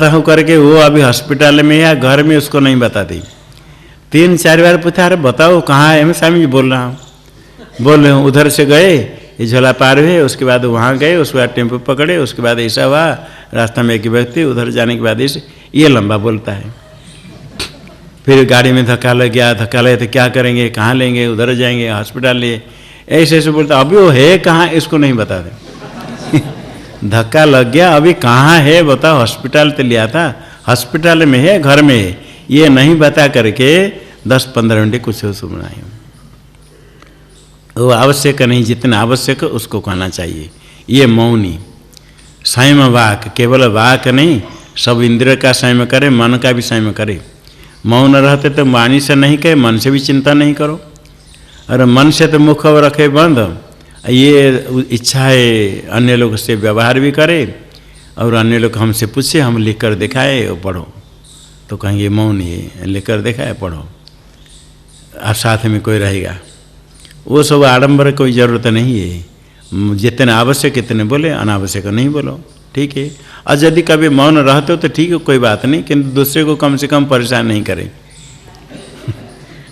हूँ करके वो अभी हॉस्पिटल में या घर में, उसको नहीं बताती। 3-4 बार पूछा, अरे बताओ कहाँ है, मैं स्वामी जी बोल रहे हूँ। उधर से गए, ये झोला पार हुए, उसके बाद वहाँ गए, उसके बाद टेम्पो पकड़े, उसके बाद ऐसा हुआ, रास्ता में एक व्यक्ति, उधर जाने के बाद ऐसे, ये लंबा बोलता है। फिर गाड़ी में धक्का लग गया, धक्का लगे तो क्या करेंगे, कहाँ लेंगे, उधर जाएंगे हॉस्पिटल लिए, ऐसे ऐसे बोलता। अभी वो है कहाँ इसको नहीं बताते। धक्का लग गया, अभी कहाँ है बताओ, हॉस्पिटल तो लिया था, हॉस्पिटल में है, घर में है, ये नहीं बता करके 10-15 मिनट कुछ सुनना है। वो आवश्यक नहीं, जितना आवश्यक उसको कहना चाहिए। ये मौनी संयम वाक, केवल वाक नहीं, सब इंद्रिय का संयम करे, मन का भी संयम करे। मौन रहते तो वाणी से नहीं कहे, मन से भी चिंता नहीं करो, और मन से तो मुख रखे बंद, ये इच्छा है अन्य लोग से व्यवहार भी करे, और अन्य लोग हमसे पूछे, हम लिख कर दिखाए और पढ़ो, तो कहेंगे मौन ये लिख कर दिखाए पढ़ो, और साथ में कोई रहेगा। वो सब आडंबर कोई ज़रूरत नहीं है, जितने आवश्यक इतने बोले, अनावश्यक नहीं बोलो, ठीक है। और यदि कभी मौन रहते हो तो ठीक है, कोई बात नहीं, किंतु दूसरे को कम से कम परेशान नहीं करें।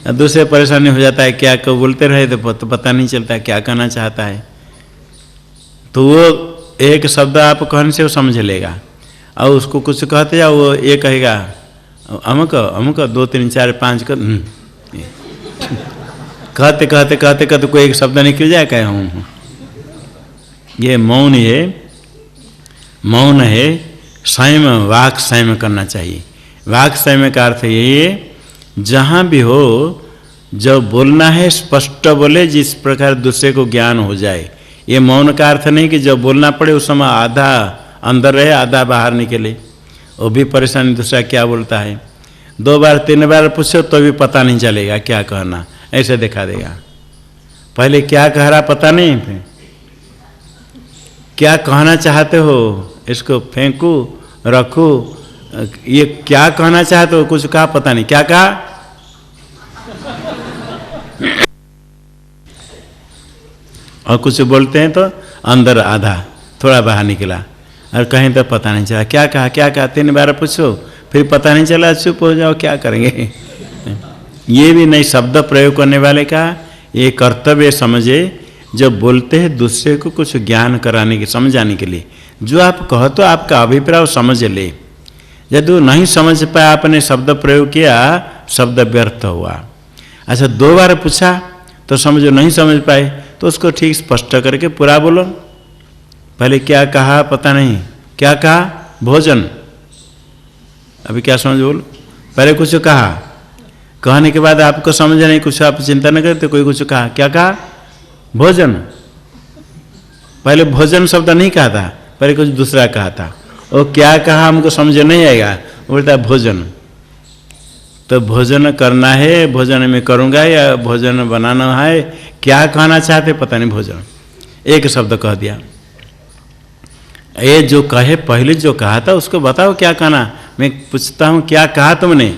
दूसरे परेशानी हो जाता है, क्या कब बोलते रहे तो पता नहीं चलता क्या कहना चाहता है। तो वो एक शब्द आप कहने से वो समझ लेगा, और उसको कुछ कहते जाओ वो ये कहेगा अमुक अमुक 2 3 4 5 कहते कहते कहते कहते कोई एक शब्द निकल जाए, कहे हूँ। ये मौन है, मौन है संयम, वाक संयम करना चाहिए। वाक संयम का अर्थ ये, जहाँ भी हो जब बोलना है स्पष्ट बोले, जिस प्रकार दूसरे को ज्ञान हो जाए। ये मौन का अर्थ नहीं कि जब बोलना पड़े उस समय आधा अंदर रहे आधा बाहर निकले, वो भी परेशानी, दूसरा क्या बोलता है। 2 बार 3 बार पूछो तो भी पता नहीं चलेगा क्या कहना, ऐसे दिखा देगा। पहले क्या कह रहा पता नहीं, क्या कहना चाहते हो, इसको फेंकू रखू, ये क्या कहना चाहते हो, कुछ कहा पता नहीं, क्या कहा। और कुछ बोलते हैं तो अंदर आधा थोड़ा बाहर निकला, और कहीं तो पता नहीं चला क्या कहा क्या कहा। 3 बार पूछो फिर पता नहीं चला, चुप हो जाओ, क्या करेंगे। ये भी नहीं, शब्द प्रयोग करने वाले का ये कर्तव्य समझे, जब बोलते हैं दूसरे को कुछ ज्ञान कराने के, समझाने के लिए। जो आप कहो तो आपका अभिप्राय समझ ले, यदि नहीं समझ पाया, आपने शब्द प्रयोग किया, शब्द व्यर्थ हुआ। अच्छा 2 बार पूछा तो समझो, नहीं समझ पाए तो उसको ठीक स्पष्ट करके पूरा बोलो। पहले क्या कहा पता नहीं, क्या कहा, भोजन, अभी क्या समझ बोलो। पहले कुछ कहा, कहने के बाद आपको समझ नहीं, कुछ आप चिंता न करते, कोई कुछ कहा, क्या कहा, भोजन। पहले भोजन शब्द नहीं कहा था, पहले कुछ दूसरा कहा था, और क्या कहा हमको समझ नहीं आएगा, बोलता भोजन। तो भोजन करना है, भोजन में करूँगा या भोजन बनाना है, क्या कहना चाहते पता नहीं, भोजन एक शब्द कह दिया। ये जो कहे पहले जो कहा था उसको बताओ क्या कहना। मैं पूछता हूँ क्या कहा तुमने,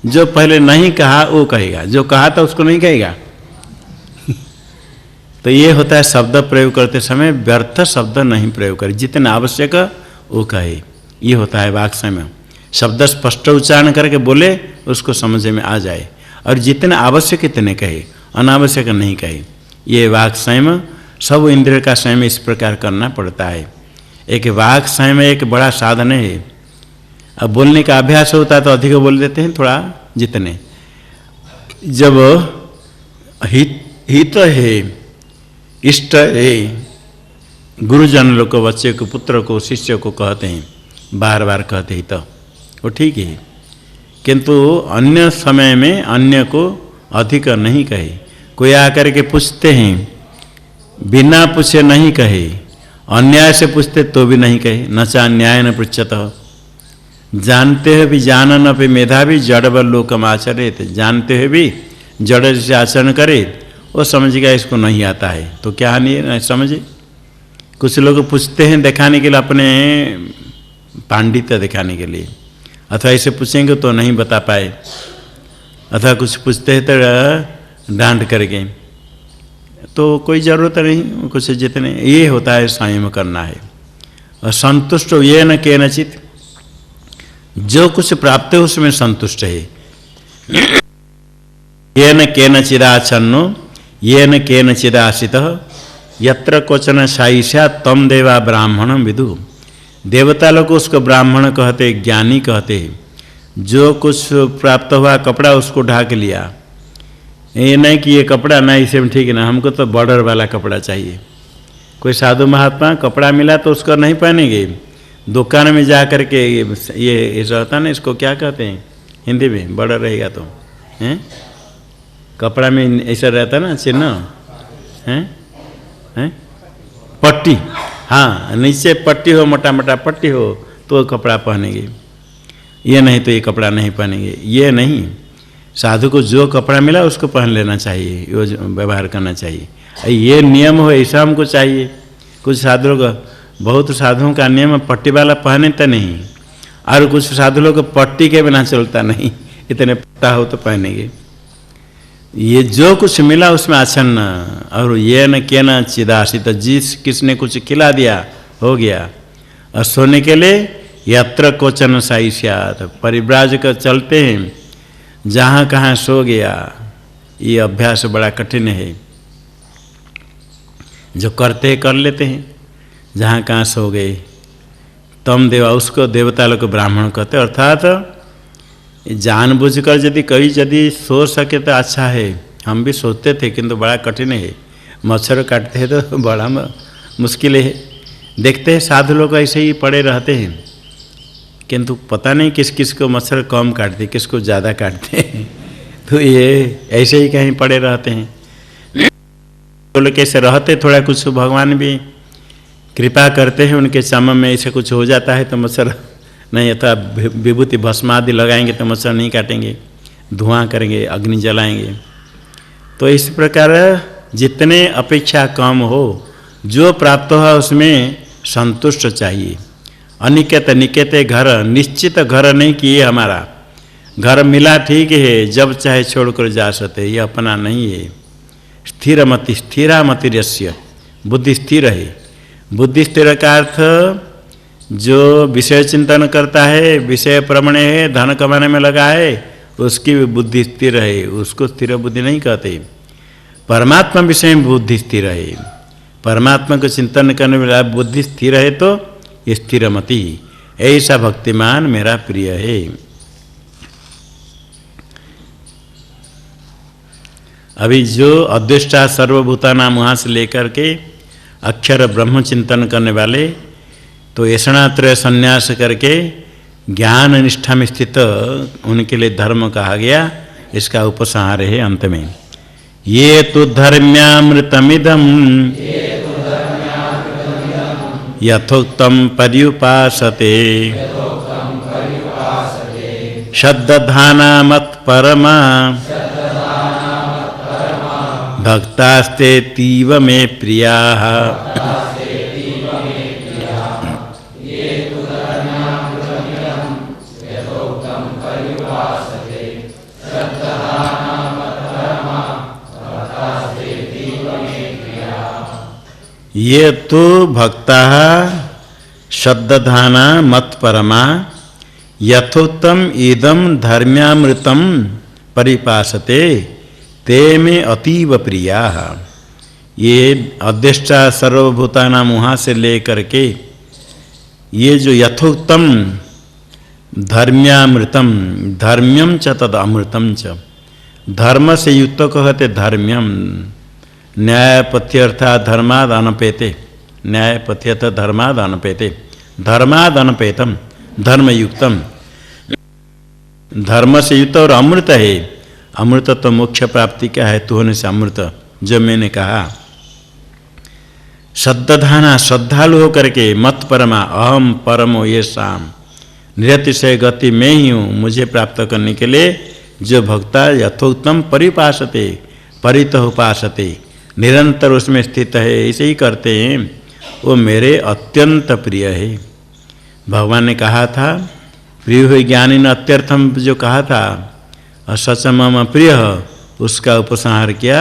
जो पहले नहीं कहा वो कहेगा, जो कहा था उसको नहीं कहेगा। तो ये होता है शब्द प्रयोग करते समय व्यर्थ शब्द नहीं प्रयोग करे, जितना आवश्यक वो कहे। ये होता है वाक संयम, शब्द स्पष्ट उच्चारण करके बोले, उसको समझ में आ जाए, और जितने आवश्यक इतने कहे, अनावश्यक नहीं कहे। ये वाक संयम, सब इंद्रिय का संयम इस प्रकार करना पड़ता है। एक वाक संयम एक बड़ा साधन है। अब बोलने का अभ्यास होता है तो अधिक बोल देते हैं, थोड़ा जितने, जब हित है, इष्ट है, गुरुजन लोग को, बच्चे को, पुत्र को, शिष्य को कहते हैं, बार बार कहते हैं, तो वो ठीक है। किंतु अन्य समय में अन्य को अधिक नहीं कहे। कोई आकर के पूछते हैं, बिना पूछे नहीं कहे, अन्याय से पूछते तो भी नहीं कहे। न चा न्याय न पृच्छत, जानते हुए भी जानन अपि मेधावी जड़बल लोकम आचरेत, जानते हुए भी जड़ से आचरण करे, वो समझेगा इसको नहीं आता है तो क्या हानि है, नहीं समझे। कुछ लोग पूछते हैं दिखाने के लिए, अपने पांडित्य दिखाने के लिए, अथवा ऐसे पूछेंगे तो नहीं बता पाए, अथवा कुछ पूछते हैं तो डांट करके, तो कोई ज़रूरत नहीं। कुछ जितने ये होता है संयम करना है। और संतुष्ट ये न केनचित, जो कुछ प्राप्त हो उसमें संतुष्ट है। ये न केनचिदाच्छन्नो ये न केनचिदाशितः यत्र क्वचन साईशा तम देवा ब्राह्मणम विदु। देवता लोग उसको ब्राह्मण कहते, ज्ञानी कहते हैं। जो कुछ प्राप्त हुआ कपड़ा उसको ढाक लिया। ये नहीं कि ये कपड़ा ना इसे में ठीक है ना, हमको तो बॉर्डर वाला कपड़ा चाहिए। कोई साधु महात्मा कपड़ा मिला तो उसको नहीं पहनेंगे, दुकान में जा कर के ये रहता ना, इसको क्या कहते हैं हिंदी में, बॉर्डर रहेगा तो हैं, कपड़ा में ऐसा रहता ना चिन्ह हैं, पट्टी, हाँ नीचे पट्टी हो, मोटा मोटा पट्टी हो तो कपड़ा पहनेंगे, ये नहीं तो ये कपड़ा नहीं पहनेंगे। ये नहीं, साधु को जो कपड़ा मिला उसको पहन लेना चाहिए, व्यवहार करना चाहिए। ये नियम हो ऐसा हमको चाहिए। कुछ साधु लोग, बहुत साधुओं का नियम पट्टी वाला पहने तो नहीं, और कुछ साधु लोग पट्टी के बिना चलता नहीं, इतने पट्टा हो तो पहनेंगे। ये जो कुछ मिला उसमें आच्छन्न, और ये न के न चिदासित, जिस किसने कुछ खिला दिया हो गया। और सोने के लिए यत्र कोचन साइस्यात, परिव्राजक चलते हैं जहाँ कहाँ सो गया, ये अभ्यास बड़ा कठिन है। जो करते कर लेते हैं, जहाँ कहाँ सो गए तम देवा, उसको देवता लोग ब्राह्मण कहते। अर्थात जानबूझकर यदि सो सके तो अच्छा है। हम भी सोचते थे किंतु बड़ा कठिन है, मच्छर काटते हैं तो बड़ा मुश्किल है। देखते हैं साधु लोग ऐसे ही पड़े रहते हैं, किंतु पता नहीं किस किस को मच्छर कम काटते, किसको ज़्यादा काटते हैं, तो ये ऐसे ही कहीं पड़े रहते हैं। तो लोग कैसे रहते, थोड़ा कुछ भगवान भी कृपा करते हैं, उनके चम में ऐसे कुछ हो जाता है तो मच्छर नहीं, अथा विभूति भस्म आदि लगाएंगे तो मच्छर नहीं काटेंगे, धुआं करेंगे, अग्नि जलाएंगे। तो इस प्रकार जितने अपेक्षा कम हो, जो प्राप्त हुआ उसमें संतुष्ट चाहिए। अनिकेत निकेत घर, निश्चित घर नहीं कि ये हमारा घर मिला ठीक है, जब चाहे छोड़कर जा सकते, ये अपना नहीं है। स्थिरमति, स्थिरामतिरस्य, बुद्धि स्थिर है। बुद्धि स्थिर का अर्थ जो विषय चिंतन करता है, विषय प्रमण है, धन कमाने में लगा है, उसकी भी बुद्धि स्थिर है, उसको स्थिर बुद्धि नहीं कहते। परमात्मा विषय में बुद्धि स्थिर है, परमात्मा को चिंतन करने वाला बुद्धि स्थिर है तो स्थिरमति, ऐसा भक्तिमान मेरा प्रिय है। अभी जो अद्वेष्टा सर्वभूतानां वहाँ से लेकर के अक्षर ब्रह्म चिंतन करने वाले, तो ऐषणात्रय संन्यास करके ज्ञान निष्ठा में स्थित उनके लिए धर्म कहा गया। इसका उपसंहार है अंत में, ये तो धर्म्यामृतमिदं यथोक्तं पर्युपासते श्रद्धाना मत्परमा भक्तास्ते तीव मे प्रियाः। ये तो भक्ता शब्दधाना मत्परमा यथोत्तम इदम धर्म्यामृतम परिपासते ते में अतीव प्रिया। ये अध्यष्टा सर्वभूतानां वहाँ से लेकर के ये जो यथोक्तम धर्म्यामृतम, धर्म्यम च तद अमृतम च, धर्म से युक्त कहते धर्म्यम, न्यायपथ्य अर्थात धर्माद अनपेते, न्यायपथ्य अर्थात धर्माद अनपेते, धर्माद अनपेतम धर्मयुक्तम, धर्म से युक्त और अमृत है। अमृत तो मोक्ष प्राप्ति का है, तो होने से अमृत, जो मैंने कहा श्रद्धाना, श्रद्धालु होकर के मत परमा, अहम परमो ये शाम, निरतिशय गति में ही हूँ, मुझे प्राप्त करने के लिए जो भक्ता यथोक्तम परिपासते, परित उपासते, निरंतर उसमें स्थित है, ऐसे ही करते हैं, वो मेरे अत्यंत प्रिय है। भगवान ने कहा था प्रिय हुई ज्ञानी न अत्यर्थम, जो कहा था असच मम प्रिय, उसका उपसंहार किया,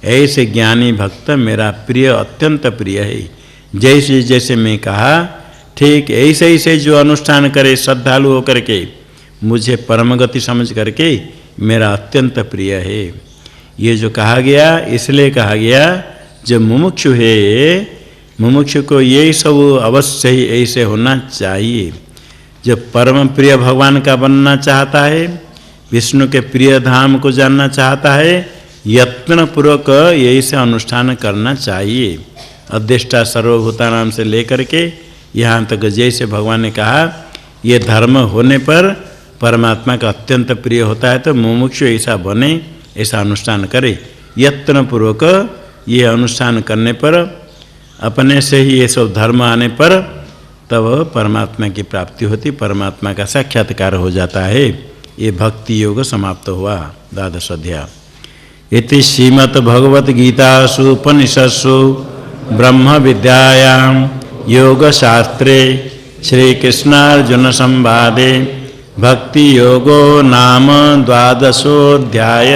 ऐसे ज्ञानी भक्त मेरा प्रिय अत्यंत प्रिय है। जैसे जैसे मैं कहा ठीक ऐसे ऐसे जो अनुष्ठान करे श्रद्धालु होकर के, मुझे परम गति समझ करके मेरा अत्यंत प्रिय है। ये जो कहा गया इसलिए कहा गया, जो मुमुक्षु है, मुमुक्षु को यही सब अवश्य ही ऐसे होना चाहिए। जो परम प्रिय भगवान का बनना चाहता है, विष्णु के प्रिय धाम को जानना चाहता है, यत्न पूर्वक यही से अनुष्ठान करना चाहिए। अध्यष्टा सर्वभूतानाम से लेकर के यहाँ तक जैसे भगवान ने कहा, ये धर्म होने पर परमात्मा का अत्यंत प्रिय होता है, तो मुमुक्षु ऐसा बने, ऐसा अनुष्ठान करे। यत्न पूर्वक ये अनुष्ठान करने पर, अपने से ही ये सब धर्म आने पर तब परमात्मा की प्राप्ति होती, परमात्मा का साक्षात्कार हो जाता है। ये भक्ति योग समाप्त हुआ। 12वां अध्याय। इति श्रीमद् भगवत गीतासु उपनिषत्सु ब्रह्म विद्यायां योग शास्त्रे श्री कृष्णार्जुन संवादे भक्ति योगो नाम 12वां अध्याय।